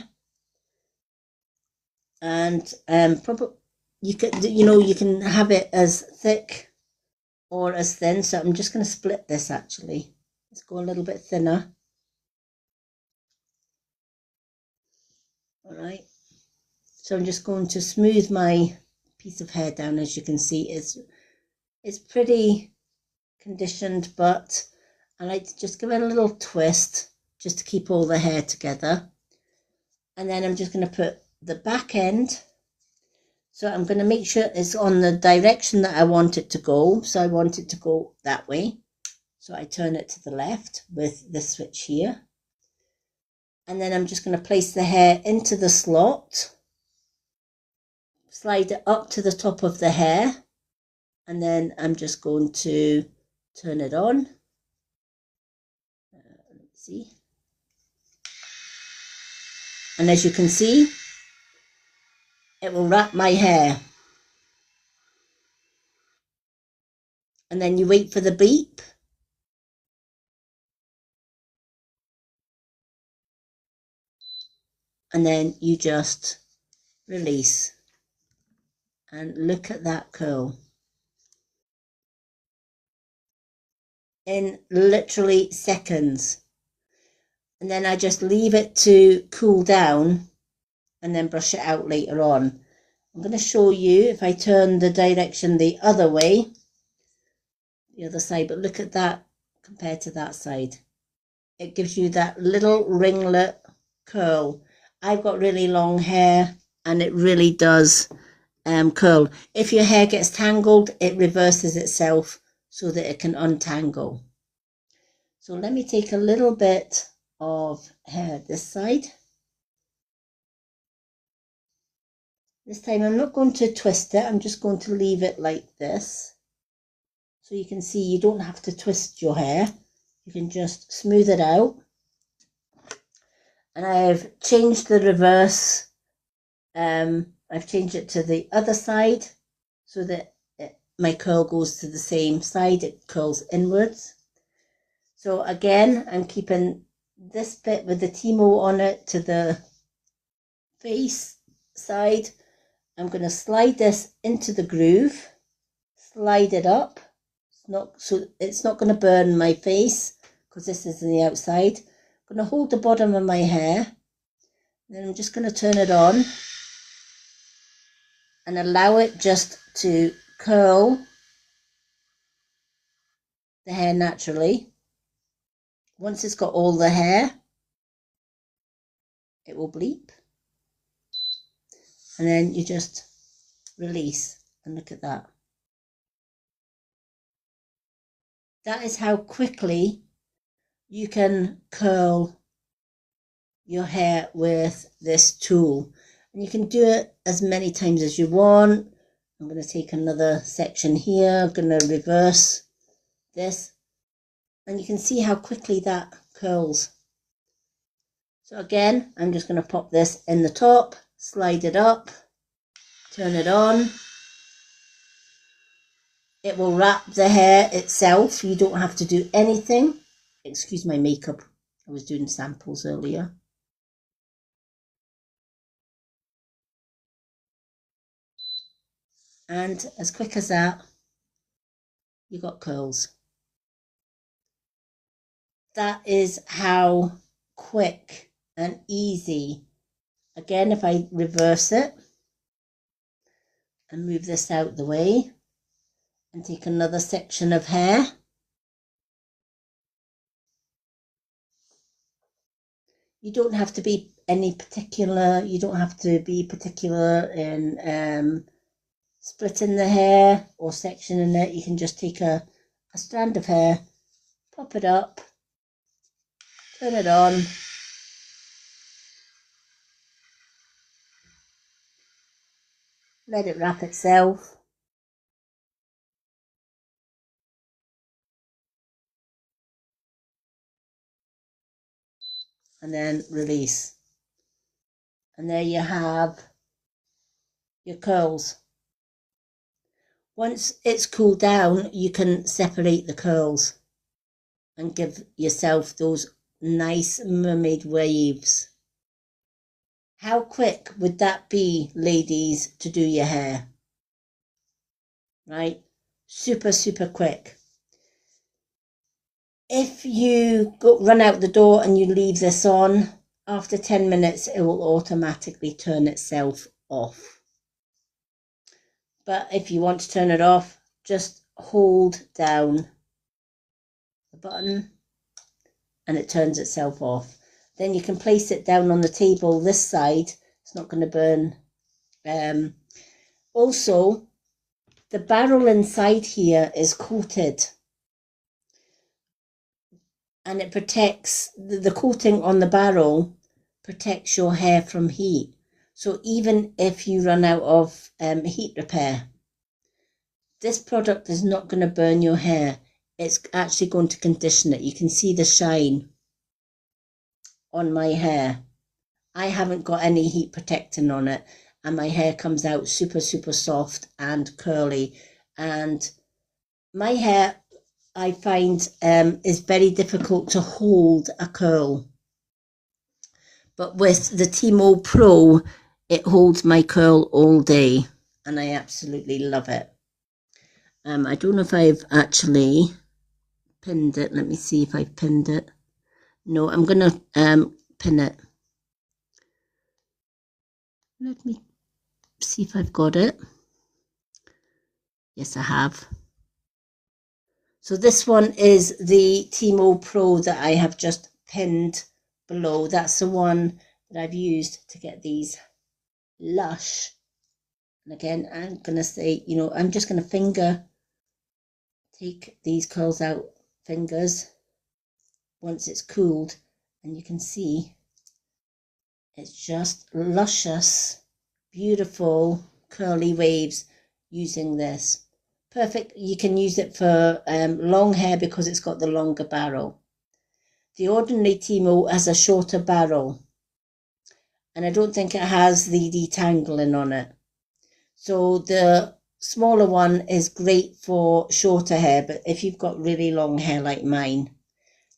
and probably you can have it as thick or as thin. So I'm just going to split this actually. Let's go a little bit thinner. All right. So I'm just going to smooth my piece of hair down. As you can see, it's pretty conditioned, but I like to just give it a little twist just to keep all the hair together. And then I'm just going to put the back end. So I'm going to make sure it's on the direction that I want it to go. So I want it to go that way. So I turn it to the left with the switch here. And then I'm just going to place the hair into the slot. Slide it up to the top of the hair. And then I'm just going to turn it on. Let's see. And as you can see, it will wrap my hair. And then you wait for the beep. And then you just release. And look at that curl. In literally seconds. And then I just leave it to cool down and then brush it out later on. I'm going to show you if I turn the direction the other way, the other side, but look at that compared to that side. It gives you that little ringlet curl. I've got really long hair and it really does curl. If your hair gets tangled, it reverses itself so that it can untangle. So let me take a little bit of hair this side. This time I'm not going to twist it, I'm just going to leave it like this. So you can see you don't have to twist your hair, you can just smooth it out. And I've changed the reverse, I've changed it to the other side so that my curl goes to the same side, it curls inwards. So again, I'm keeping this bit with the Timo on it to the face side. I'm going to slide this into the groove, slide it up. It's not going to burn my face because this is on the outside. I'm going to hold the bottom of my hair, then I'm just going to turn it on and allow it just to curl the hair naturally. Once it's got all the hair, it will bleep. And then you just release and look at that. That is how quickly you can curl your hair with this tool. And you can do it as many times as you want. I'm going to take another section here. I'm going to reverse this. And you can see how quickly that curls. So again, I'm just going to pop this in the top, slide it up, turn it on. It will wrap the hair itself. You don't have to do anything. Excuse my makeup. I was doing samples earlier. And as quick as that, you got curls. That is how quick and easy. Again, if I reverse it and move this out the way and take another section of hair. You don't have to be you don't have to be particular in splitting the hair or sectioning it. You can just take a strand of hair, pop it up, turn it on, let it wrap itself, and then release. And there you have your curls. Once it's cooled down, you can separate the curls and give yourself those nice mermaid waves. How quick would that be, ladies, to do your hair? Right? Super, super quick. If you run out the door and you leave this on, after 10 minutes, it will automatically turn itself off. But if you want to turn it off, just hold down the button and it turns itself off. Then you can place it down on the table this side. It's not going to burn. Also, the barrel inside here is coated. And it protects, the coating on the barrel protects your hair from heat. So even if you run out of heat repair, this product is not going to burn your hair. It's actually going to condition it. You can see the shine on my hair. I haven't got any heat protecting on it, and my hair comes out super, super soft and curly. And my hair, I find, is very difficult to hold a curl. But with the Timo Pro, it holds my curl all day. and I absolutely love it. I don't know if I've actually pinned it. Let me see if I've pinned it. No, I'm going to pin it. Let me see if I've got it. Yes, I have. So this one is the Timo Pro that I have just pinned below. That's the one that I've used to get these lush. And again, I'm going to say, you know, I'm just going to take these curls out, fingers, once it's cooled, and you can see it's just luscious, beautiful curly waves using this. Perfect. You can use it for long hair because it's got the longer barrel. The ordinary Timo has a shorter barrel, and I don't think it has the detangling on it. So the smaller one is great for shorter hair, but if you've got really long hair like mine,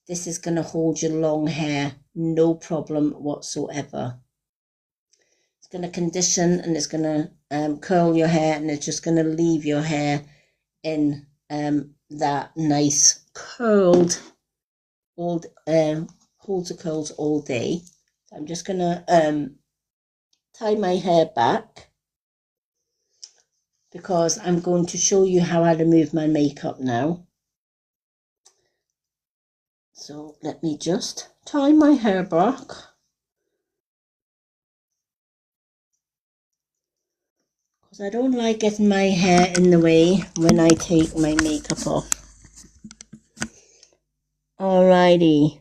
this is going to hold your long hair no problem whatsoever. It's going to condition, and it's going to curl your hair, and it's just going to leave your hair in that nice curled, holds the curls all day. So I'm just going to tie my hair back because I'm going to show you how I remove my makeup now. So let me just tie my hair back. Because I don't like getting my hair in the way when I take my makeup off. Alrighty.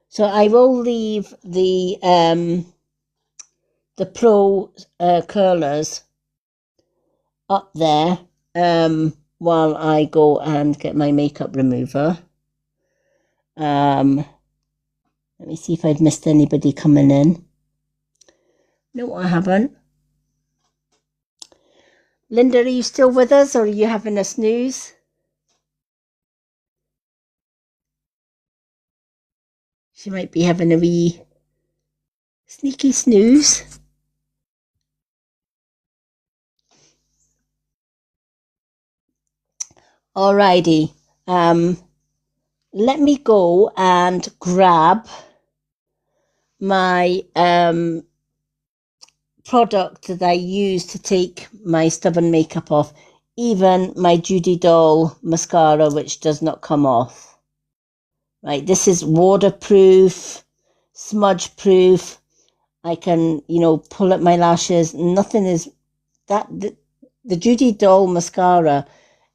So I will leave the Pro curlers up there while I go and get my makeup remover. Let me see if I've missed anybody coming in. No, I haven't. Linda, are you still with us, or are you having a snooze? She might be having a wee sneaky snooze. Alrighty. Let me go and grab my product that I use to take my stubborn makeup off, even my Judy Doll mascara, which does not come off. Right, this is waterproof, smudge proof. I can, you know, pull up my lashes. Nothing is that. The Judy Doll mascara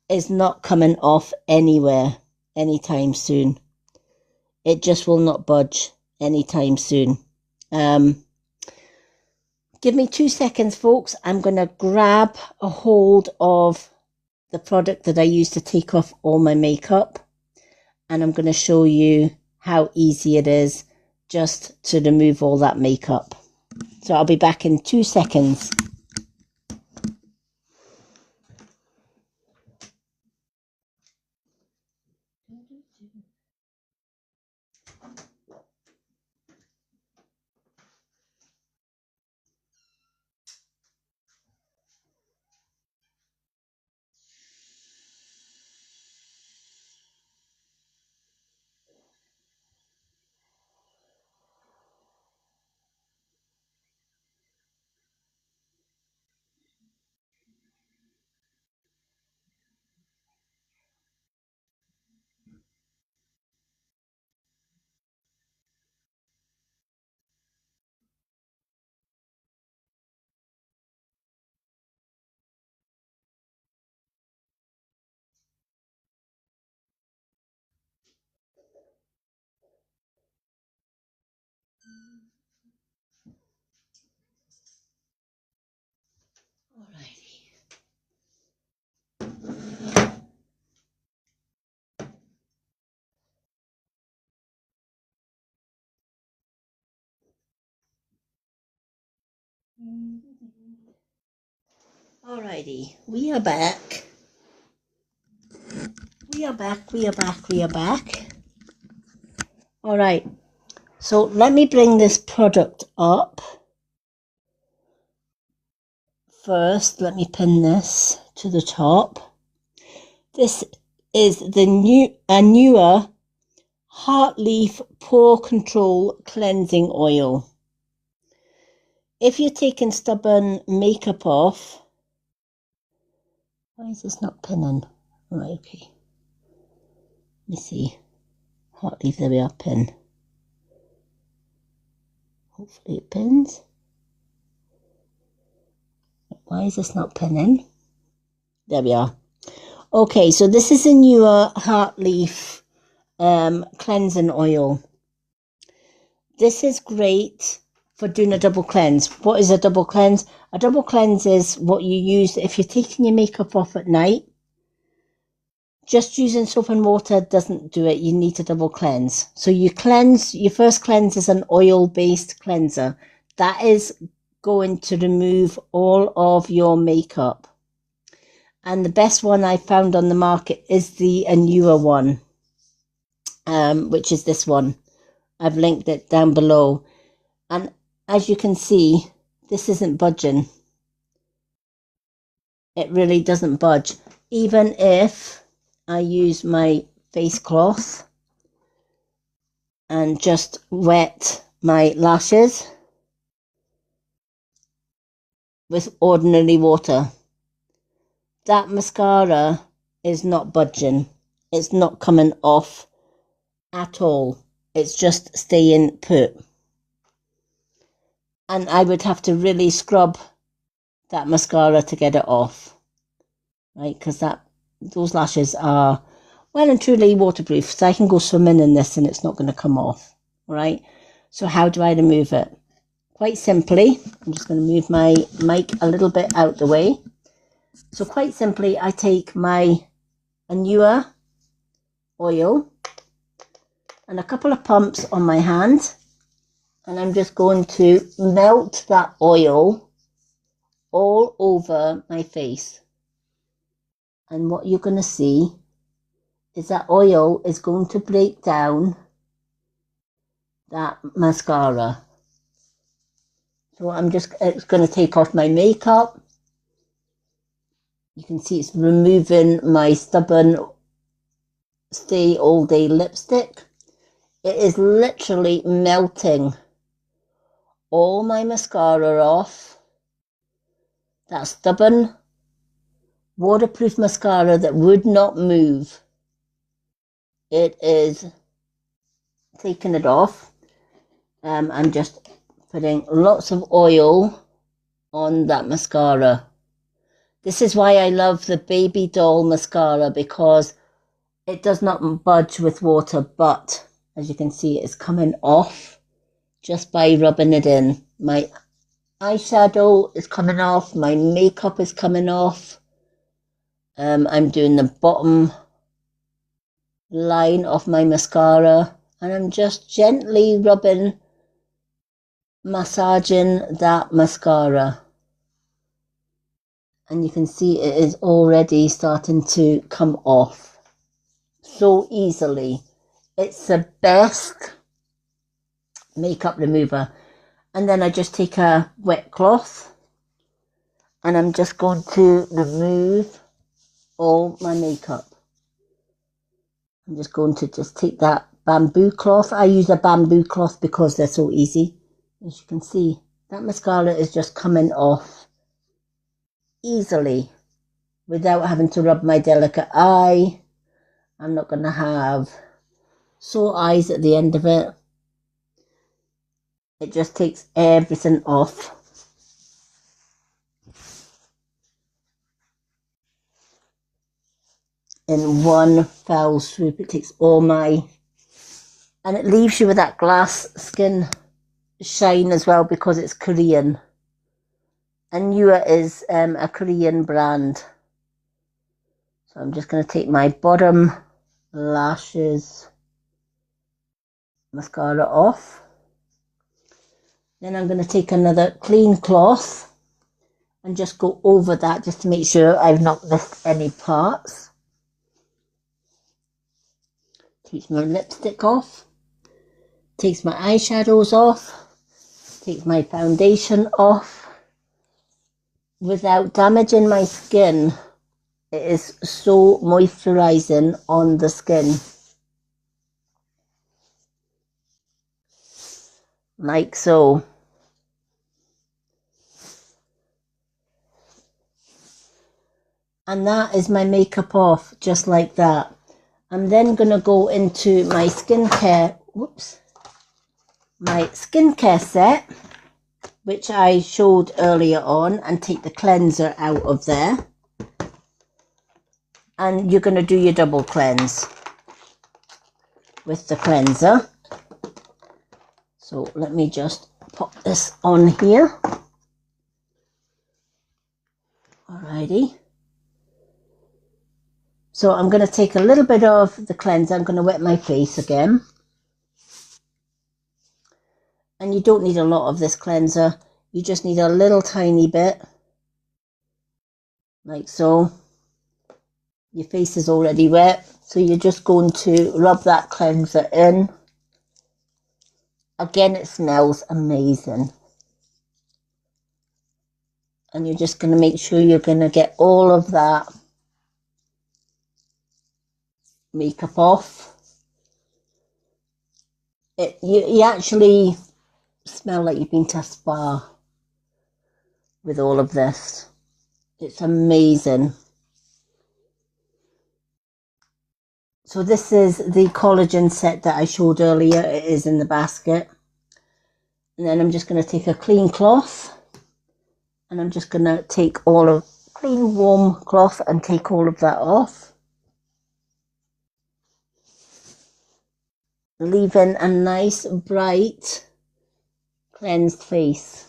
is not coming off anywhere anytime soon. It just will not budge anytime soon. Give me 2 seconds, folks. I'm going to grab a hold of the product that I use to take off all my makeup, and I'm going to show you how easy it is just to remove all that makeup. So I'll be back in 2 seconds. Alrighty, we are back. We are back. All right, so let me bring this product up first, let me pin this to the top. This is a newer Heartleaf Pore Control Cleansing Oil. If you're taking stubborn makeup off, why is this not pinning? Right, okay. Let me see. Heartleaf, there we are, pin. Hopefully it pins. Why is this not pinning? There we are. Okay, so this is a newer Heartleaf cleansing oil. This is great for doing a double cleanse. What is a double cleanse? A double cleanse is what you use if you're taking your makeup off at night. Just using soap and water doesn't do it. You need a double cleanse. So you cleanse, your first cleanse is an oil-based cleanser. That is going to remove all of your makeup. And the best one I found on the market is a newer one, which is this one. I've linked it down below. And as you can see, this isn't budging. It really doesn't budge. Even if I use my face cloth and just wet my lashes with ordinary water, that mascara is not budging. It's not coming off at all. It's just staying put. And I would have to really scrub that mascara to get it off, right? Because those lashes are well and truly waterproof. So I can go swimming in this and it's not going to come off, right? So how do I remove it? Quite simply, I'm just going to move my mic a little bit out the way. So quite simply, I take my Anua oil and a couple of pumps on my hand, and I'm just going to melt that oil all over my face. And what you're going to see is that oil is going to break down that mascara. So it's going to take off my makeup. You can see it's removing my stubborn Stay All Day lipstick. It is literally melting all my mascara off. That stubborn waterproof mascara that would not move. It is taking it off. I'm just putting lots of oil on that mascara. This is why I love the Baby Doll mascara, because it does not budge with water, but as you can see, it's coming off just by rubbing it in. My eyeshadow is coming off, my makeup is coming off. I'm doing the bottom line of my mascara, and I'm just gently massaging that mascara. And you can see it is already starting to come off so easily. It's the best makeup remover. And then I just take a wet cloth and I'm just going to remove all my makeup. I'm just going to take that bamboo cloth. I use a bamboo cloth because they're so easy. As you can see, that mascara is just coming off easily without having to rub my delicate eye. I'm not going to have sore eyes at the end of it. It just takes everything off. In one foul swoop. It takes all my... And it leaves you with that glass skin shine as well, because it's Korean. Anua is a Korean brand. So I'm just going to take my bottom lashes mascara off. Then I'm going to take another clean cloth and just go over that, just to make sure I've not missed any parts. Takes my lipstick off. Takes my eyeshadows off. Takes my foundation off. without damaging my skin. It is so moisturizing on the skin. Like so. And that is my makeup off, just like that. I'm then going to go into my skincare, my skincare set, which I showed earlier on, and take the cleanser out of there. And you're going to do your double cleanse with the cleanser. So let me just pop this on here. Alrighty. So I'm going to take a little bit of the cleanser. I'm going to wet my face again. And you don't need a lot of this cleanser. You just need a little tiny bit. Like so. Your face is already wet. So you're just going to rub that cleanser in. Again, it smells amazing. And you're just going to make sure you're going to get all of that makeup off. You actually smell like you've been to a spa with all of this. It's amazing. So this is the collagen set that I showed earlier. It is in the basket. And then I'm just going to take a clean cloth. And I'm just going to take clean warm cloth and take all of that off. Leaving a nice, bright, cleansed face.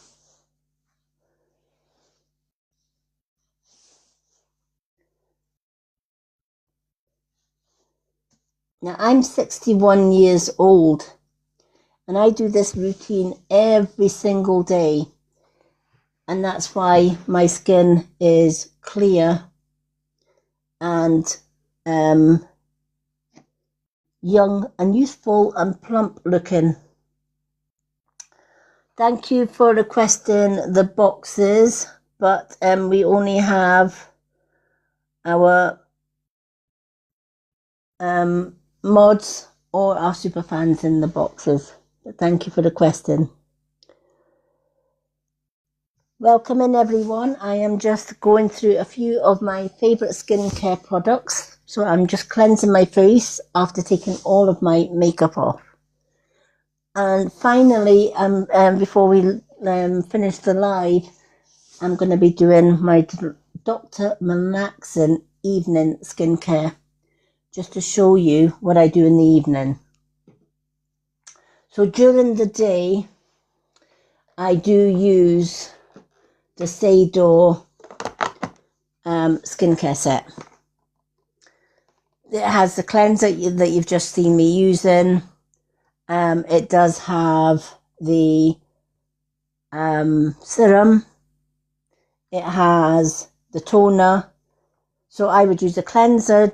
Now, I'm 61 years old, and I do this routine every single day. And that's why my skin is clear and young and youthful and plump looking. Thank you for requesting the boxes, but we only have our mods or our super fans in the boxes. But thank you for requesting. Welcome in, everyone. I am just going through a few of my favourite skincare products. So I'm just cleansing my face after taking all of my makeup off. And finally, before we finish the live, I'm going to be doing my Dr. Malaxin evening skincare, just to show you what I do in the evening. So during the day, I do use the Sador skincare set. It has the cleanser that you've just seen me using. It does have the serum. It has the toner. So I would use the cleanser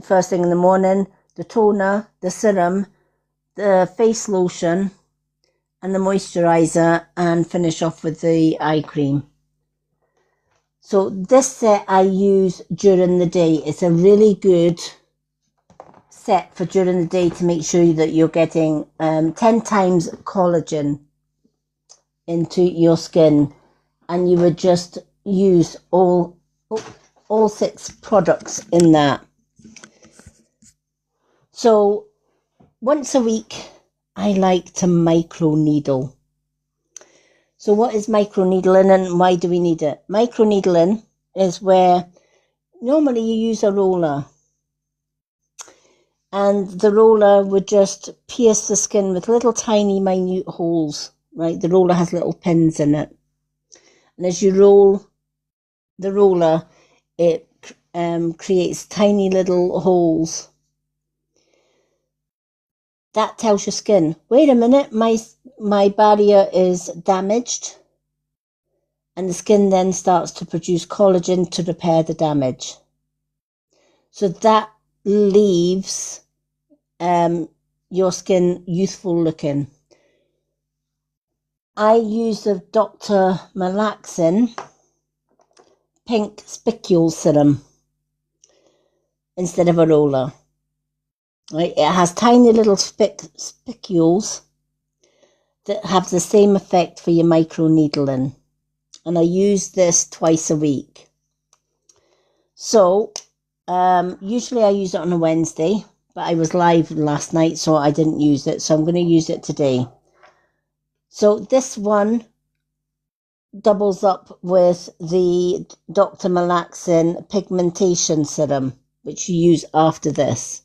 first thing in the morning, the toner, the serum, the face lotion, and the moisturizer, and finish off with the eye cream. So this set I use during the day. It's a really good set for during the day to make sure that you're getting 10 times collagen into your skin, and you would just use all 6 products in that. So once a week I like to microneedle. So what is microneedling and why do we need it? Microneedling is where normally you use a roller, and the roller would just pierce the skin with little tiny minute holes, right? The roller has little pins in it. And as you roll the roller, it creates tiny little holes. That tells your skin, wait a minute, my barrier is damaged. And the skin then starts to produce collagen to repair the damage. So that leaves your skin youthful looking. I use the Dr. Malaxin pink spicule serum instead of a roller. Right? It has tiny little spicules that have the same effect for your micro needling. And I use this twice a week. So, usually I use it on a Wednesday, but I was live last night, so I didn't use it. So I'm going to use it today. So this one doubles up with the Dr. Malaxin pigmentation serum, which you use after this.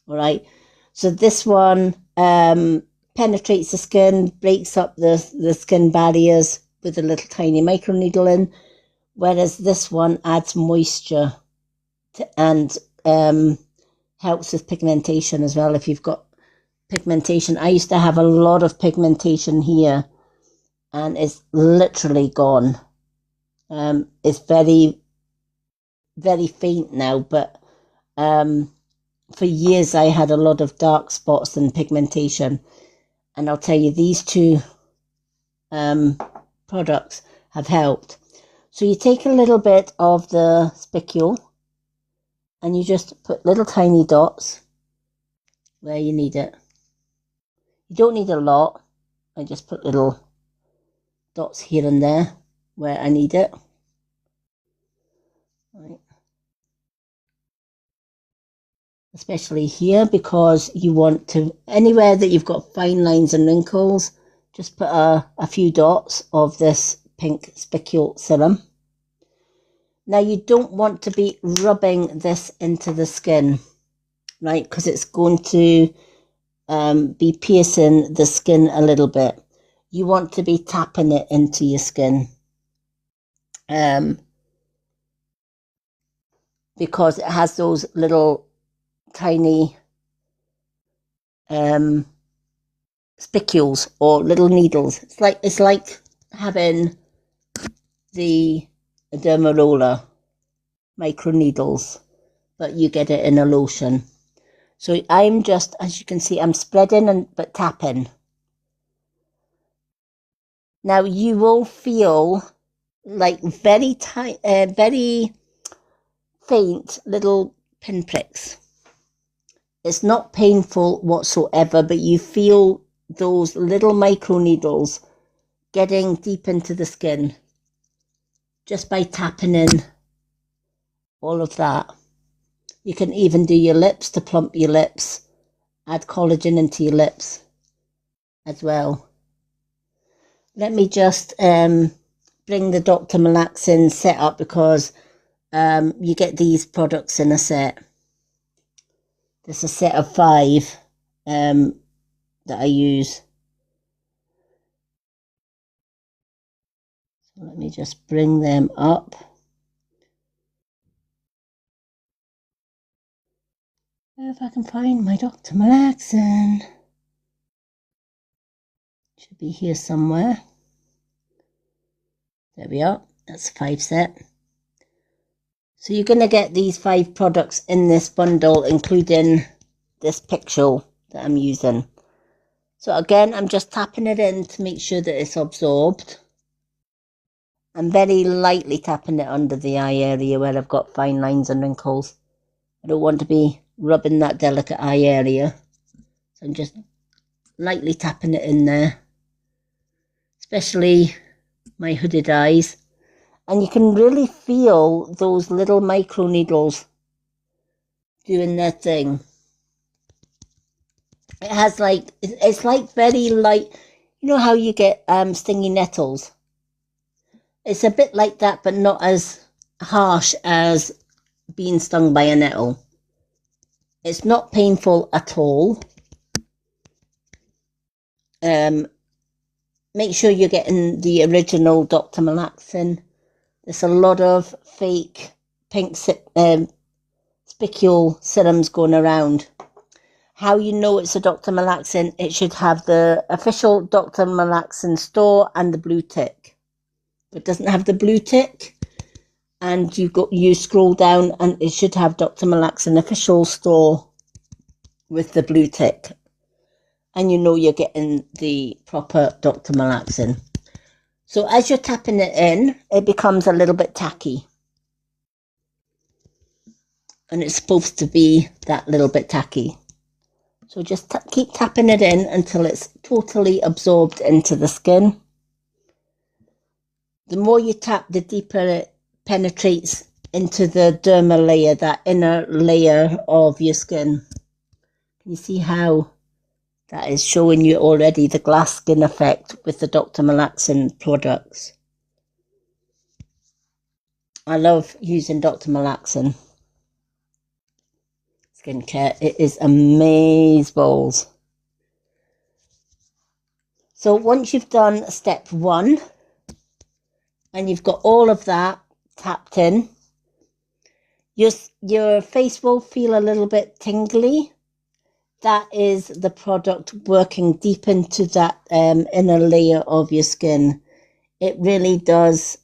All right. So this one penetrates the skin, breaks up the skin barriers with a little tiny microneedling, whereas this one adds moisture and helps with pigmentation as well. If you've got pigmentation, I used to have a lot of pigmentation here, and it's literally gone. It's very, very faint now, but for years I had a lot of dark spots and pigmentation, and I'll tell you, these two products have helped. So you take a little bit of the spicule and you just put little tiny dots where you need it. You don't need a lot. I just put little dots here and there where I need it. Right. Especially here, because you want to, anywhere that you've got fine lines and wrinkles, just put a few dots of this pink spicule serum. Now you don't want to be rubbing this into the skin, right? Because it's going to be piercing the skin a little bit. You want to be tapping it into your skin. Because it has those little tiny spicules or little needles. It's like having the derma roller micro needles, but you get it in a lotion. So I'm just, as you can see, I'm spreading but tapping. Now you will feel like very tiny, very faint little pinpricks. It's not painful whatsoever, but you feel those little micro needles getting deep into the skin just by tapping in all of that. You can even do your lips to plump your lips, add collagen into your lips as well. Let me just bring the Dr. Malaxin set up, because you get these products in a set. There's a set of 5 that I use. So let me just bring them up. If I can find my Dr. Malaxin. Should be here somewhere. There we are. That's 5 set. So you're going to get these 5 products in this bundle, including this pixel that I'm using. So again, I'm just tapping it in to make sure that it's absorbed. I'm very lightly tapping it under the eye area where I've got fine lines and wrinkles. I don't want to be rubbing that delicate eye area. So I'm just lightly tapping it in there, especially my hooded eyes. And you can really feel those little micro needles doing their thing. It has it's like very light. You know how you get stingy nettles? It's a bit like that, but not as harsh as being stung by a nettle. It's not painful at all. Make sure you're getting the original Dr. Malaxin. There's a lot of fake pink spicule serums going around. How you know it's a Dr. Malaxin, it should have the official Dr. Malaxin store and the blue tick. If it doesn't have the blue tick, and you scroll down, and it should have Dr. Malaxin official store with the blue tick. And you know you're getting the proper Dr. Malaxin. So as you're tapping it in, it becomes a little bit tacky. and it's supposed to be that little bit tacky. So just keep tapping it in until it's totally absorbed into the skin. The more you tap, the deeper it penetrates into the dermal layer, that inner layer of your skin. Can you see how that is showing you already the glass skin effect with the Dr. Malaxin products? I love using Dr. Malaxin skincare. It is amazeballs. So once you've done step 1 and you've got all of that tapped in, your face will feel a little bit tingly. That is the product working deep into that inner layer of your skin. It really does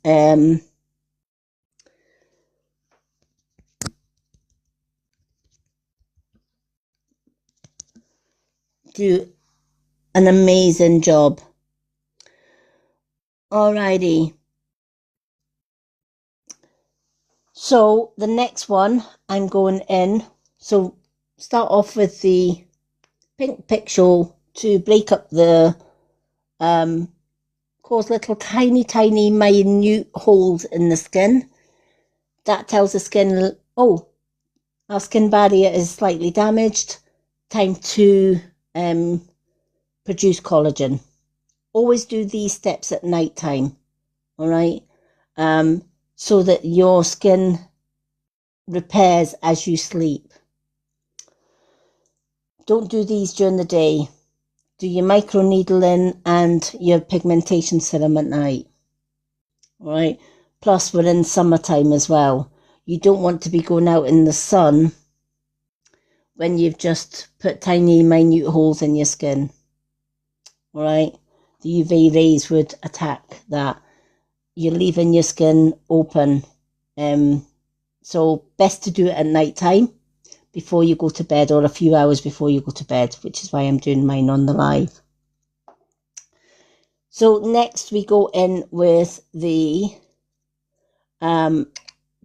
do an amazing job. Alrighty. So the next one I'm going in. So start off with the pink pixel to break up the cause little tiny minute holes in the skin. That tells the skin, oh, our skin barrier is slightly damaged. Time to produce collagen. Always do these steps at night time, all right? So that your skin repairs as you sleep. Don't do these during the day. Do your microneedling and your pigmentation serum at night, all right? Plus, we're in summertime as well. You don't want to be going out in the sun when you've just put tiny, minute holes in your skin, all right? The UV rays would attack that. You're leaving your skin open. So best to do it at night time before you go to bed, or a few hours before you go to bed, which is why I'm doing mine on the live. So next we go in with the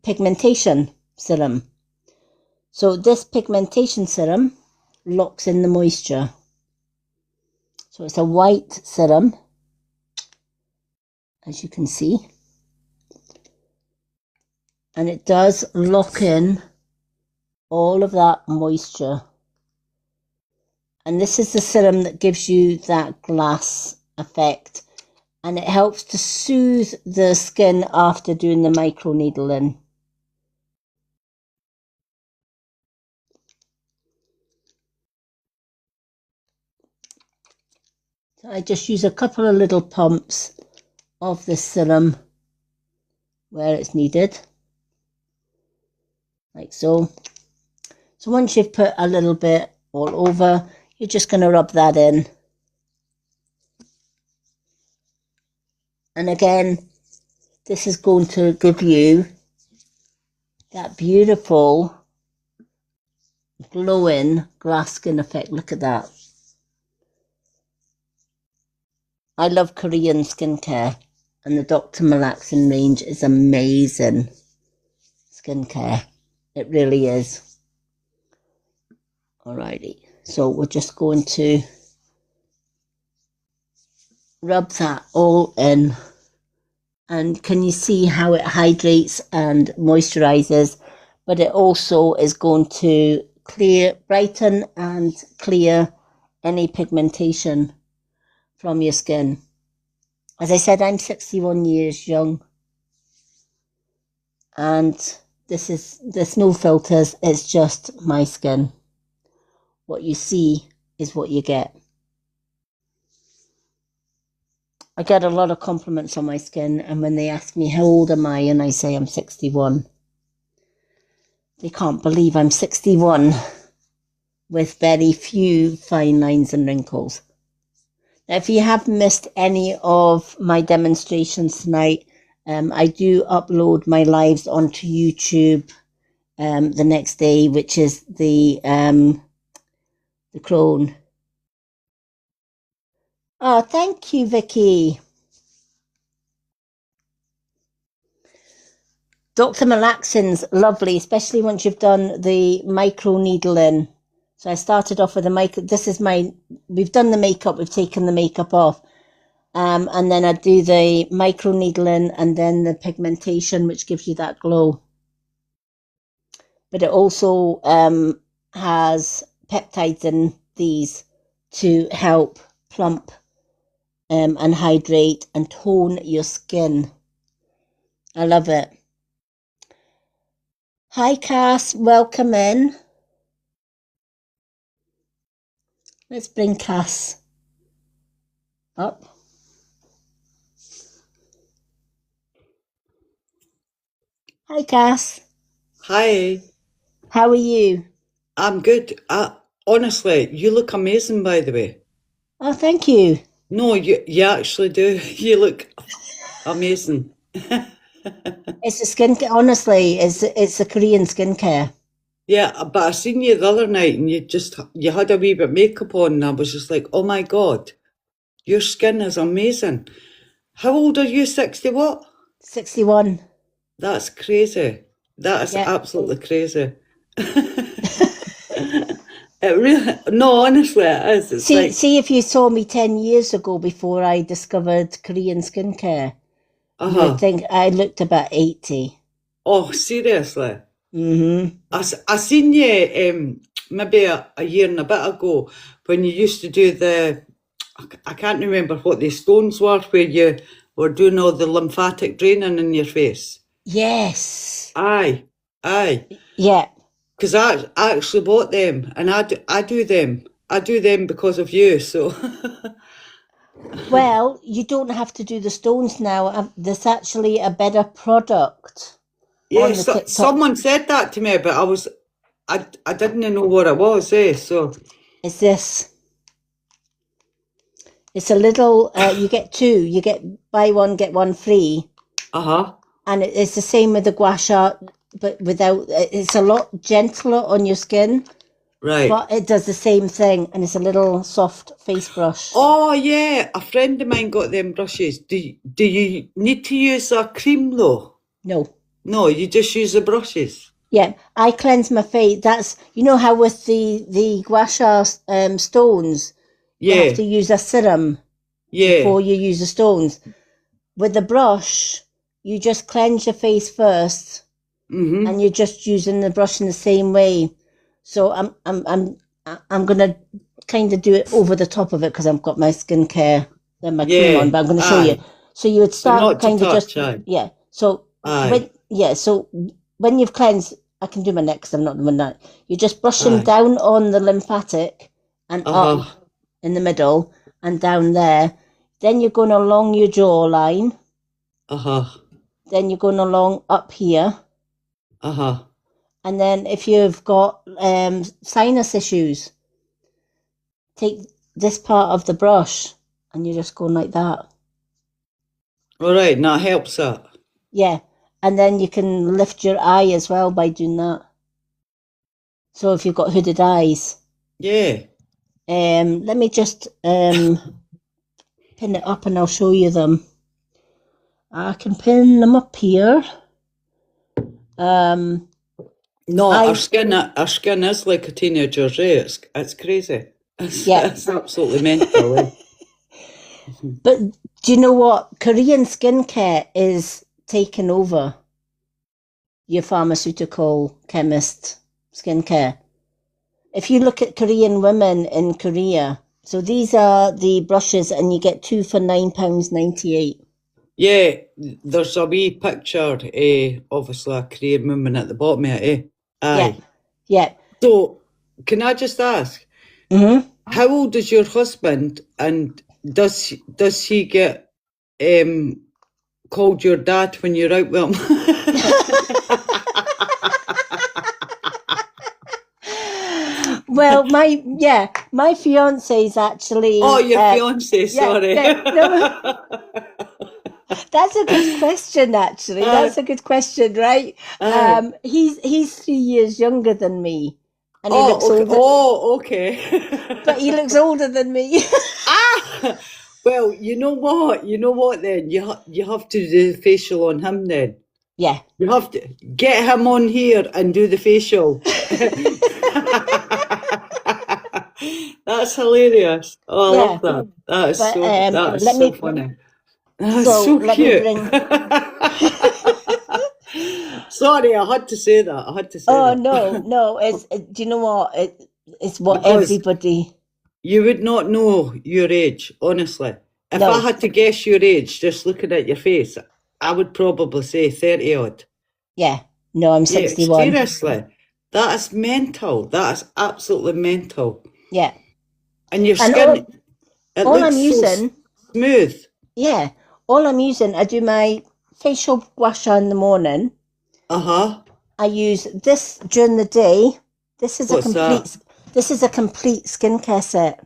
pigmentation serum. So this pigmentation serum locks in the moisture. So it's a white serum, as you can see. And it does lock in all of that moisture. And this is the serum that gives you that glass effect. And it helps to soothe the skin after doing the microneedling. So I just use a couple of little pumps of this serum where it's needed, like so. So once you've put a little bit all over, you're just going to rub that in. And again, this is going to give you that beautiful glowing glass skin effect. Look at that. I love Korean skincare, and the Dr. Malaxin range is amazing skincare. It really is. Alrighty, so we're just going to rub that all in. And can you see how it hydrates and moisturizes? But it also is going to brighten and clear any pigmentation from your skin. As I said, I'm 61 years young. And there's no filters. It's just my skin. What you see is what you get. I get a lot of compliments on my skin, and when they ask me how old am I and I say I'm 61, they can't believe I'm 61 with very few fine lines and wrinkles. Now, if you have missed any of my demonstrations tonight, I do upload my lives onto YouTube the next day, which is the crone. Oh, thank you, Vicky. Dr. Malaxin's lovely, especially once you've done the micro needling. So I started off with we've done the makeup, we've taken the makeup off. And then I do the micro needling and then the pigmentation, which gives you that glow. But it also has peptides in these to help plump and hydrate and tone your skin. I love it. Hi, Cass. Welcome in. Let's bring Cass up. Hi, Cass. Hi, How are you? I'm good. Honestly, you look amazing, by the way. Oh, thank you. No, you actually do. You look amazing. It's a skincare. Honestly, it's a Korean skincare. Yeah, but I seen you the other night and you had a wee bit of makeup on and I was just like, oh my God, your skin is amazing. How old are you? 60 what? 61. That's crazy. That is Yeah. absolutely crazy. It really, no, honestly, it is. It's like, See if you saw me 10 years ago before I discovered Korean skincare, you would think I looked about 80. oh, seriously. Mm-hmm. I seen you maybe a year and a bit ago when you used to do I can't remember what the stones were, where you were doing all the lymphatic draining in your face. Yes. Aye. Yeah. Because I actually bought them and I do them. I do them because of you, so. Well, you don't have to do the stones now. There's actually a better product on the Yes, TikTok. someone said that to me, but I didn't know what it was, so. It's this. It's a little, you get two. You get buy one, get one free. And it's the same with the gua sha, but it's a lot gentler on your skin. Right. But it does the same thing, and it's a little soft face brush. Oh, yeah. A friend of mine got them brushes. Do you need to use a cream, though? No. No, you just use the brushes. Yeah, I cleanse my face. That's, you know how with the gua sha stones, you Yeah. have to use a serum Yeah. before you use the stones. With the brush, you just cleanse your face first, and you're just using the brush in the same way. So I'm gonna kind of do it over the top of it because I've got my skincare and my cream on, but I'm going to show you. So you would start kind of just yeah. So when you've cleansed, I can do my neck 'cause I'm not doing that. You're just brushing down on the lymphatic and up in the middle and down there. Then you're going along your jawline. Then you're going along up here. And then if you've got sinus issues, take this part of the brush and you're just going like that. All right, and that helps that. Yeah, and then you can lift your eye as well by doing that. So if you've got hooded eyes. Yeah. Let me just pin it up and I'll show you them. I can pin them up here. No, our skin is like a teenager's, eh? It's crazy. It's absolutely mental. Eh? But do you know what? Korean skincare is taking over your pharmaceutical chemist skincare. If you look at Korean women in Korea, so these are the brushes and you get 2 for £9.98. Yeah, there's a wee picture, obviously a Korean woman at the bottom of it, eh? Aye. Yeah. So, can I just ask, how old is your husband, and does he get called your dad when you're out with him? Well, my fiance is actually. Oh, your fiance, sorry. That's a good question, actually. That's a good question, right? He's 3 years younger than me. And he looks older. Oh, okay. But he looks older than me. Well, you know what then? You have to do the facial on him then. Yeah. You have to get him on here and do the facial. That's hilarious. Oh, I love that. That is But, that is let so me- funny. That's So, so let me cute. bring- Sorry, I had to say that. I had to say Oh, that. no. Do you know what? It's what Because- everybody... You would not know your age, honestly. If No. I had to guess your age just looking at your face, I would probably say 30 odd. Yeah. No, I'm Yeah, 61. seriously. That is mental. That is absolutely mental. Yeah. And your And skin, it all looks I'm so using... smooth. Yeah. All I'm using, I do my facial wash in the morning. Uh-huh. I use this during the day. This is What's that? This is a complete skincare set.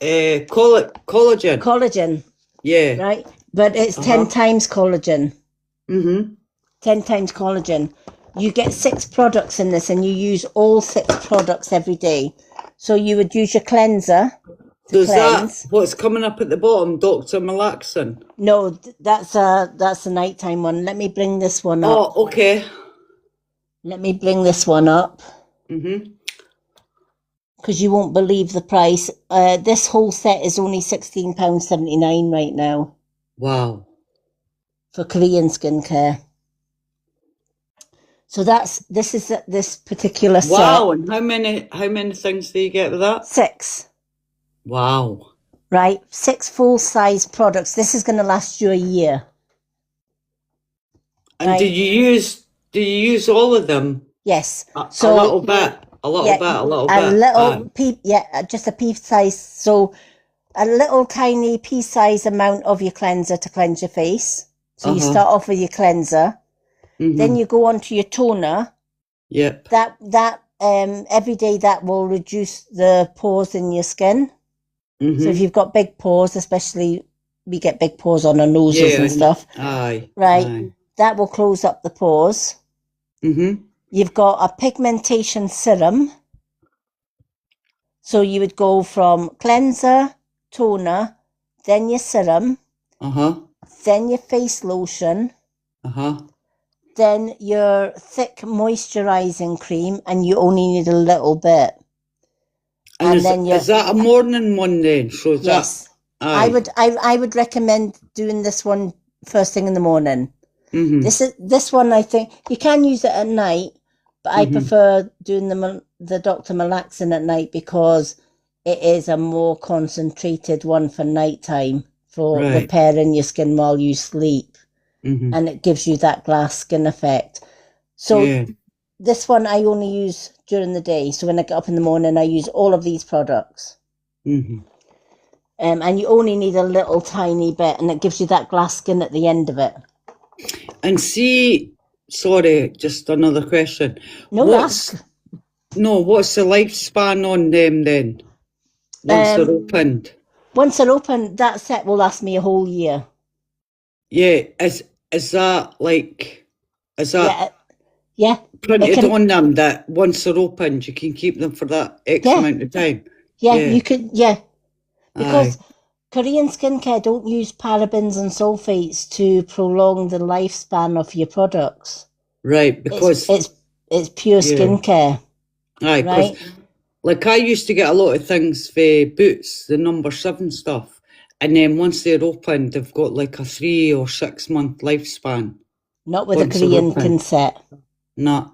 Collagen. Collagen, Yeah. right? But it's 10 times collagen. 10 times collagen. You get 6 products in this, and you use all 6 products every day. So you would use your cleanser to Does cleanse. that, what's coming up at the bottom, Dr. Malaxin? No, that's a nighttime one. Let me bring this one up. Oh, okay. Let me bring this one up. Because you won't believe the price. This whole set is only £16.79 right now Wow. for Korean skincare. So this is this particular set. Wow, and how many things do you get with that? 6, Wow. right? 6 full-size products. This is going to last you a year. And Right. do you use all of them? Yes. A little bit. A little bit. Aye. Just a pea size. So a little tiny pea size amount of your cleanser to cleanse your face. So you start off with your cleanser. Then you go on to your toner. Yep. That every day that will reduce the pores in your skin. So if you've got big pores, especially we get big pores on our noses and stuff. Aye. Right. Aye. That will close up the pores. You've got a pigmentation serum. So you would go from cleanser, toner, then your serum, then your face lotion, then your thick moisturising cream, and you only need a little bit. And then is that a morning one then? So is Yes. that, I would recommend doing this one first thing in the morning. This one, I think you can use it at night, but I prefer doing the Dr. Malaxin at night because it is a more concentrated one for nighttime for repairing your skin while you sleep, and it gives you that glass skin effect. So this one I only use during the day. So when I get up in the morning, I use all of these products. And you only need a little tiny bit, and it gives you that glass skin at the end of it. And see, sorry, just another question. Ask. No, what's the lifespan on them then? Once they're opened? Once they're open, that set will last me a whole year. Yeah, is that like, is that Yeah. printed on them that once they're opened, you can keep them for that X amount of time? Yeah, you could, because Korean skincare don't use parabens and sulfates to prolong the lifespan of your products. Right, because it's pure skincare. Aye, right? Like I used to get a lot of things for Boots, the number 7 stuff, and then once they're opened, they've got like a 3 or 6 month lifespan. Not with a Korean set. No.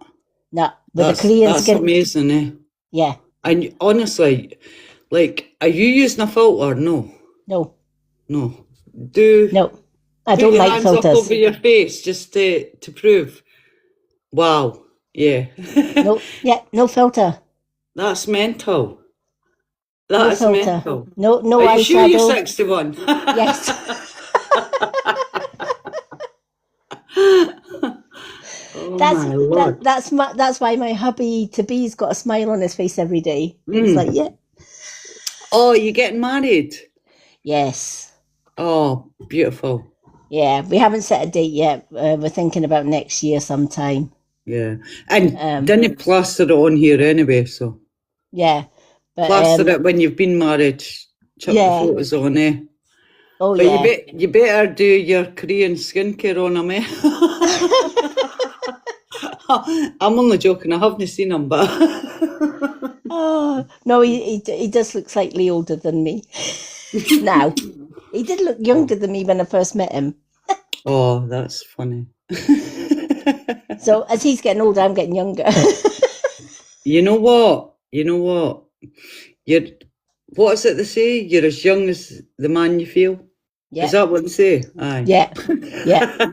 No, with a Korean That's amazing, eh? Yeah. And honestly, like, are you using a filter? No. No. No. No. I don't your like hands filters. up over your face just to prove. Wow. Yeah. No filter. That's mental. No That is filter. mental. No Are you sure eyeshadow. you're 61? Yes. Oh my Lord. That's why my hubby to be's got a smile on his face every day. It's like, yeah. Oh, you're getting married? Yes. Oh, beautiful. Yeah, we haven't set a date yet. We're thinking about next year sometime. Yeah. And didn't plaster it on here anyway, so. Yeah. But, plaster it when you've been married. Chuck the photos on, eh? Oh, But yeah. you better do your Korean skincare on him, eh? I'm only joking, I haven't seen him, but Oh, no, he does look slightly older than me now. He did look younger than me when I first met him. oh, that's funny. So as he's getting older, I'm getting younger. You know what? You know what? You're what is it they say? You're as young as the man you feel. Is Yeah, that what they say? Aye. yeah, yeah.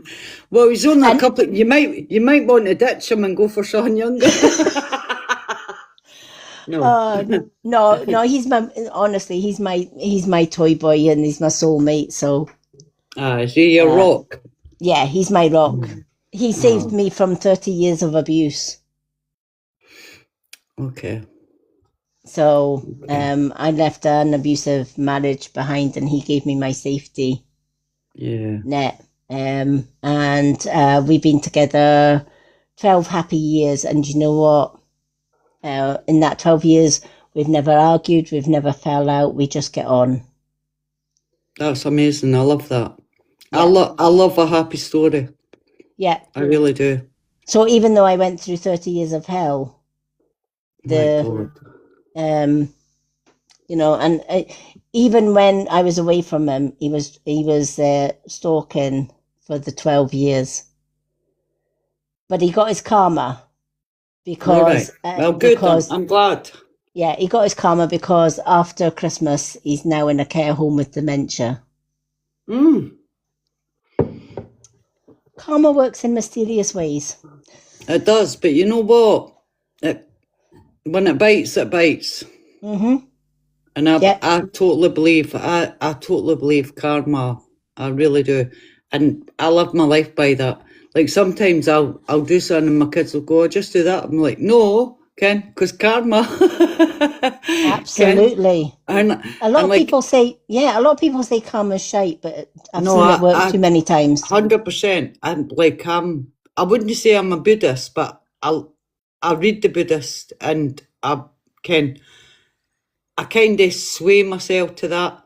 Well, he's only a And couple. You might want to ditch him and go for someone younger. No. no, honestly, he's my toy boy and he's my soulmate. So Ah, see your rock. yeah, he's my rock. He saved me from 30 years of abuse. Okay. So I left an abusive marriage behind and he gave me my safety Yeah. net. And we've been together 12 happy years. And you know what? In that 12 years, we've never argued, we've never fell out, we just get on. That's amazing. I love that. Yeah. I love a happy story. Yeah. I really do. So even though I went through 30 years of hell, My God. you know, and even when I was away from him, he was stalking for the 12 years. But he got his karma because All right. Well, good. because I'm glad. yeah, he got his karma because after Christmas he's now in a care home with dementia. Karma works in mysterious ways. It does, but you know what? When it bites, it bites. Mm-hmm. And I totally believe karma. I really do. And I live my life by that. Like sometimes I'll do something and my kids will go, "Oh, just do that." I'm like, no, Ken, because karma. Absolutely. Ken? A lot of people say karma's shite, but I've seen it work too many times. 100%. I wouldn't say I'm a Buddhist, but I read the Buddhist and I kind of sway myself to that.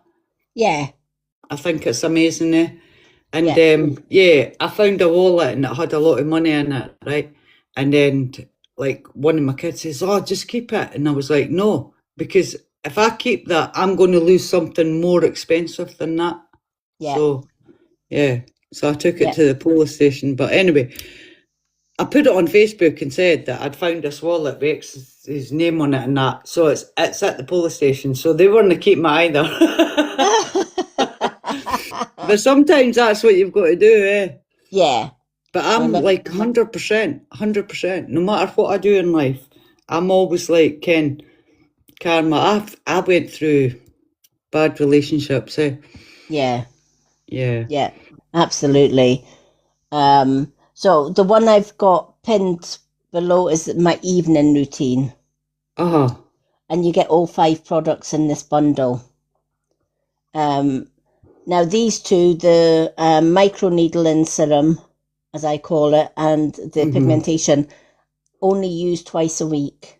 Yeah. I think it's amazing, eh? And I found a wallet and it had a lot of money in it, right? And then like one of my kids says, "Oh, just keep it." And I was like, "No, because if I keep that, I'm going to lose something more expensive than that." Yeah. So I took it to the police station. But anyway, I put it on Facebook and said that I'd found this wallet with his name on it and that. So it's at the police station. So they weren't keeping it either. But sometimes that's what you've got to do, eh? Yeah. But I'm like 100%. No matter what I do in life, I'm always like, Ken, karma. I went through bad relationships, eh? Yeah. Yeah. Yeah. Absolutely. So the one I've got pinned below is my evening routine. And you get all 5 products in this bundle. Now these two, the microneedling serum, as I call it, and the pigmentation, only use twice a week.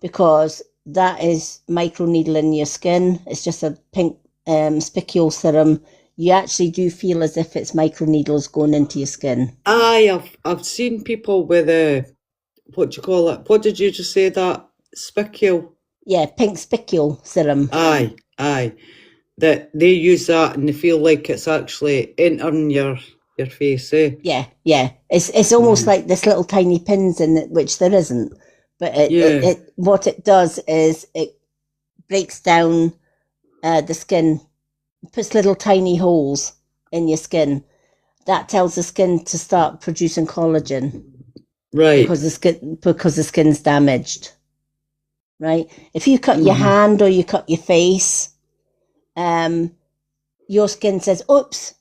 Because that is microneedling your skin. It's just a pink spicule serum. You actually do feel as if it's microneedles going into your skin. Aye, I've seen people with what do you call it? What did you just say? That spicule? Yeah, pink spicule serum. Aye. That they use that and they feel like it's actually entering your face, eh? Yeah. It's almost like this little tiny pins in it, which there isn't. But what it does is it breaks down the skin, puts little tiny holes in your skin. That tells the skin to start producing collagen. Right. Because the skin's damaged. Right? If you cut your hand or you cut your face, your skin says, "Oops,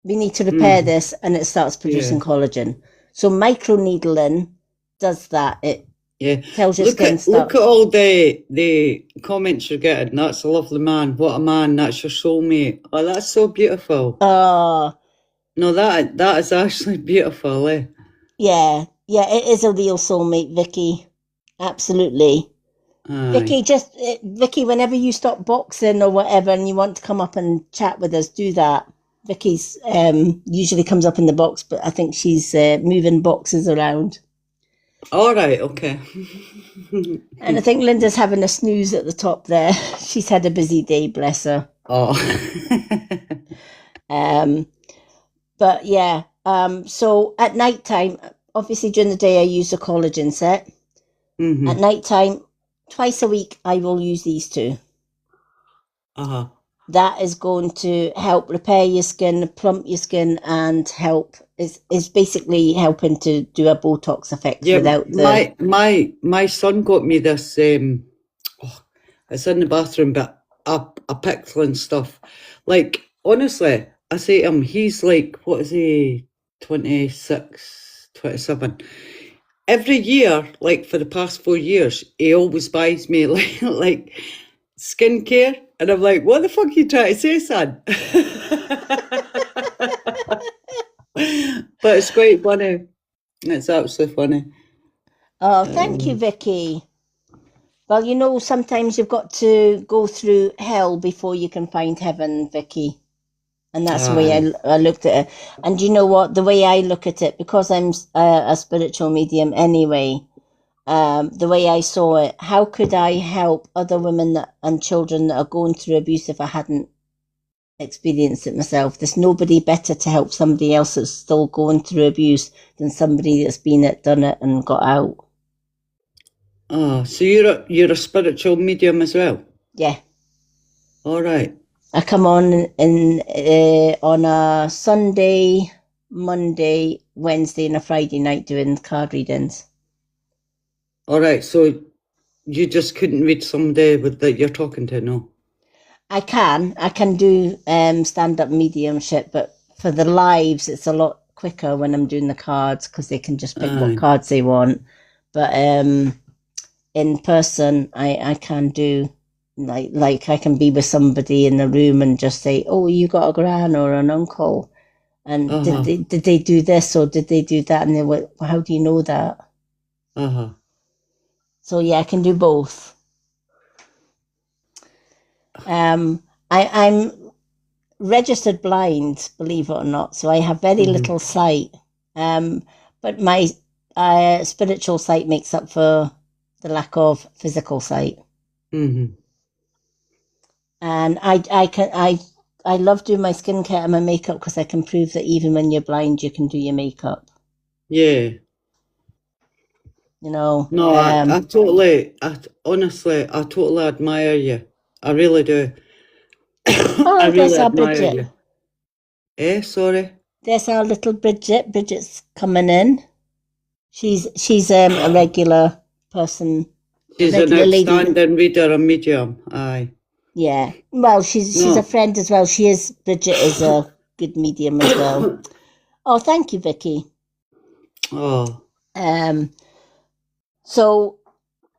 we need to repair this," and it starts producing collagen. So microneedling does that. It tells your skin Look at all the comments you're getting. That's a lovely man. What a man. That's your soulmate. Oh, that's so beautiful. Oh. No, that is actually beautiful, eh? Yeah, it is a real soulmate, Vicky. Absolutely. Vicky, Vicky, whenever you stop boxing or whatever and you want to come up and chat with us, do that. Vicky's usually comes up in the box, but I think she's moving boxes around. All right, okay. And I think Linda's having a snooze at the top there. She's had a busy day, bless her. Oh. But yeah, so at night time, obviously during the day I use the collagen set. Mhm. At night time, twice a week, I will use these two. Uh-huh. That is going to help repair your skin, plump your skin, and help. Is basically helping to do a Botox effect Yeah, without the. my son got me this. It's in the bathroom, but a picture and stuff. Like honestly, I say to him, he's like, what is he, 26, 27. Every year, like for the past 4 years, he always buys me like skincare, and I'm like, what the fuck are you trying to say, son? But it's quite funny. It's absolutely funny. Oh, thank you, Vicky. Well, you know, sometimes you've got to go through hell before you can find heaven, Vicky. And that's the way I looked at it. And you know what? The way I look at it, because I'm a spiritual medium anyway, the way I saw it, how could I help other women and children that are going through abuse if I hadn't experienced it myself? There's nobody better to help somebody else that's still going through abuse than somebody that's been it, done it, and got out. Oh, so you're a spiritual medium as well? Yeah. All right. I come on on a Sunday, Monday, Wednesday, and a Friday night doing card readings. All right. So you just couldn't read somebody that you're talking to, no? I can do stand-up mediumship, but for the lives, it's a lot quicker when I'm doing the cards because they can just pick what cards they want. But in person, I can do like I can be with somebody in the room and just say, "Oh, you got a gran or an uncle, and did they do this or did they do that?" And they went, well, "How do you know that?" So yeah, I can do both. I'm registered blind, believe it or not, so I have very little sight. But my spiritual sight makes up for the lack of physical sight. Mm-hmm. And I love doing my skincare and my makeup because I can prove that even when you're blind, you can do your makeup. Yeah. You know. No, honestly, I totally admire you. I really do. Oh, I there's really our admire Bridget. you. Sorry. There's our little Bridget. Bridget's coming in. She's a regular person. She's an outstanding reader and medium. Aye. Yeah. Well, she's a friend as well. Bridget is a good medium as well. Oh, thank you, Vicky. Oh. So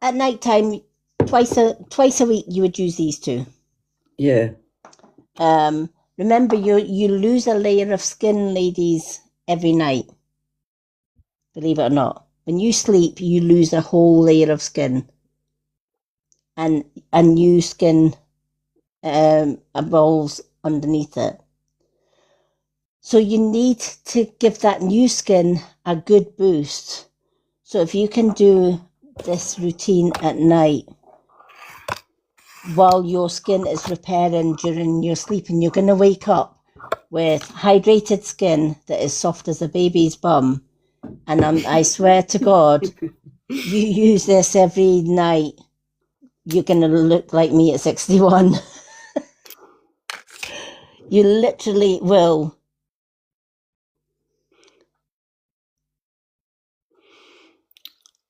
at night time, twice a week, you would use these two. Yeah. Remember, you lose a layer of skin, ladies, every night. Believe it or not, when you sleep, you lose a whole layer of skin, and a new skin evolves underneath it. So you need to give that new skin a good boost. So if you can do this routine at night while your skin is repairing during your sleep, and you're going to wake up with hydrated skin that is soft as a baby's bum. And I swear to God, you use this every night, you're going to look like me at 61. You literally will.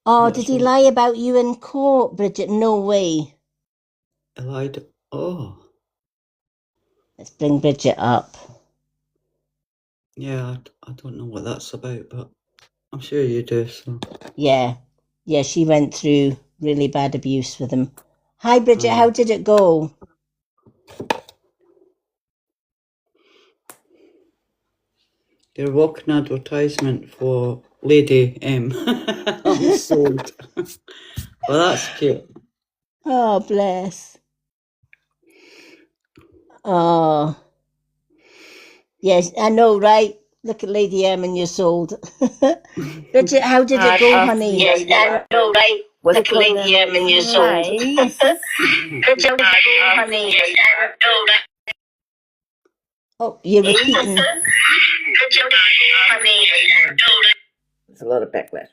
Oh, did he lie about you in court, Bridget? No way. I lied. Oh. Let's bring Bridget up. Yeah, I don't know what that's about, but I'm sure you do. So. Yeah, she went through really bad abuse with him. Hi, Bridget. How did it go? You're a walking advertisement for Lady M. I'm sold. Well, that's cute. Oh, bless. Oh, yes, I know, right? Look at Lady M and you're sold. Bridget, how did it go, honey? Yes, I know, right? Look, Lady M and you're sold. Nice. Bridget, how did it go, honey? Yes, I know, right? Oh, you're repeating. Bridget, how did it go, honey? Yes, I know, right? There's a lot of backlash.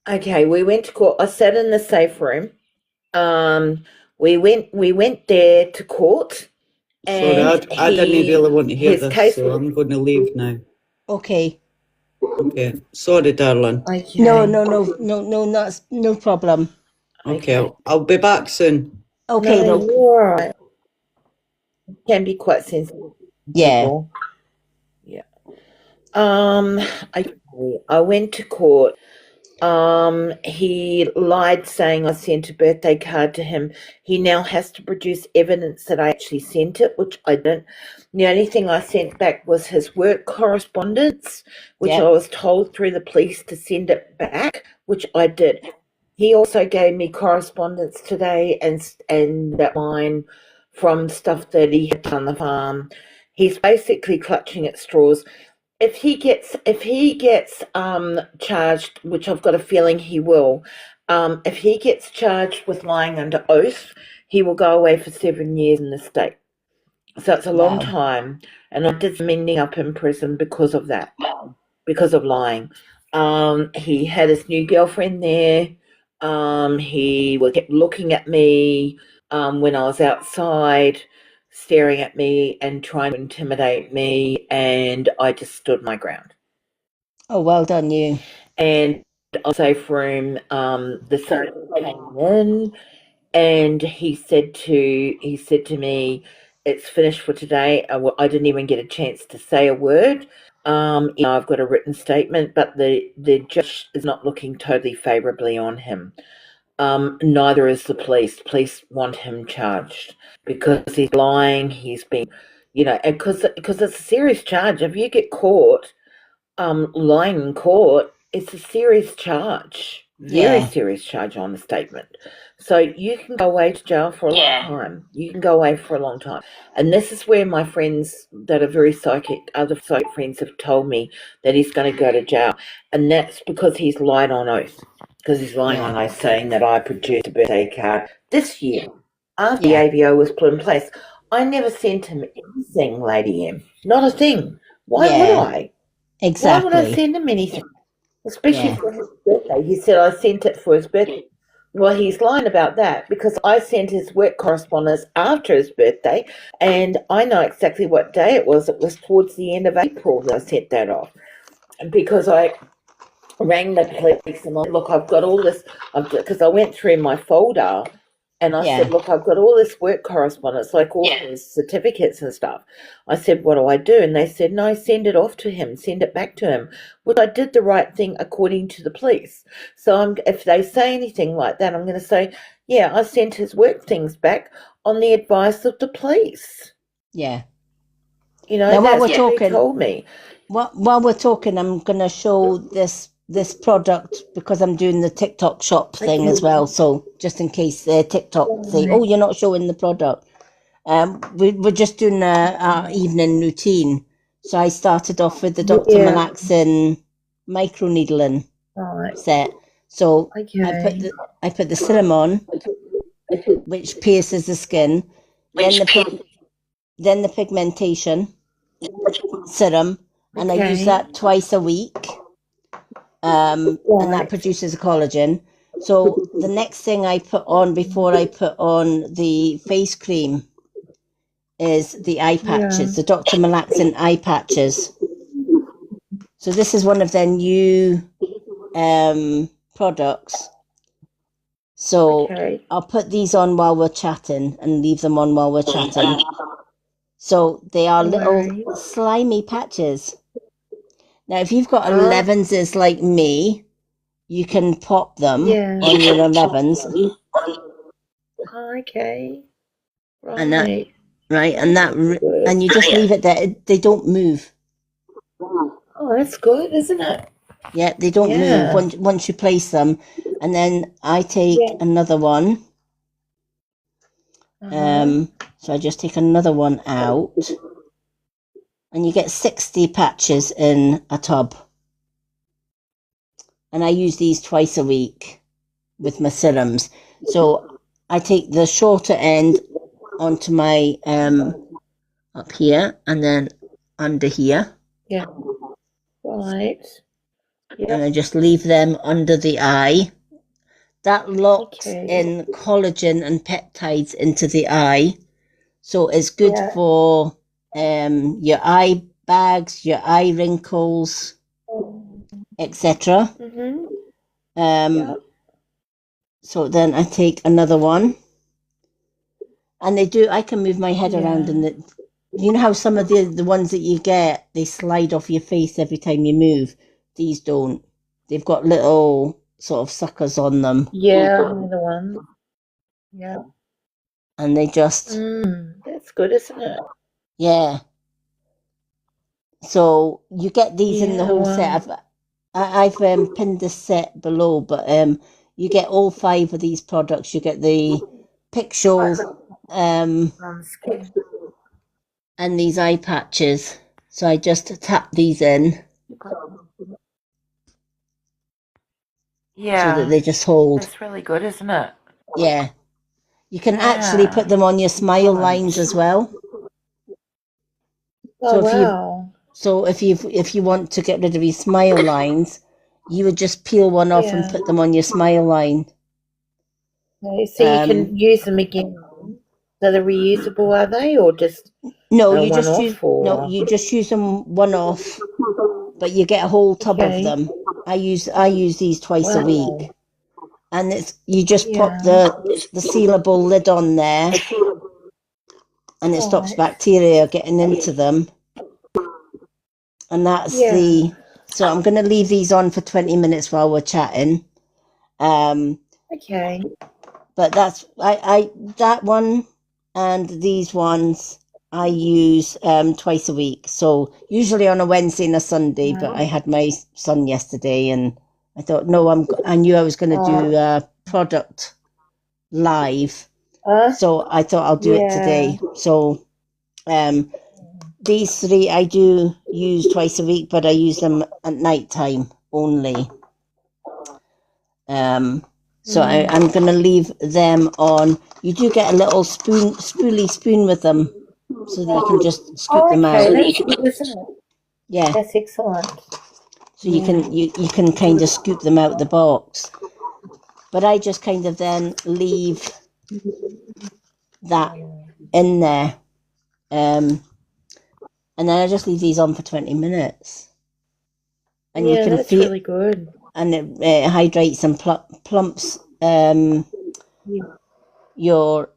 Okay, we went to court. I sat in the safe room. We went there to court, Sorry, and I didn't really want to hear his this, case so I'm going to leave now. Okay. Okay. Sorry, darling. Okay. No, no problem. Okay, I'll be back soon. Okay, No, look. you're all right. It can be quite sensitive. Yeah. people. Yeah. I went to court. He lied saying I sent a birthday card to him. He now has to produce evidence that I actually sent it, which I didn't. The only thing I sent back was his work correspondence, which Yeah. I was told through the police to send it back, which I did. He also gave me correspondence today and that mine from stuff that he had done on the farm. He's basically clutching at straws. If he gets charged, which I've got a feeling he will, if he gets charged with lying under oath, he will go away for 7 years in the state. So it's a long Wow. time, and I did some ending up in prison because of that, because of lying. He had his new girlfriend there. He kept looking at me when I was outside, staring at me and trying to intimidate me, and I just stood my ground. Oh, well done, you. And I was safe room, the sergeant came in, and he said to me, "It's finished for today." I didn't even get a chance to say a word. I've got a written statement, but the judge is not looking totally favourably on him. Neither is the police. Police want him charged because he's lying. He's been, because it's a serious charge. If you get caught, lying in court, it's a serious charge. Very Yeah. serious charge on the statement. So you can go away to jail for a long time. You can go away for a long time. And this is where my friends that are very other psychic friends have told me that he's going to go to jail. And that's because he's lied on oath. Because he's lying on oath saying that I produced a birthday card this year after Yeah. the AVO was put in place. I never sent him anything, Lady M. Not a thing. Why Yeah. would I? Why would I Exactly. send him anything? Especially Yeah. for his birthday. He said I sent it for his birthday. Well, he's lying about that because I sent his work correspondence after his birthday, and I know exactly what day it was. It was towards the end of April that I sent that off. Because I rang the police and I said, "Look, I've got all this," because I went through my folder and I Yeah. said, "Look, I've got all this work correspondence, like all his certificates and stuff." I said, "What do I do?" And they said, "No, send it off to him, send it back to him," which I did the right thing according to the police. So if they say anything like that, I'm going to say, "Yeah, I sent his work things back on the advice of the police." Yeah. Now, Now, while that's we're what talking, they told me. while we're talking, I'm gonna show this product because I'm doing the TikTok shop thing as well. So just in case TikTok say, "Oh, you're not showing the product," we're just doing our evening routine. So I started off with the Dr. Yeah. Malaxin microneedling Right. set. So Okay. I put the cinnamon, which pierces the skin, then the pigmentation serum, and I use that twice a week. And that produces a collagen. So the next thing I put on before I put on the face cream is the eye patches, the Dr. Malaxin eye patches. So this is one of their new products. So Okay. I'll put these on while we're chatting and leave them on while we're chatting. So they are little slimy patches. Now, if you've got 11s like me, you can pop them on your 11s. Okay. Right. And that, right, and you just leave it there. They don't move. Oh, that's good, isn't it? Yeah, they don't move once you place them. And then I take Yeah. another one. Uh-huh. So I just take another one out. And you get 60 patches in a tub. And I use these twice a week with my serums. So I take the shorter end onto my up here and then under here. Yeah. Right. And I Yeah. just leave them under the eye. That locks Okay. in collagen and peptides into the eye. So it's good Yeah. for your eye bags, your eye wrinkles, etc. Mm-hmm. Yeah. So then I take another one. And I can move my head around in it. You know how some of the ones that you get, they slide off your face every time you move? These don't. They've got little sort of suckers on them. Yeah, the one. Yeah. And they just, That's good, isn't it? yeah. So you get these in the Yeah, whole wow. set. I've pinned this set below, but you get all 5 of these products. You get the pixels Skin. and these eye patches. So I just tap these in so that they just hold. That's really good, isn't it? Yeah. You can actually put them on your smile lines as well. Oh, So if you want to get rid of your smile lines, you would just peel one off and put them on your smile line. Okay, so you can use them again. So they're reusable, are they, or just No, a you just one-off, use or? you just use them one off, but you get a whole tub of Okay. them. I use these twice a Wow. week, and you just pop Yeah. the sealable lid on there, and it stops Right. bacteria getting into them. And that's Yeah. so I'm going to leave these on for 20 minutes while we're chatting. Okay. But that's that one and these ones I use twice a week. So usually on a Wednesday and a Sunday, but I had my son yesterday and I thought, no, I knew I was going to do a product live. So I thought I'll do it today. So these 3 I do use twice a week, but I use them at night time only. So I'm going to leave them on. You do get a little spoolie spoon with them, so that you can just scoop them out. That's good, isn't it? Yeah. That's excellent. So you can kind of scoop them out the box. But I just kind of then leave that in there. And then I just leave these on for 20 minutes. And you can that's feel really good. And it hydrates and plumps your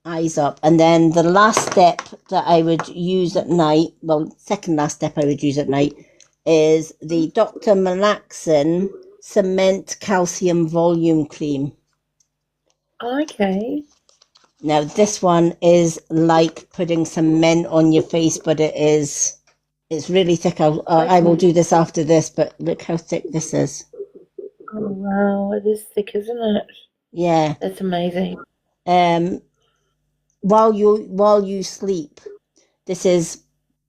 eyes up. And then the last step that I would use at night, well, second last step I would use at night, is the Dr. Malaxin Cement Calcium Volume Cream. Okay. Now, this one is like putting cement on your face, but it's really thick. I will do this after this, but look how thick this is. Oh, wow. It is thick, isn't it? Yeah. That's amazing. While you sleep, this is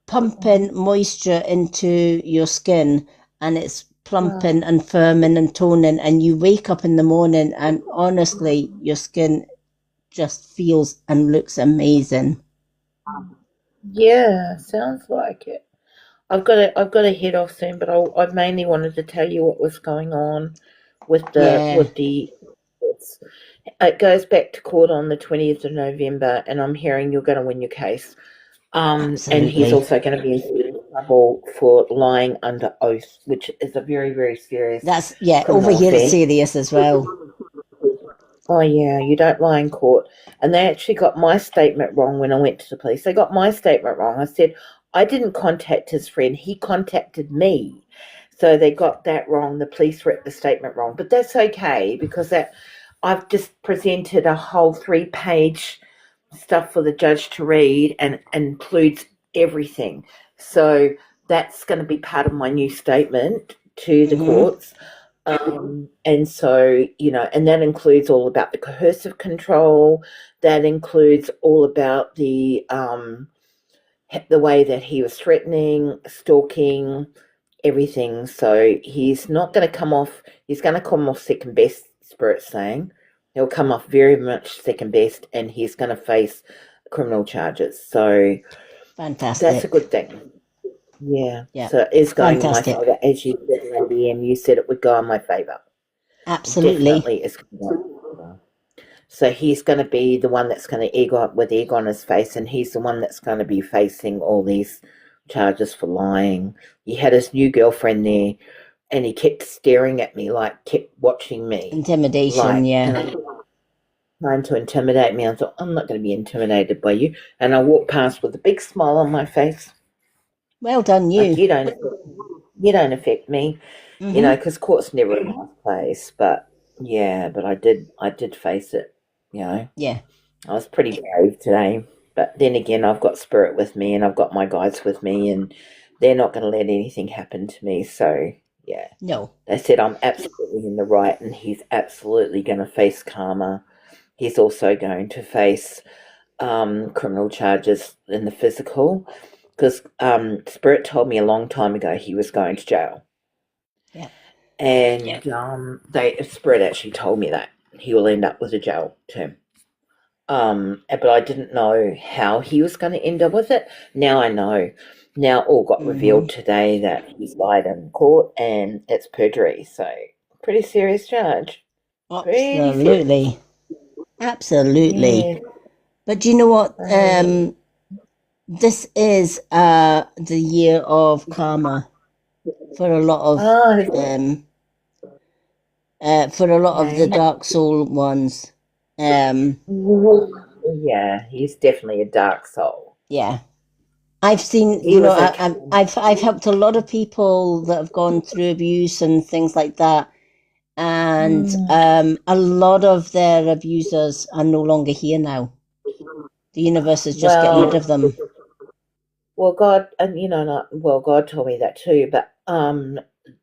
pumping moisture into your skin, and it's plumping and firming and toning, and you wake up in the morning and honestly your skin just feels and looks amazing. Yeah, sounds like it. I've got to head off soon, but I mainly wanted to tell you what was going on with the it goes back to court on the 20th of November, and I'm hearing you're going to win your case. And he's also going to be in trouble for lying under oath, which is a very, very serious. That's over here it's serious as well. Oh yeah, you don't lie in court. And they actually got my statement wrong when I went to the police. They got my statement wrong. I said I didn't contact his friend. He contacted me. So they got that wrong. The police read the statement wrong. But that's okay, because I've just presented a whole 3-page stuff for the judge to read, and includes everything. So that's going to be part of my new statement to the courts. And so, and that includes all about the coercive control. That includes all about the way that he was threatening, stalking, everything. So he's not going to come off. He's going to come off second best. Spirit's saying he'll come off very much second best, and he's going to face criminal charges. So Fantastic. that's a good thing. Yeah. Yeah. So it is going Fantastic. in my favour, as you said, Lady M. You said it would go in my favour. Absolutely. Definitely is going to go in my favour. So he's going to be the one that's going to egg on his face, and he's the one that's going to be facing all these charges for lying. He had his new girlfriend there, and he kept staring at me, kept watching me. Intimidation, yeah. Trying to intimidate me. I thought, I'm not going to be intimidated by you. And I walked past with a big smile on my face. Well done, you. Like, you don't affect me, because court's never a nice place. But yeah, but I did face it. Yeah. I was pretty brave today. But then again, I've got Spirit with me, and I've got my guides with me, and they're not going to let anything happen to me. So yeah, No. they said I'm absolutely in the right, and he's absolutely going to face karma. He's also going to face criminal charges in the physical, because Spirit told me a long time ago he was going to jail. Yeah. And Spirit actually told me that he will end up with a jail term. But I didn't know how he was going to end up with it. Now I know. Now all got revealed today that he's lied in court, and it's perjury. So pretty serious charge. Absolutely. Absolutely. Yeah. But do you know what? This is the year of karma for a lot of the Dark Soul ones. Yeah, he's definitely a dark soul. Yeah. I've seen, I've helped a lot of people that have gone through abuse and things like that. And a lot of their abusers are no longer here now. The universe is just getting rid of them. Well, God, and God told me that too. But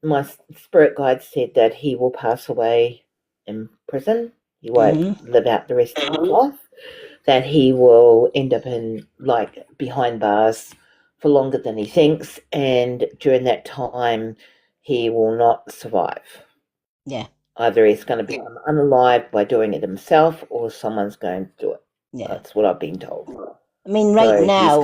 my spirit guide said that he will pass away in prison. He won't live out the rest of his life. That he will end up in behind bars for longer than he thinks, and during that time, he will not survive. Yeah. Either he's going to become unalive by doing it himself, or someone's going to do it. Yeah. That's what I've been told. I mean, right now,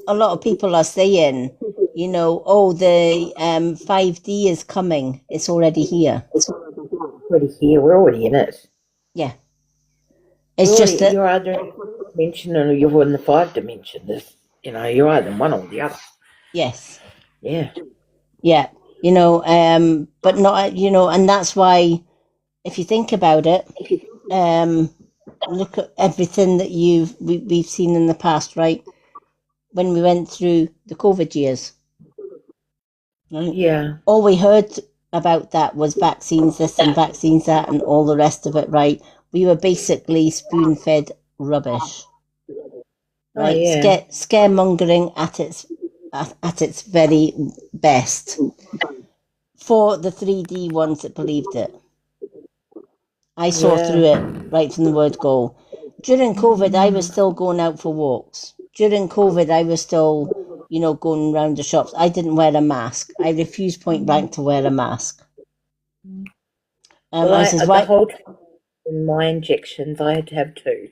a lot of people are saying, the 5D is coming. It's already here. It's already here. We're already in it. Yeah. It's just that you're either in the dimension or you're in the 5 dimension. You're either one or the other. Yes. Yeah. Yeah. But not, and that's why, if you think about it, look at everything that we've seen in the past, right? When we went through the COVID years. Right? Yeah. All we heard about that was vaccines this and vaccines that and all the rest of it, right? We were basically spoon-fed rubbish. Right? Oh, yeah. Scaremongering at its very best. For the 3D ones that believed it. I saw through it right from the word go. During COVID, I was still going out for walks. During COVID, I was still, going around the shops. I didn't wear a mask. I refused point blank to wear a mask. The whole time in my injections, I had to have 2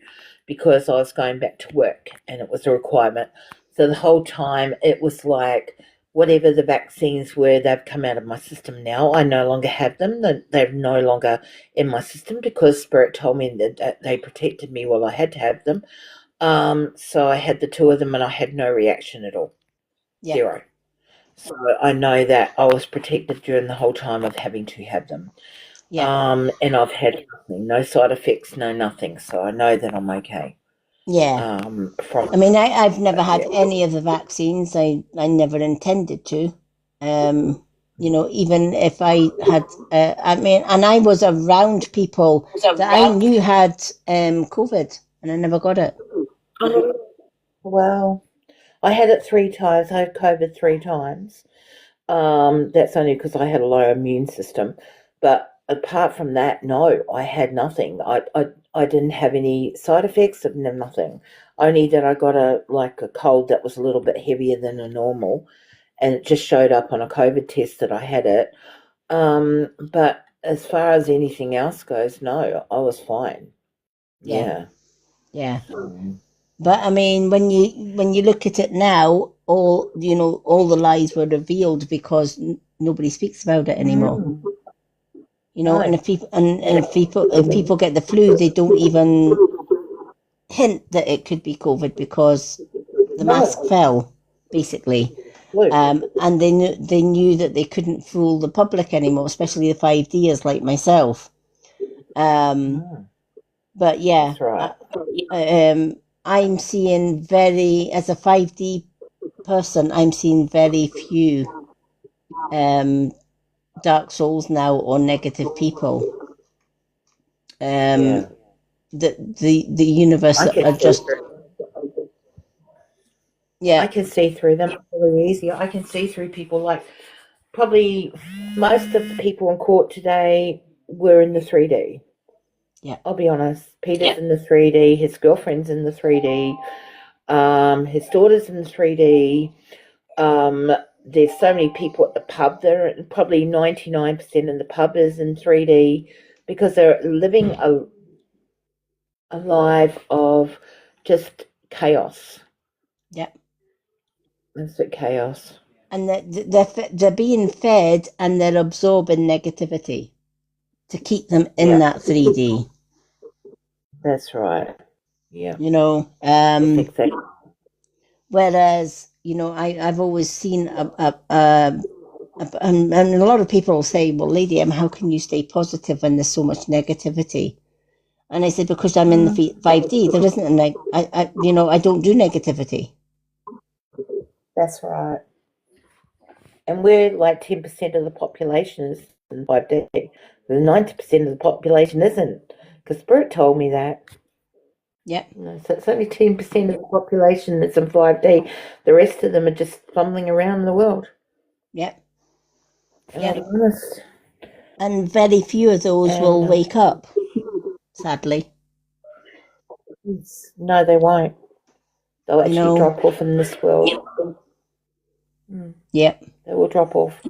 because I was going back to work and it was a requirement. So the whole time it was like, whatever the vaccines were, they've come out of my system now. I no longer have them. They're no longer in my system because Spirit told me that they protected me while I had to have them. So I had the 2 of them and I had no reaction at all. Yeah. 0. So I know that I was protected during the whole time of having to have them. Yeah. And I've had nothing, no side effects, no nothing. So I know that I'm okay. Yeah. I've never had any of the vaccines. I never intended to. Even if I had, and I was around people that I knew had COVID, and I never got it. Well, I had it 3 times. I had COVID 3 times. That's only because I had a low immune system. But apart from that, no, I had nothing. I didn't have any side effects of nothing. Only that I got a cold that was a little bit heavier than a normal, and it just showed up on a COVID test that I had it. But as far as anything else goes, no, I was fine. Yeah. Yeah. But I mean, when you look at it now, all the lies were revealed because nobody speaks about it anymore. No. And if people get the flu, they don't even hint that it could be COVID because the mask fell, basically. Flu. And they knew that they couldn't fool the public anymore, especially the 5Ders like myself. But yeah, That's right. I'm seeing as a 5D person, I'm seeing very few dark souls now or negative people. Yeah. The universe I can are just I can see through them really easy. I can see through people like probably most of the people in court today were in the 3D. Yeah. I'll be honest. Peter's in the 3D, his girlfriend's in the 3D, his daughter's in the 3D. There's so many people at the pub there, probably 99% of the pub is in 3D because they're living a life of just chaos. Yeah. Absolute chaos. And they're being fed and they're absorbing negativity to keep them in that 3D. That's right. Yeah. Exactly. Whereas, I've always seen and a lot of people will say, well, Lady M, how can you stay positive when there's so much negativity? And I said, because I'm in the 5D, there isn't I don't do negativity. That's right. And we're like 10% of the population is in 5D. The 90% of the population isn't, because Spirit told me that. Yeah. So it's only 10% of the population that's in 5D. The rest of them are just fumbling around in the world. Yeah. Yeah. Honest. And very few of those will wake up, sadly. No, they won't. They'll actually drop off in this world. Yeah. They will drop off.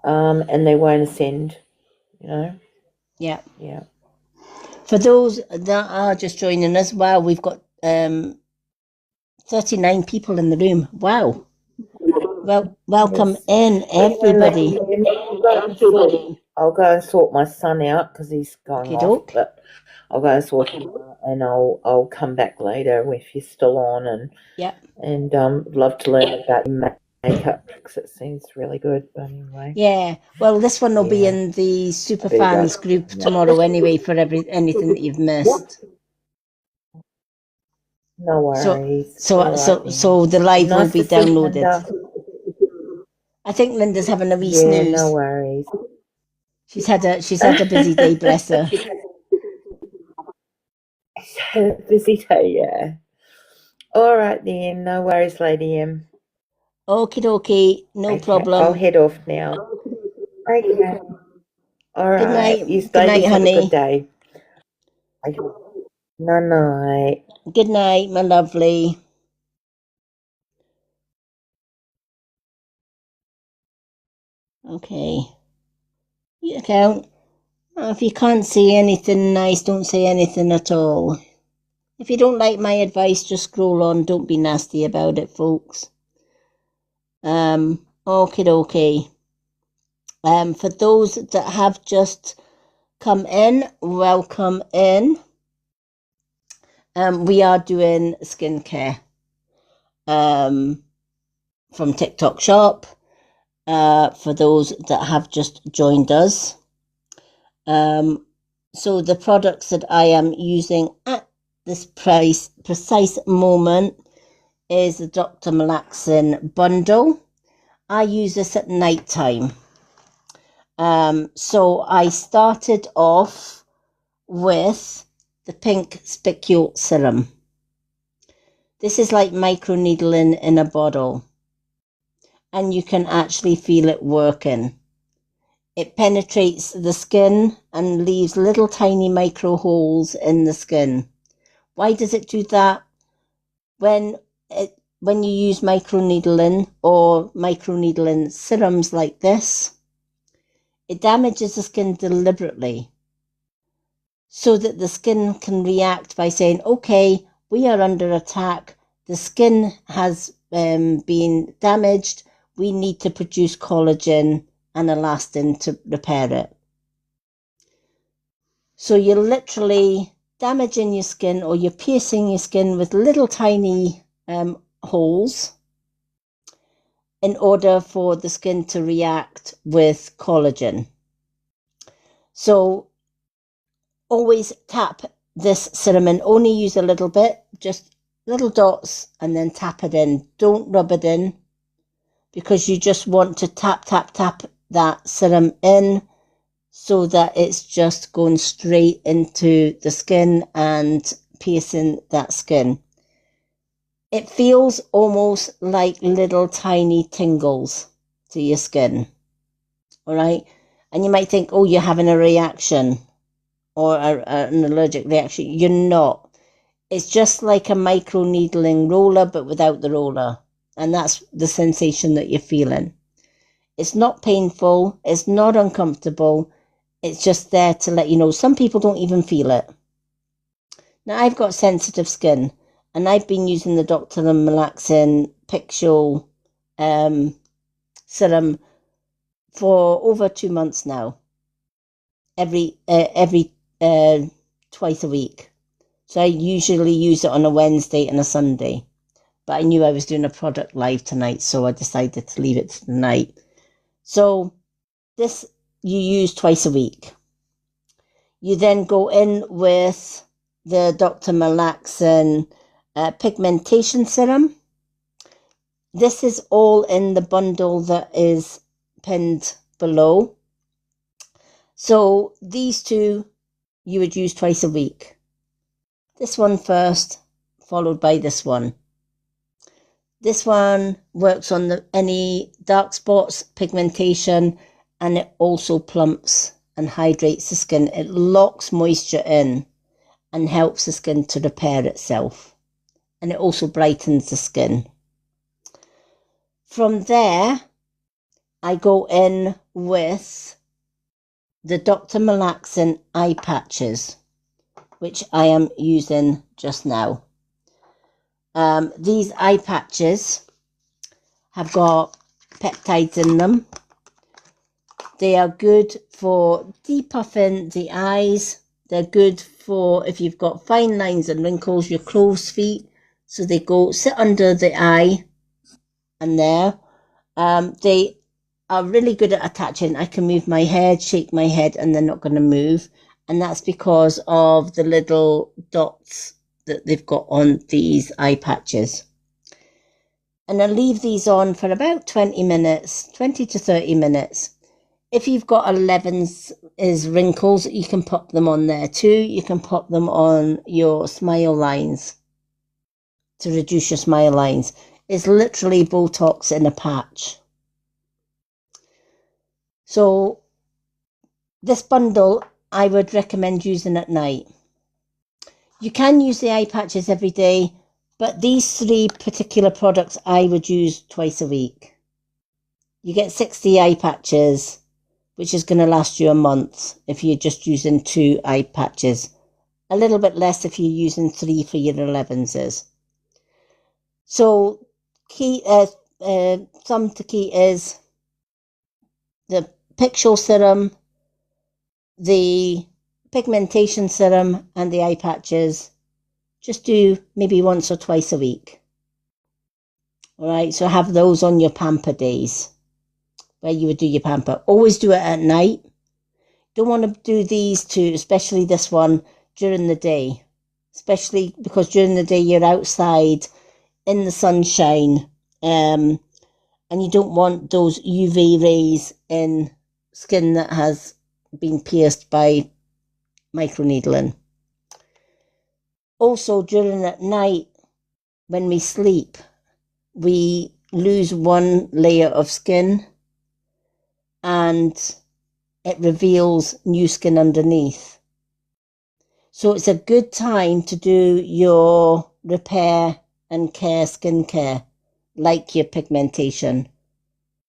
And they won't ascend, Yeah. Yeah. For those that are just joining us, wow, we've got 39 people in the room. Wow. Well, welcome in, everybody. I'll go and sort my son out because he's going off. But I'll go and sort him out, and I'll come back later if you're still on. And love to learn about your makeup tricks. It seems really good. But anyway. Yeah. Well, this one will be in the Superfans group tomorrow anyway for anything that you've missed. No worries. So the live will be downloaded. I think Linda's having a wee snooze. No worries. She's had a busy day, bless her. Busy day, yeah. All right then, no worries, Lady M. Okie dokie, no problem. I'll head off now. Okay. All right. Good night. You Good night, have honey. a good day. Night. Good night, my lovely. Okay. You count. If you can't say anything nice, don't say anything at all. If you don't like my advice, just scroll on. Don't be nasty about it, folks. Okay. For those that have just come in, welcome in. We are doing skincare from TikTok Shop. For those that have just joined us. So the products that I am using at this precise moment is the Dr. Malaxin bundle. I use this at night time. So I started off with the pink spicule serum. This is like microneedling in a bottle. And you can actually feel it working. It penetrates the skin and leaves little tiny micro holes in the skin. Why does it do that? When you use microneedling or microneedling serums like this, it damages the skin deliberately so that the skin can react by saying, okay, we are under attack, the skin has been damaged, we need to produce collagen and elastin to repair it. So you're literally damaging your skin, or you're piercing your skin with little tiny holes in order for the skin to react with collagen. So always tap this serum in, only use a little bit, just little dots, and then tap it in. Don't rub it in, because you just want to tap that serum in so that it's just going straight into the skin and piercing that skin. It feels almost like little tiny tingles to your skin, all right? And you might think, oh, you're having a reaction or an allergic reaction. You're not. It's just like a microneedling roller, but without the roller. And that's the sensation that you're feeling. It's not painful. It's not uncomfortable. It's just there to let you know. Some people don't even feel it. Now, I've got sensitive skin, and I've been using the Dr. Malaxin Pixel serum for over 2 months now. Every twice a week. So I usually use it on a Wednesday and a Sunday. But I knew I was doing a product live tonight, so I decided to leave it to tonight. So this you use twice a week. You then go in with the Dr. Malaxin pigmentation serum. This is all in the bundle that is pinned below. So these two you would use twice a week. This one first, followed by this one. This one works on any dark spots, pigmentation, and it also plumps and hydrates the skin. It locks moisture in and helps the skin to repair itself. And it also brightens the skin. From there, I go in with the Dr. Malaxin eye patches, which I am using just now. These eye patches have got peptides in them. They are good for depuffing the eyes. They're good for if you've got fine lines and wrinkles, your crow's feet. So they go sit under the eye and there. They are really good at attaching. I can move my head, shake my head, and they're not going to move. And that's because of the little dots that they've got on these eye patches. And I leave these on for about 20 to 30 minutes. If you've got 11s is wrinkles, you can pop them on there too. You can pop them on your smile lines to reduce your smile lines. It's literally Botox in a patch. So this bundle, I would recommend using at night. You can use the eye patches every day, but these 3 particular products I would use twice a week. You get 60 eye patches, which is going to last you a month if you're just using 2 eye patches. A little bit less if you're using 3 for your 11s. So some to key is the Pixel serum, the pigmentation serum, and the eye patches. Just do maybe once or twice a week. All right, so have those on your pamper days where you would do your pamper. Always do it at night. Don't want to do these two, especially this one, during the day. Especially because during the day you're outside in the sunshine, and you don't want those UV rays in skin that has been pierced by microneedling. Also, during that night, when we sleep, we lose one layer of skin, and it reveals new skin underneath. So it's a good time to do your repair and care skincare, like your pigmentation,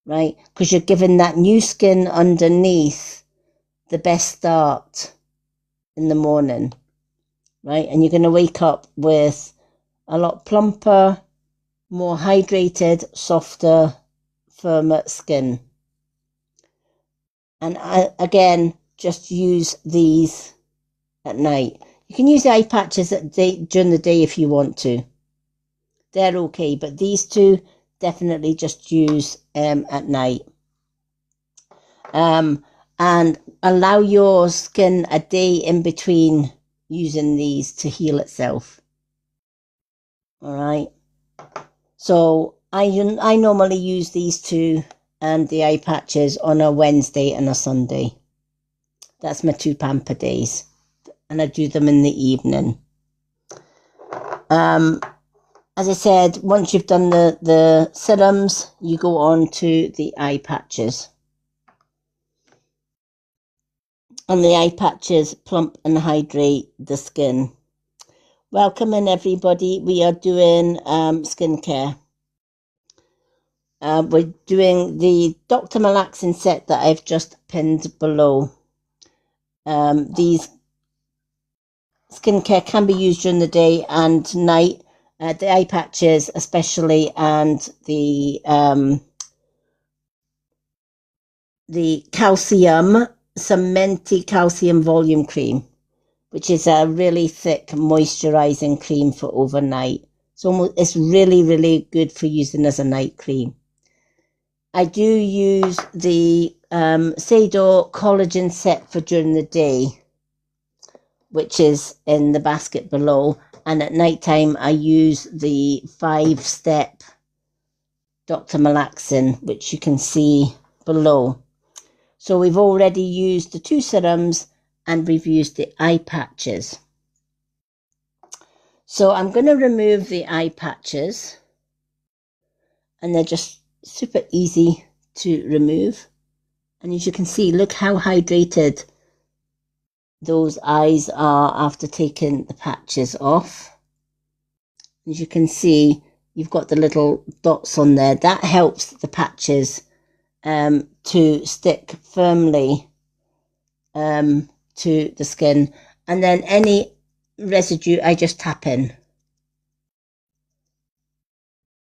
right? Because you're giving that new skin underneath the best start in the morning, right? And you're going to wake up with a lot plumper, more hydrated, softer, firmer skin. And again, just use these at night. You can use the eye patches during the day if you want to. They're okay, but these two definitely just use at night. And allow your skin a day in between using these to heal itself. All right. So I normally use these two and the eye patches on a Wednesday and a Sunday. That's my 2 pamper days. And I do them in the evening. As I said, once you've done the serums, you go on to the eye patches. And the eye patches plump and hydrate the skin. Welcome in, everybody. We are doing skincare. We're doing the Dr. Malaxin set that I've just pinned below. These skincare can be used during the day and night. The eye patches especially, and the calcium, Cementi Calcium Volume Cream, which is a really thick moisturising cream for overnight. It's really, really good for using as a night cream. I do use the Sador collagen set for during the day, which is in the basket below. And at night time, I use the 5-step Dr. Malaxin, which you can see below. So we've already used the 2 serums and we've used the eye patches. So I'm going to remove the eye patches, and they're just super easy to remove. And as you can see, look how hydrated those eyes are after taking the patches off. As you can see, you've got the little dots on there. That helps the patches to stick firmly to the skin. And then any residue, I just tap in.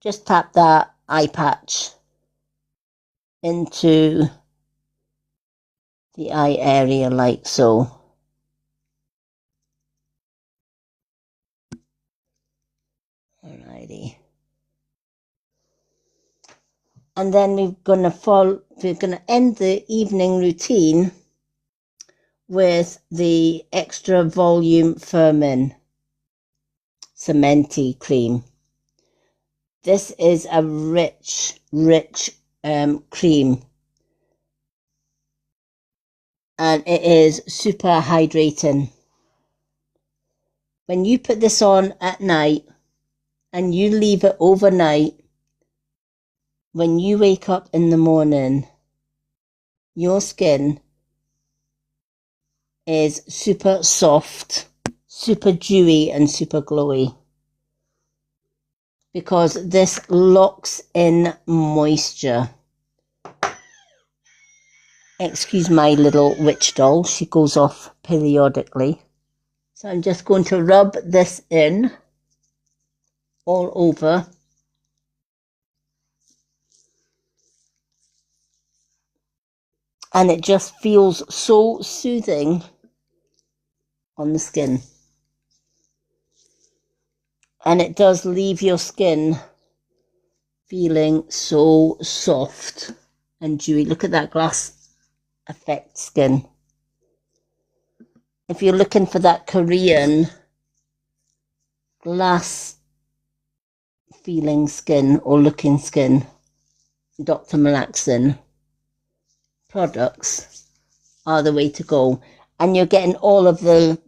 Just tap that eye patch into the eye area like so. Alrighty. And then we're going to end the evening routine with the Extra Volume Firming Cementi cream. This is a rich cream, and it is super hydrating. When you put this on at night and you leave it overnight, when you wake up in the morning, your skin is super soft, super dewy and super glowy, because this locks in moisture. Excuse my little witch doll, she goes off periodically. So I'm just going to rub this in all over. And it just feels so soothing on the skin. And it does leave your skin feeling so soft and dewy. Look at that glass effect skin. If you're looking for that Korean glass feeling skin or looking skin, Dr. Malaxin products are the way to go. And you're getting all the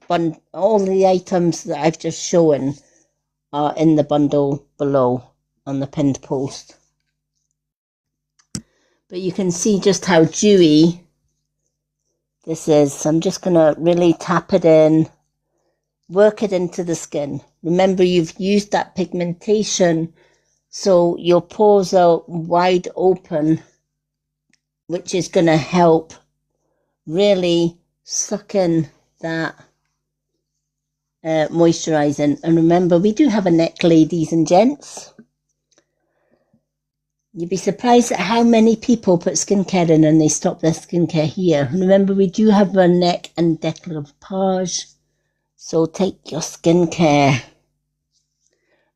items that I've just shown are in the bundle below on the pinned post. But you can see just how dewy I'm just going to really tap it in, work it into the skin. Remember, you've used that pigmentation, so your pores are wide open, which is going to help really suck in that moisturising. And remember, we do have a neck, ladies and gents. You'd be surprised at how many people put skincare in and they stop their skincare here. Remember, we do have a neck and décolletage. So take your skincare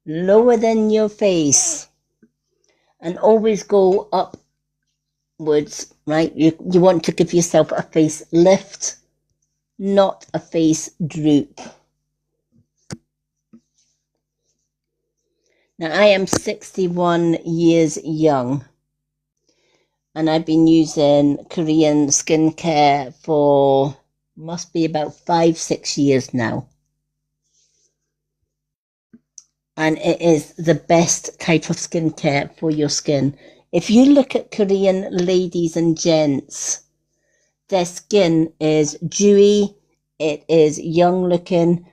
lower than your face and always go upwards, right? You want to give yourself a face lift, not a face droop. Now, I am 61 years young, and I've been using Korean skincare for must be about 5-6 years now. And it is the best type of skincare for your skin. If you look at Korean ladies and gents, their skin is dewy, it is young looking,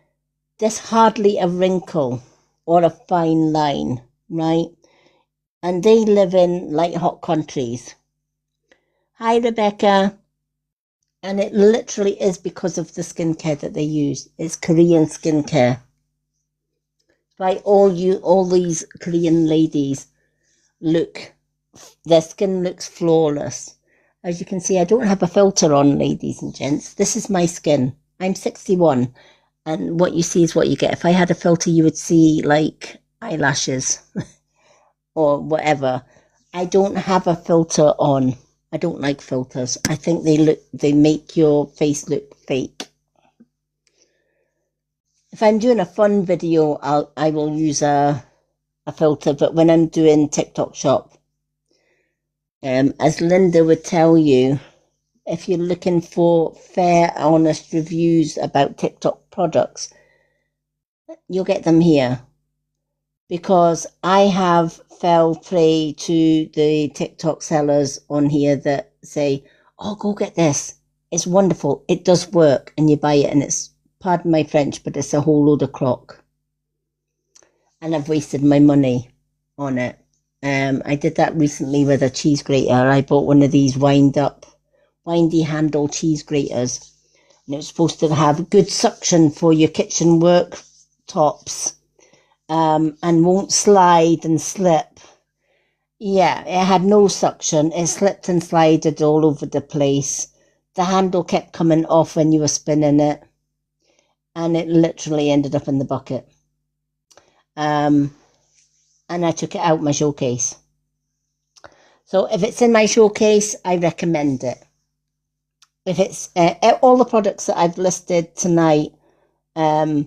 there's hardly a wrinkle or a fine line, right? And they live in like hot countries. Hi, Rebecca. And it literally is because of the skincare that they use. It's Korean skincare. Right, all these Korean ladies their skin looks flawless. As you can see, I don't have a filter on, ladies and gents. This is my skin. I'm 61. And what you see is what you get. If I had a filter, you would see like eyelashes or whatever. I don't have a filter on. I don't like filters. I think they make your face look fake. If I'm doing a fun video, I will use a filter, but when I'm doing TikTok shop, as Linda would tell you, if you're looking for fair, honest reviews about TikTok products, you'll get them here. Because I have fell prey to the TikTok sellers on here that say, oh, go get this. It's wonderful. It does work. And you buy it and it's, pardon my French, but it's a whole load of crock. And I've wasted my money on it. I did that recently with a cheese grater. I bought one of these windy handle cheese graters. And it was supposed to have good suction for your kitchen worktops. And won't slide and slip. Yeah, it had no suction. It slipped and slided all over the place. The handle kept coming off when you were spinning it. And it literally ended up in the bucket. And I took it out my showcase. So if it's in my showcase, I recommend it. If it's all the products that I've listed tonight that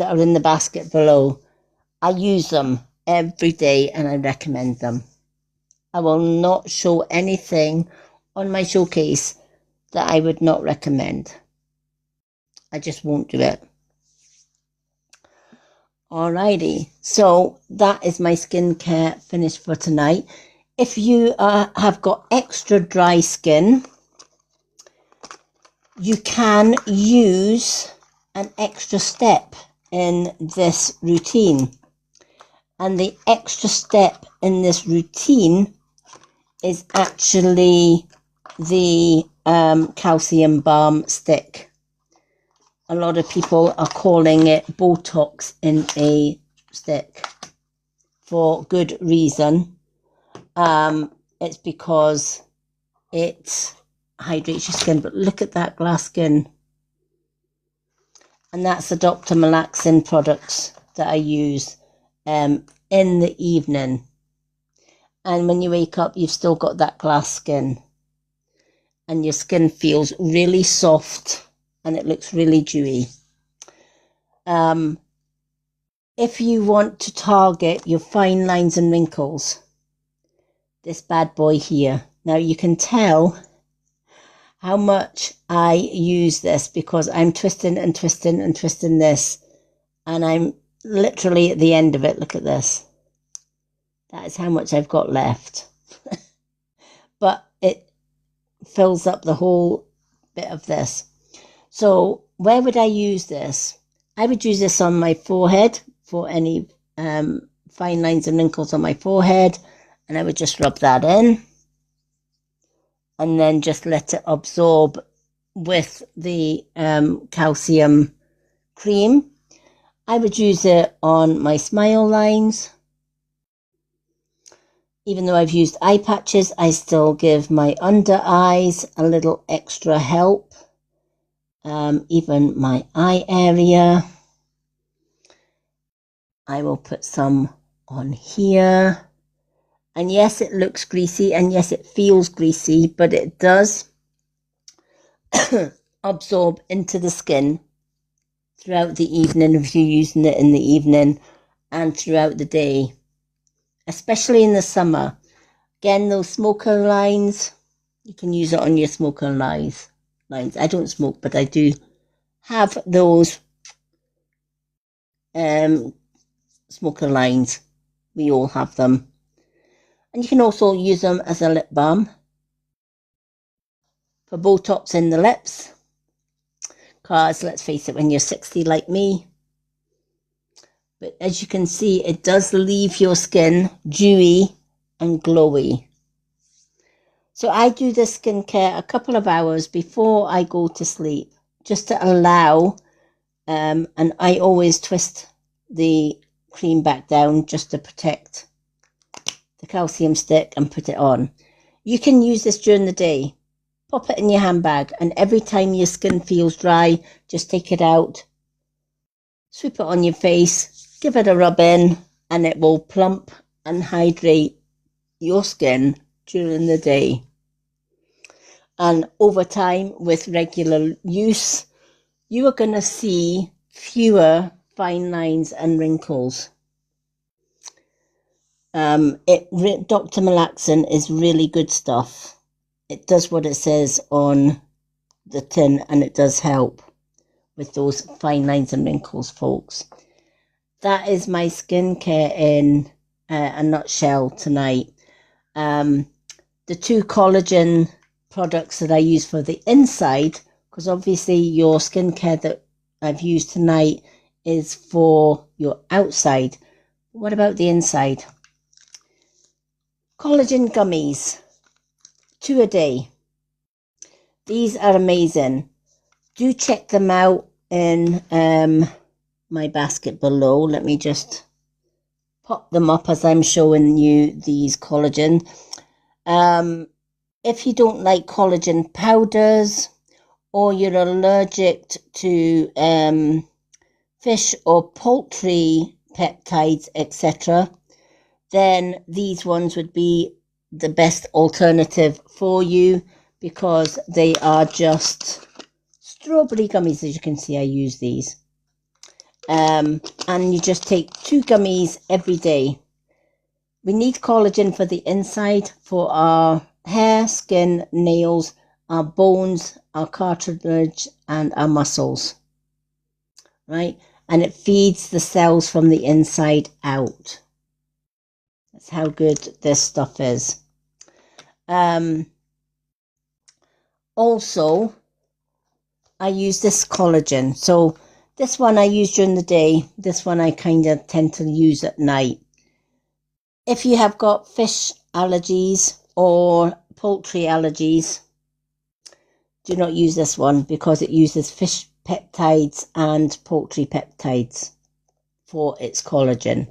are in the basket below, I use them every day and I recommend them. I will not show anything on my showcase that I would not recommend. I just won't do it. Alrighty, so that is my skincare finished for tonight. If you have got extra dry skin, you can use an extra step in this routine. And the extra step in this routine is actually the calcium balm stick. A lot of people are calling it Botox in a stick for good reason. It's because it hydrates your skin. But look at that glass skin. And that's the Dr. Malaxin products that I use in the evening. And when you wake up, you've still got that glass skin. And your skin feels really soft and it looks really dewy. If you want to target your fine lines and wrinkles, this bad boy here. Now you can tell how much I use this because I'm twisting and twisting and twisting this. And I'm literally at the end of it. Look at this. That is how much I've got left. But it fills up the whole bit of this. So where would I use this? I would use this on my forehead for any fine lines and wrinkles on my forehead, and I would just rub that in and then just let it absorb with the calcium cream. I would use it on my smile lines. Even though I've used eye patches, I still give my under eyes a little extra help. Even my eye area. I will put some on here. And yes, it looks greasy, and yes, it feels greasy, but it does absorb into the skin throughout the evening if you're using it in the evening and throughout the day, especially in the summer. Again, those smoker lines, you can use it on your smoker lines. I don't smoke, but I do have those smoker lines. We all have them. And you can also use them as a lip balm for Botox in the lips. Because let's face it, when you're 60 like me, but as you can see, it does leave your skin dewy and glowy. So I do this skincare a couple of hours before I go to sleep, just to allow, and I always twist the cream back down just to protect the calcium stick and put it on. You can use this during the day. Pop it in your handbag, and every time your skin feels dry, just take it out, sweep it on your face, give it a rub in, and it will plump and hydrate your skin during the day. And over time, with regular use, you are going to see fewer fine lines and wrinkles. Dr. Malaxin is really good stuff. It does what it says on the tin, and it does help with those fine lines and wrinkles, folks. That is my skincare in a nutshell tonight. The 2 collagen products that I use for the inside, because obviously your skincare that I've used tonight is for your outside. What about the inside? Collagen gummies, 2 a day. These are amazing. Do check them out in my basket below. Let me just pop them up as I'm showing you these collagen. If you don't like collagen powders, or you're allergic to fish or poultry peptides, etc., then these ones would be the best alternative for you, because they are just strawberry gummies. As you can see, I use these. And you just take 2 gummies every day. We need collagen for the inside, for our hair, skin, nails, our bones, our cartilage, and our muscles. Right? And it feeds the cells from the inside out. That's how good this stuff is. Also, I use this collagen. So this one I use during the day. This one I kind of tend to use at night. If you have got fish allergies or poultry allergies, do not use this one, because it uses fish peptides and poultry peptides for its collagen.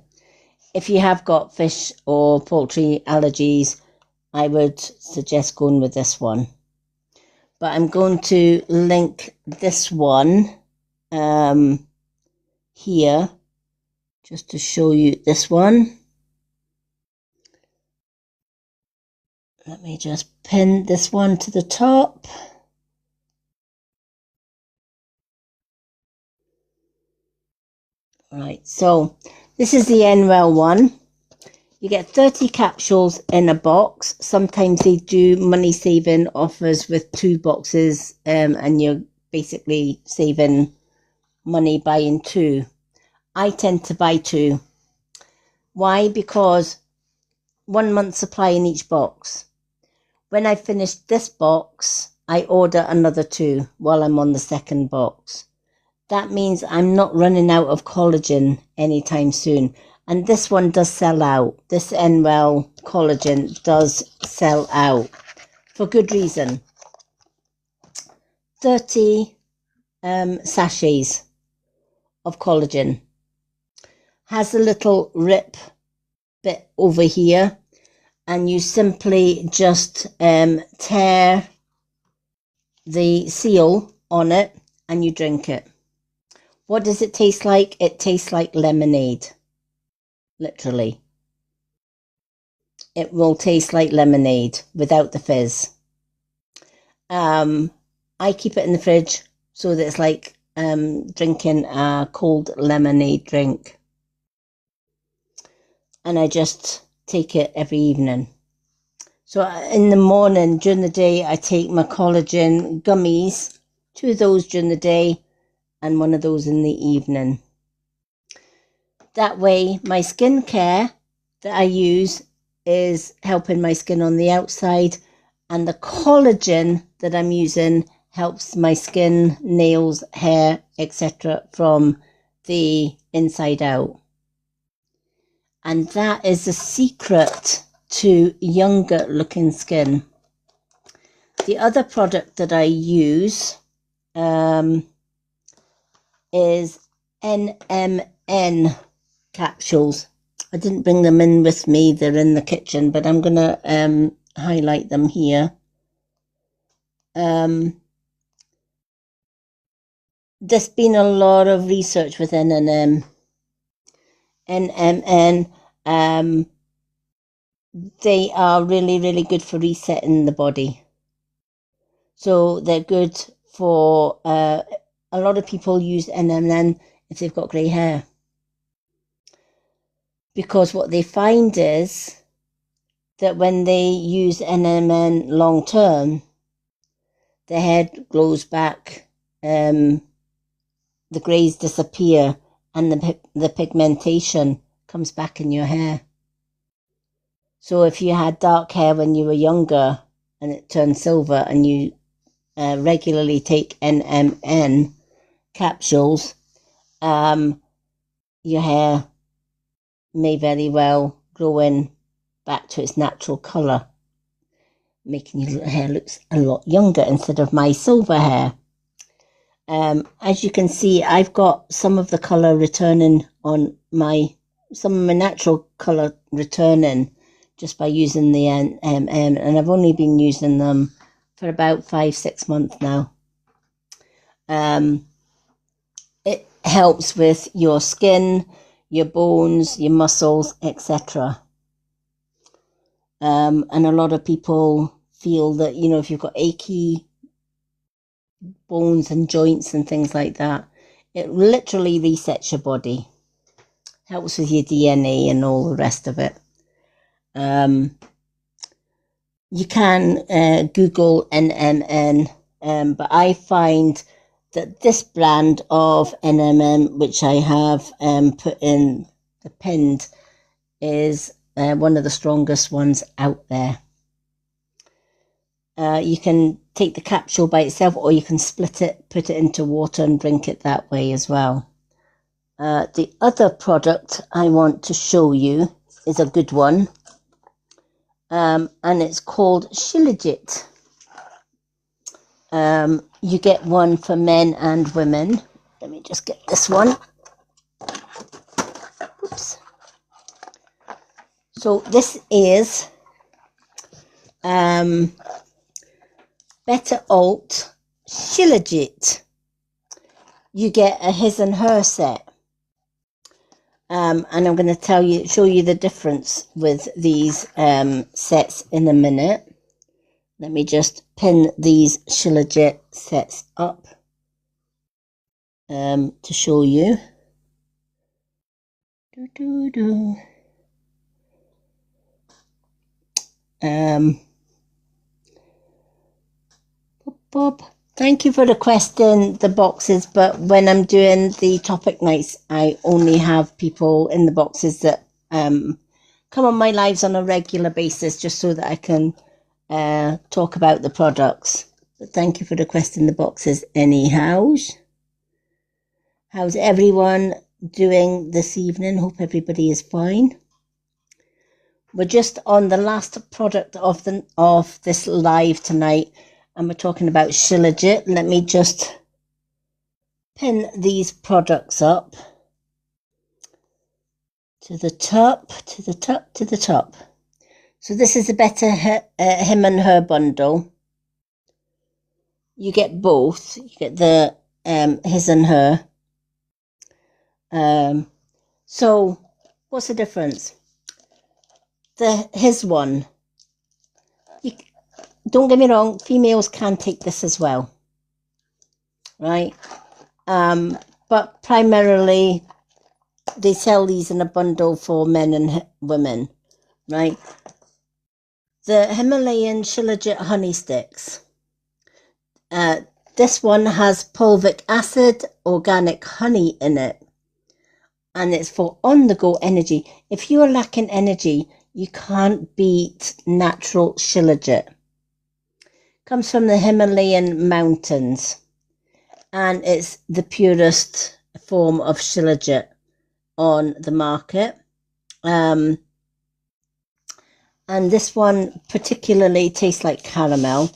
If you have got fish or poultry allergies, I would suggest going with this one. But I'm going to link this one here just to show you this one. Let me just pin this one to the top. Right, so this is the Nwell one. You get 30 capsules in a box. Sometimes they do money saving offers with 2 boxes, and you're basically saving money buying 2. I tend to buy 2. Why? Because 1 month supply in each box. When I finish this box, I order another 2 while I'm on the second box. That means I'm not running out of collagen anytime soon. And this one does sell out. This Nwell collagen does sell out for good reason. 30 sachets of collagen. Has a little rip bit over here, and you simply just tear the seal on it and you drink it. What does it taste like? It tastes like lemonade. Literally. It will taste like lemonade without the fizz. I keep it in the fridge so that it's like drinking a cold lemonade drink. And I just take it every evening. So in the morning, during the day, I take my collagen gummies, 2 of those during the day and 1 of those in the evening. That way, my skincare that I use is helping my skin on the outside, and the collagen that I'm using helps my skin, nails, hair, etc. from the inside out. And that is the secret to younger looking skin. The other product that I use is NMN capsules. I didn't bring them in with me, they're in the kitchen, but I'm going to highlight them here. There's been a lot of research with NMN. They are really, really good for resetting the body. So they're good for, a lot of people use NMN if they've got grey hair. Because what they find is that when they use NMN long term, the hair grows back, the greys disappear, and the pigmentation comes back in your hair. So if you had dark hair when you were younger and it turned silver, and you regularly take NMN capsules, your hair may very well grow in back to its natural colour, making your hair look a lot younger instead of my silver hair. As you can see, I've got some of the colour returning on some of my natural colour returning just by using the NMN, and I've only been using them for about 5-6 months now. It helps with your skin, your bones, your muscles, etc. And a lot of people feel that, if you've got achy bones and joints and things like that, it literally resets your body. Helps with your DNA and all the rest of it. You can Google NMN, but I find that this brand of NMN, which I have put in the pinned, is one of the strongest ones out there. You can take the capsule by itself, or you can split it, put it into water and drink it that way as well. The other product I want to show you is a good one. And it's called Shilajit. You get one for men and women. Let me just get this one. Oops. So this is Better Alt Shilajit. You get a his and her set. And I'm going to show you the difference with these sets in a minute. Let me just pin these Shilajit sets up to show you. Bob, thank you for requesting the boxes, but when I'm doing the topic nights, I only have people in the boxes that come on my lives on a regular basis, just so that I can talk about the products. But thank you for requesting the boxes anyhow. How's everyone doing this evening? Hope everybody is fine. We're just on the last product of this live tonight, and we're talking about Shilajit. Let me just pin these products up to the top, to the top, to the top. So this is a Better Him and Her bundle. You get both. You get the his and her. So what's the difference? His one. Don't get me wrong, females can take this as well, right? But primarily they sell these in a bundle for men and women, right? The Himalayan Shilajit honey sticks. This one has fulvic acid, organic honey in it, and it's for on-the-go energy. If you are lacking energy, you can't beat natural Shilajit. Comes from the Himalayan mountains, and it's the purest form of Shilajit on the market. And this one particularly tastes like caramel.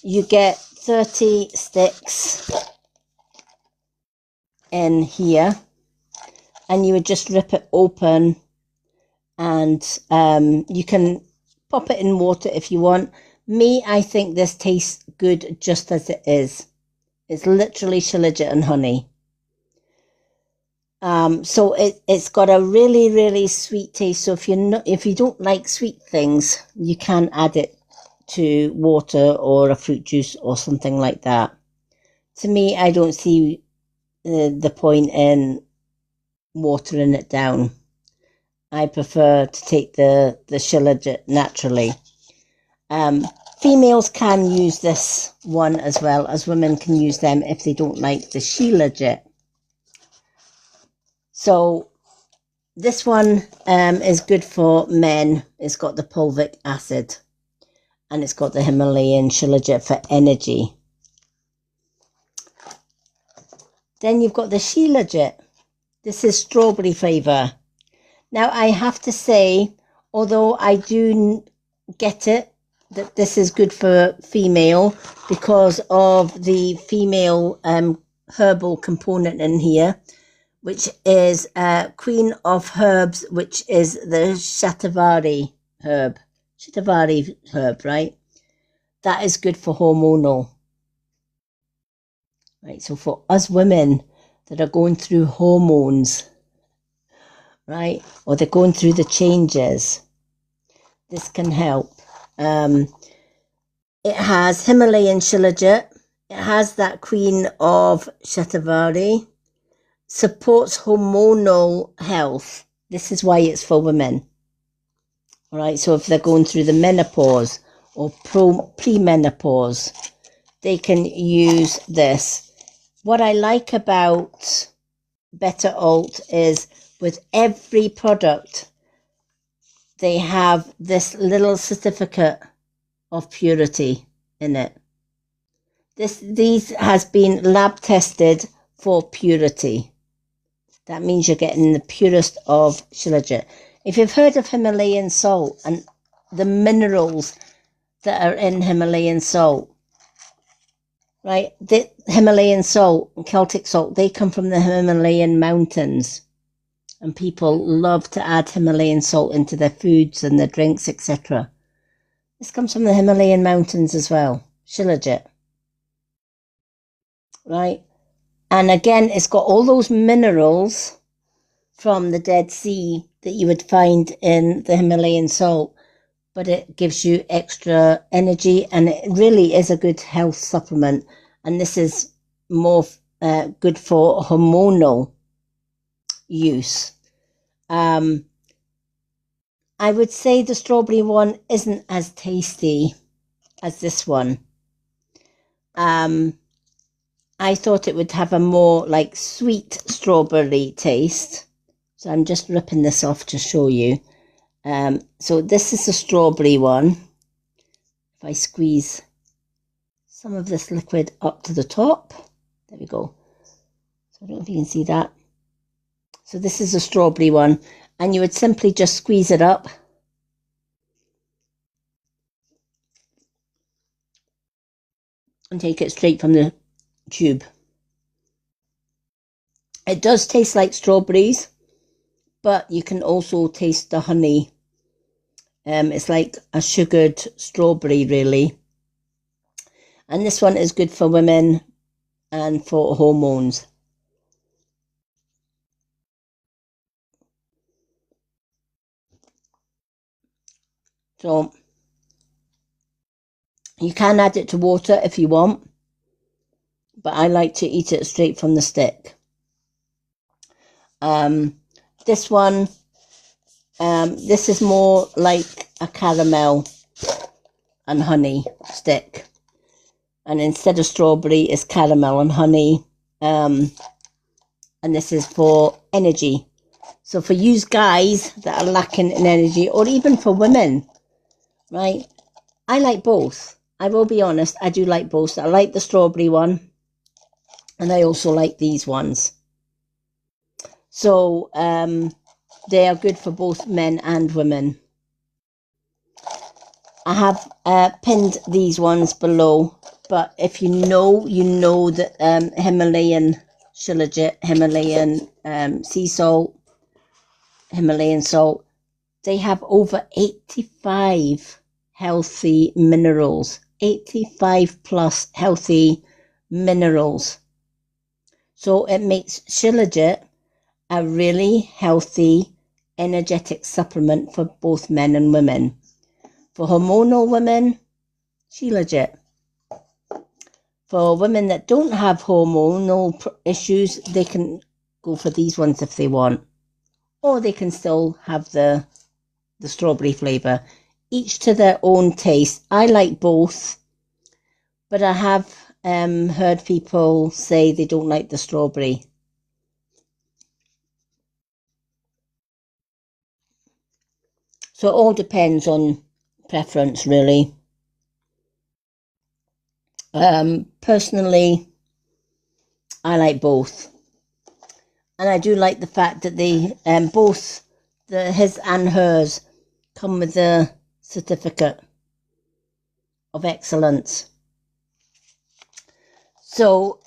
You get 30 sticks in here, and you would just rip it open, and you can pop it in water if you want. Me, I think this tastes good just as it is. It's literally Shilajit and honey. So it's got a really, really sweet taste. So if you don't like sweet things, you can add it to water or a fruit juice or something like that. To me, I don't see the point in watering it down. I prefer to take the Shilajit naturally. Females can use this one as well as women can use them if they don't like the Shilajit. So this one is good for men. It's got the fulvic acid, and it's got the Himalayan Shilajit for energy. Then you've got the Shilajit. This is strawberry flavour. Now I have to say, although I do get it, that this is good for female because of the female herbal component in here, which is Queen of Herbs, which is the Shatavari herb. Shatavari herb, right? That is good for hormonal. Right, so for us women that are going through hormones, right, or they're going through the changes, this can help. It has Himalayan Shilajit. It has that Queen of Shatavari. Supports hormonal health. This is why it's for women. All right, so if they're going through the menopause or premenopause, they can use this. What I like about Better Alt is with every product, they have this little certificate of purity in it. These has been lab tested for purity. That means you're getting the purest of Shilajit. If you've heard of Himalayan salt and the minerals that are in Himalayan salt, right? The Himalayan salt, Celtic salt, they come from the Himalayan mountains. And people love to add Himalayan salt into their foods and their drinks, etc. This comes from the Himalayan mountains as well, Shilajit. Right? And again, it's got all those minerals from the Dead Sea that you would find in the Himalayan salt, but it gives you extra energy, and it really is a good health supplement. And this is more good for hormonal use. I would say the strawberry one isn't as tasty as this one. I thought it would have a more like sweet strawberry taste. So I'm just ripping this off to show you. So this is the strawberry one. If I squeeze some of this liquid up to the top. There we go. So I don't know if you can see that. So this is a strawberry one, and you would simply just squeeze it up. And take it straight from the tube. It does taste like strawberries, but you can also taste the honey. It's like a sugared strawberry, really. And this one is good for women and for hormones. So you can add it to water if you want, but I like to eat it straight from the stick. This one, this is more like a caramel and honey stick. And instead of strawberry, it's caramel and honey. And this is for energy. So for you guys that are lacking in energy, or even for women, right? I like both. I will be honest, I do like both. I like the strawberry one, and I also like these ones. So they are good for both men and women. I have pinned these ones below, but if you know that Himalayan shilajit, Himalayan sea salt, Himalayan salt, they have over 85 healthy minerals, 85 plus healthy minerals. So it makes shilajit a really healthy, energetic supplement for both men and women. For hormonal women, shilajit. For women that don't have hormonal issues, they can go for these ones if they want. Or they can still have the strawberry flavour. Each to their own taste. I like both, but I have heard people say they don't like the strawberry. So it all depends on preference, really. Personally, I like both. And I do like the fact that they both, his and hers, come with the certificate of excellence. So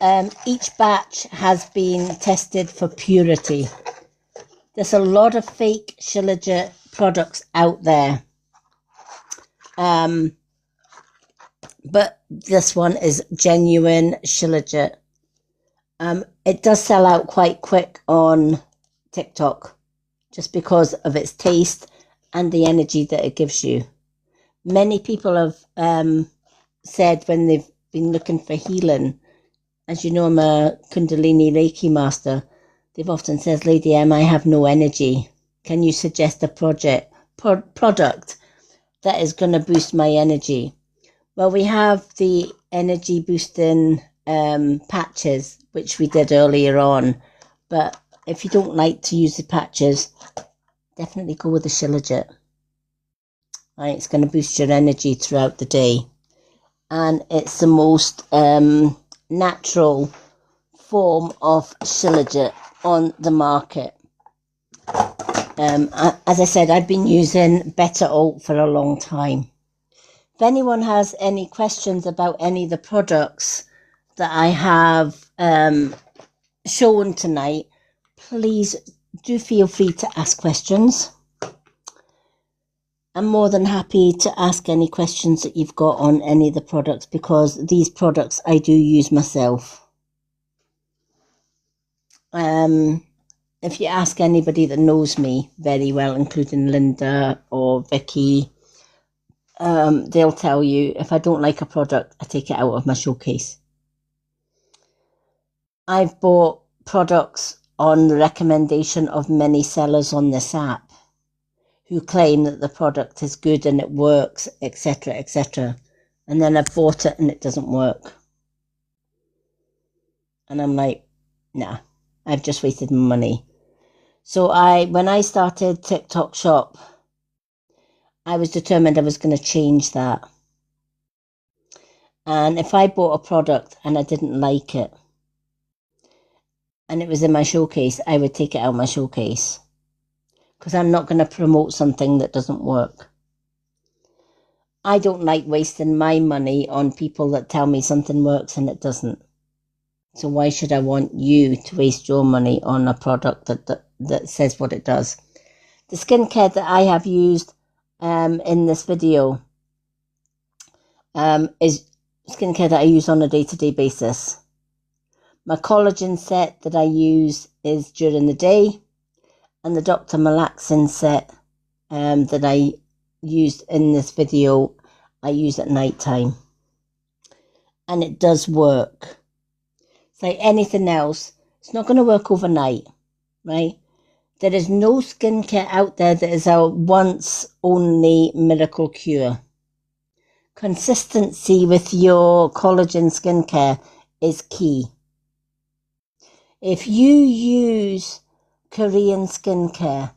each batch has been tested for purity. There's a lot of fake shilajit products out there. But this one is genuine shilajit. It does sell out quite quick on TikTok just because of its taste and the energy that it gives you. Many people have said when they've been looking for healing, as you know, I'm a Kundalini Reiki master, they've often said, Lady M, I have no energy. Can you suggest a product that is going to boost my energy? Well, we have the energy boosting patches, which we did earlier on. But if you don't like to use the patches, definitely go with the shilajit. Right, it's going to boost your energy throughout the day. And it's the most natural form of shilajit on the market. As I said, I've been using Better Alt for a long time. If anyone has any questions about any of the products that I have shown tonight, please do feel free to ask questions. I'm more than happy to ask any questions that you've got on any of the products, because these products I do use myself. If you ask anybody that knows me very well, including Linda or Vicky, they'll tell you if I don't like a product, I take it out of my showcase. I've bought products on the recommendation of many sellers on this app who claim that the product is good and it works, etc., etc. And then I've bought it and it doesn't work. And I'm like, nah, I've just wasted my money. So when I started TikTok Shop, I was determined I was going to change that. And if I bought a product and I didn't like it, and it was in my showcase, I would take it out of my showcase. Because I'm not going to promote something that doesn't work. I don't like wasting my money on people that tell me something works and it doesn't. So why should I want you to waste your money on a product that says what it does? The skincare that I have used in this video is skincare that I use on a day-to-day basis. My collagen set that I use is during the day, and the Dr. Malaxin set that I used in this video, I use at night time. And it does work. It's like anything else. It's not going to work overnight, right? There is no skincare out there that is a once only miracle cure. Consistency with your collagen skincare is key. If you use Korean skincare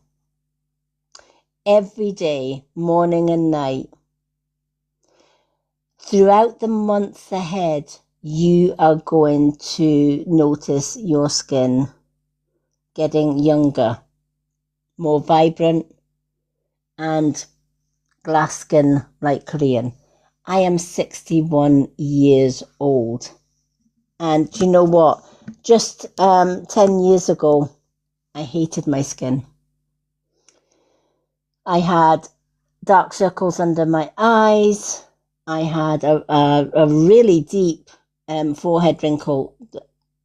every day, morning and night, throughout the months ahead, you are going to notice your skin getting younger, more vibrant, and glass skin like Korean. I am 61 years old. And do you know what? Just 10 years ago, I hated my skin. I had dark circles under my eyes. I had a really deep forehead wrinkle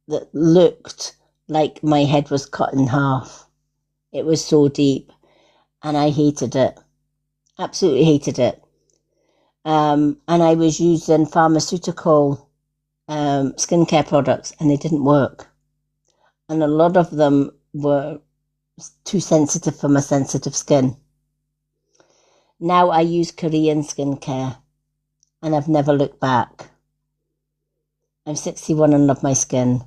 that looked like my head was cut in half. It was so deep, and I hated it. Absolutely hated it. And I was using pharmaceutical skincare products, and they didn't work. And a lot of them were too sensitive for my sensitive skin. Now I use Korean skincare, and I've never looked back. I'm 61 and love my skin.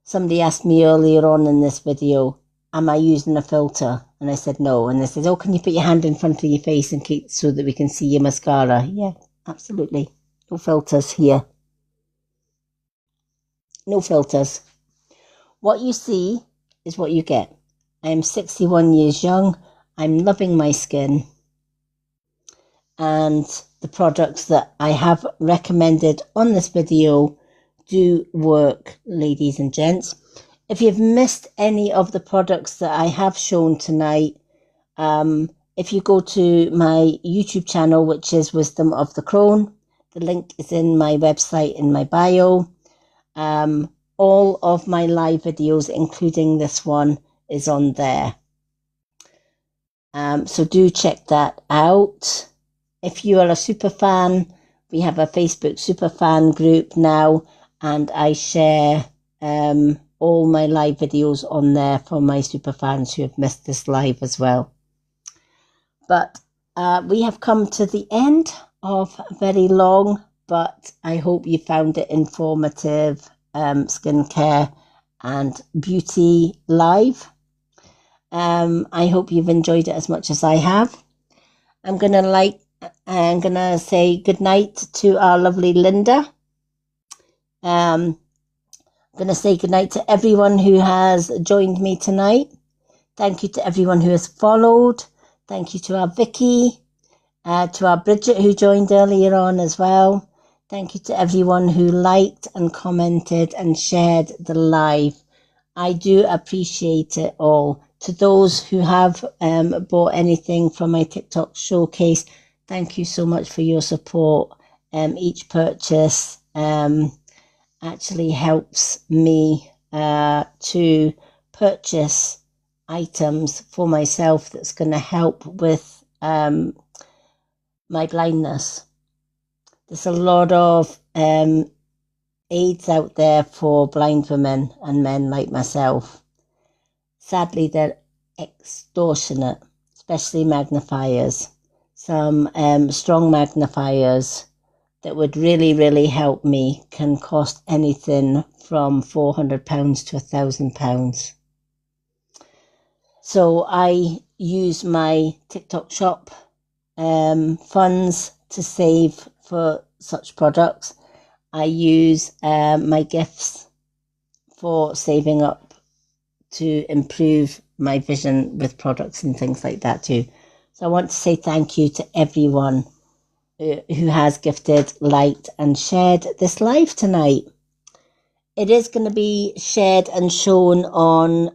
Somebody asked me earlier on in this video, am I using a filter? And I said no. And they said, oh, can you put your hand in front of your face and keep so that we can see your mascara? Yeah, absolutely. No filters here. No filters. What you see is what you get. I am 61 years young. I'm loving my skin. And the products that I have recommended on this video do work, ladies and gents. If you've missed any of the products that I have shown tonight, if you go to my YouTube channel, which is Wisdom of the Crone, the link is in my website in my bio. All of my live videos, including this one, is on there. So do check that out. If you are a super fan, we have a Facebook super fan group now, and I share all my live videos on there for my super fans who have missed this live as well. But we have come to the end of a very long, but I hope you found it informative skincare and beauty live. I hope you've enjoyed it as much as I have. I'm gonna say good night to our lovely Linda. I'm gonna say good night to everyone who has joined me tonight. Thank you to everyone who has followed. Thank you to our Vicky, to our Bridget who joined earlier on as well. Thank you to everyone who liked and commented and shared the live. I do appreciate it all. To those who have bought anything from my TikTok showcase, thank you so much for your support. Each purchase actually helps me to purchase items for myself that's going to help with my blindness. There's a lot of aids out there for blind women and men like myself. Sadly, they're extortionate, especially magnifiers. Some strong magnifiers that would really, really help me can cost anything from £400 to £1,000. So I use my TikTok shop funds to save for such products. I use my gifts for saving up to improve my vision with products and things like that too. So I want to say thank you to everyone who has gifted, liked and shared this live tonight. It is going to be shared and shown on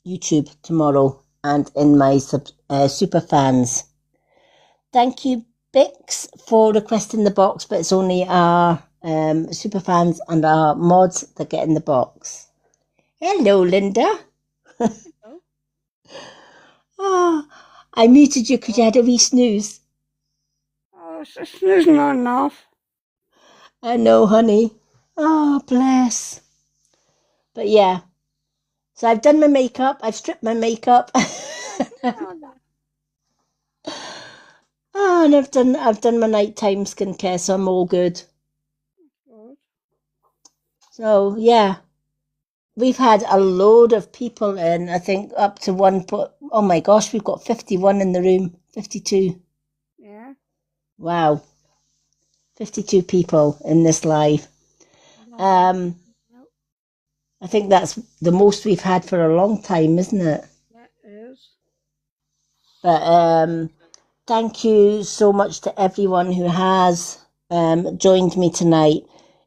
YouTube tomorrow and in my super fans. Thank you, Bix, for requesting the box, but it's only our super fans and our mods that get in the box. Hello, Linda. Oh, I muted you because you had a wee snooze. Oh, it's snoozing on and off. I know, honey. Oh, bless. But yeah. So I've done my makeup. I've stripped my makeup. Oh, and I've done my nighttime skincare, so I'm all good. So yeah. We've had a load of people in, I think up to oh my gosh, we've got 51 in the room, 52. Yeah. Wow. 52 people in this live. I think that's the most we've had for a long time, isn't it? That is. But thank you so much to everyone who has joined me tonight.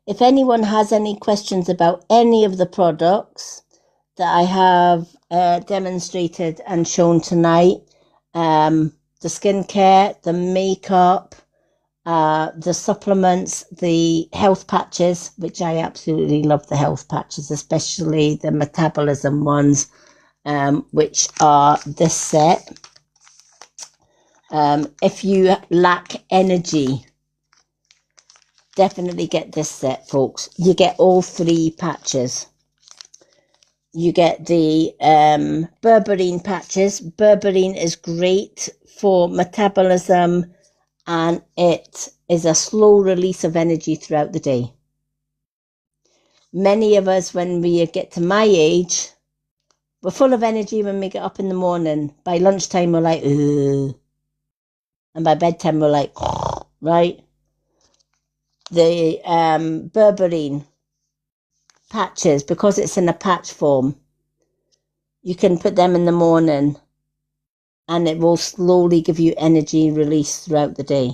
If anyone has any questions about any of the products that I have demonstrated and shown tonight, the skincare, the makeup, the supplements, the health patches, which I absolutely love the health patches, especially the metabolism ones, which are this set. If you lack energy, definitely get this set, folks. You get all 3 patches. You get the berberine patches. Berberine is great for metabolism and it is a slow release of energy throughout the day. Many of us, when we get to my age, we're full of energy when we get up in the morning. By lunchtime, we're like, ugh. And by bedtime, we're like, right? The berberine patches, because it's in a patch form, you can put them in the morning and it will slowly give you energy release throughout the day.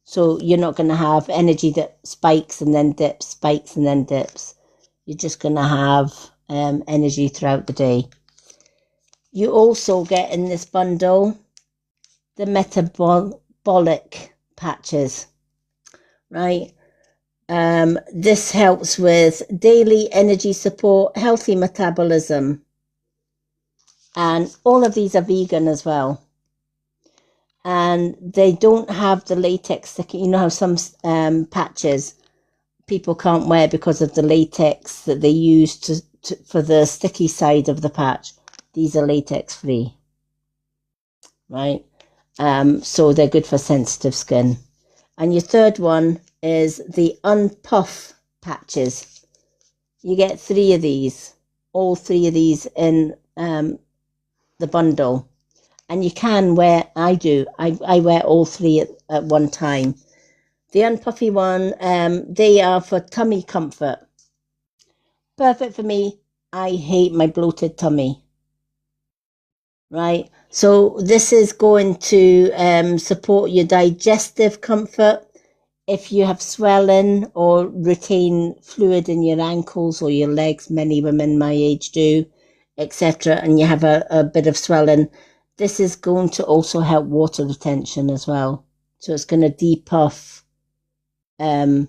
So you're not going to have energy that spikes and then dips, spikes and then dips. You're just going to have energy throughout the day. You also get in this bundle the metabolic patches, right? This helps with daily energy support, healthy metabolism, and all of these are vegan as well. And they don't have the latex sticky. You know how some patches people can't wear because of the latex that they use for the sticky side of the patch. These are latex free, right? So they're good for sensitive skin. And your third one is the unpuff patches. You get 3 of these, all 3 of these in the bundle. And you can wear, I wear all 3 at one time. The unpuffy one, they are for tummy comfort. Perfect for me. I hate my bloated tummy. Right? So this is going to support your digestive comfort. If you have swelling or retain fluid in your ankles or your legs, many women my age do, etc., and you have a bit of swelling, this is going to also help water retention as well. So it's going to depuff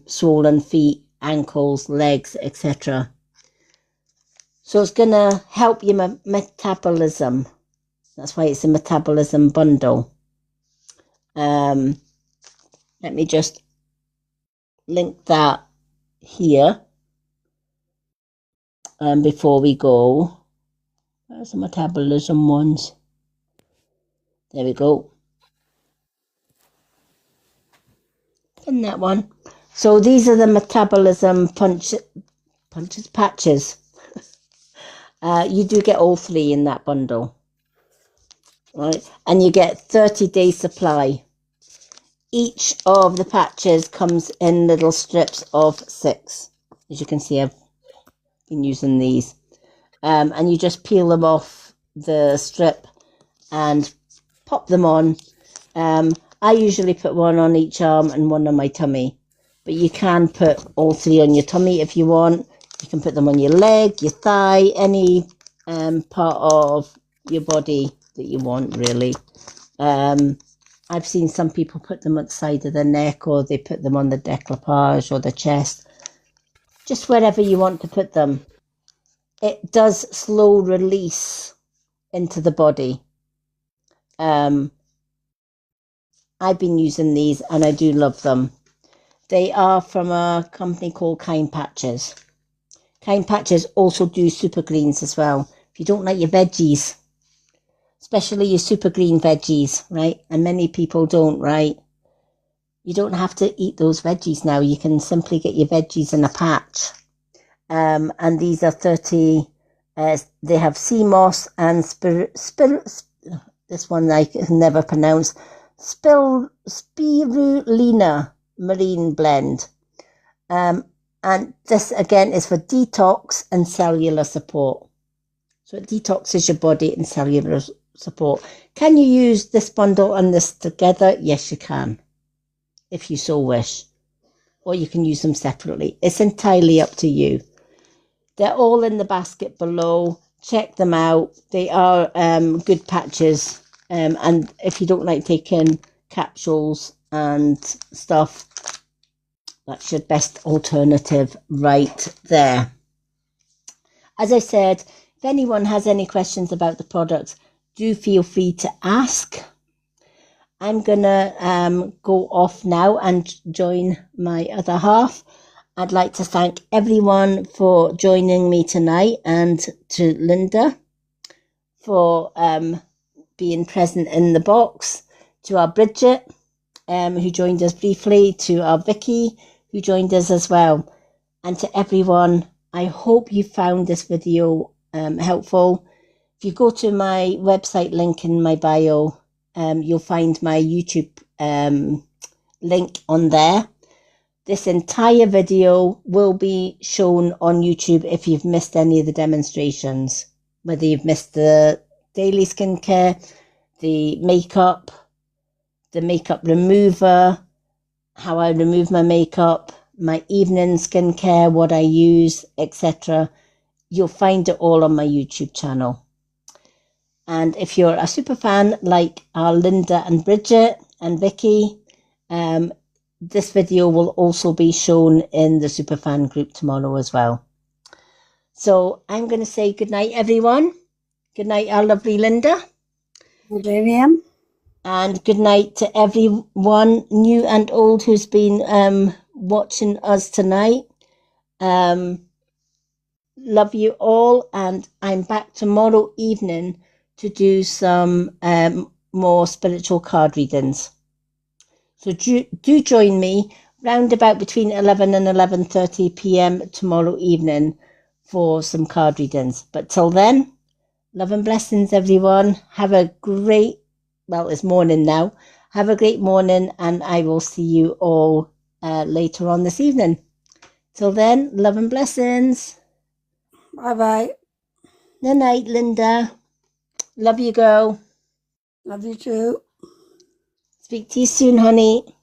swollen feet, ankles, legs, etc. So it's going to help your metabolism. That's why it's a metabolism bundle. Let me just link that here before we go. Where's the metabolism ones? There we go. In that one. So these are the metabolism patches. You do get all 3 in that bundle. Right? And you get 30-day supply. Each of the patches comes in little strips of 6. As you can see, I've been using these. And you just peel them off the strip and pop them on. I usually put one on each arm and one on my tummy, but you can put all 3 on your tummy if you want. You can put them on your leg, your thigh, any part of your body that you want, really. I've seen some people put them at the side of the neck, or they put them on the décolletage or the chest, just wherever you want to put them. It does slow release into the body. I've been using these and I do love them. They are from a company called Kind Patches. Kind Patches also do super greens as well. If you don't like your veggies, especially your super green veggies, right? And many people don't, right? You don't have to eat those veggies now. You can simply get your veggies in a patch. And these are 30, they have sea moss and this one I can never pronounce, spirulina marine blend. And this again is for detox and cellular support. So it detoxes your body and cellular support. Can you use this bundle and this together? Yes, you can, if you so wish. Or you can use them separately. It's entirely up to you. They're all in the basket below. Check them out. They are good patches. And if you don't like taking capsules and stuff, that's your best alternative right there. As I said, if anyone has any questions about the products, do feel free to ask. I'm going to go off now and join my other half. I'd like to thank everyone for joining me tonight, and to Linda for being present in the box, to our Bridget, who joined us briefly, to our Vicky, who joined us as well, and to everyone. I hope you found this video helpful. If you go to my website link in my bio, you'll find my YouTube link on there. This entire video will be shown on YouTube if you've missed any of the demonstrations, whether you've missed the daily skincare, the makeup remover, how I remove my makeup, my evening skincare, what I use, etc. You'll find it all on my YouTube channel. And if you're a super fan like our Linda and Bridget and Vicky, this video will also be shown in the Superfan group tomorrow as well. So I'm going to say good night, everyone. Good night, our lovely Linda. Good Lilian. And good night to everyone, new and old, who's been watching us tonight. Love you all, and I'm back tomorrow evening to do some more spiritual card readings. So do join me round about between 11 and 11:30 p.m. tomorrow evening for some card readings. But till then, love and blessings, everyone. Have a great, well, it's morning now. Have a great morning, and I will see you all later on this evening. Till then, love and blessings. Bye-bye. Good night, Linda. Love you, girl. Love you too. Speak to you soon, honey.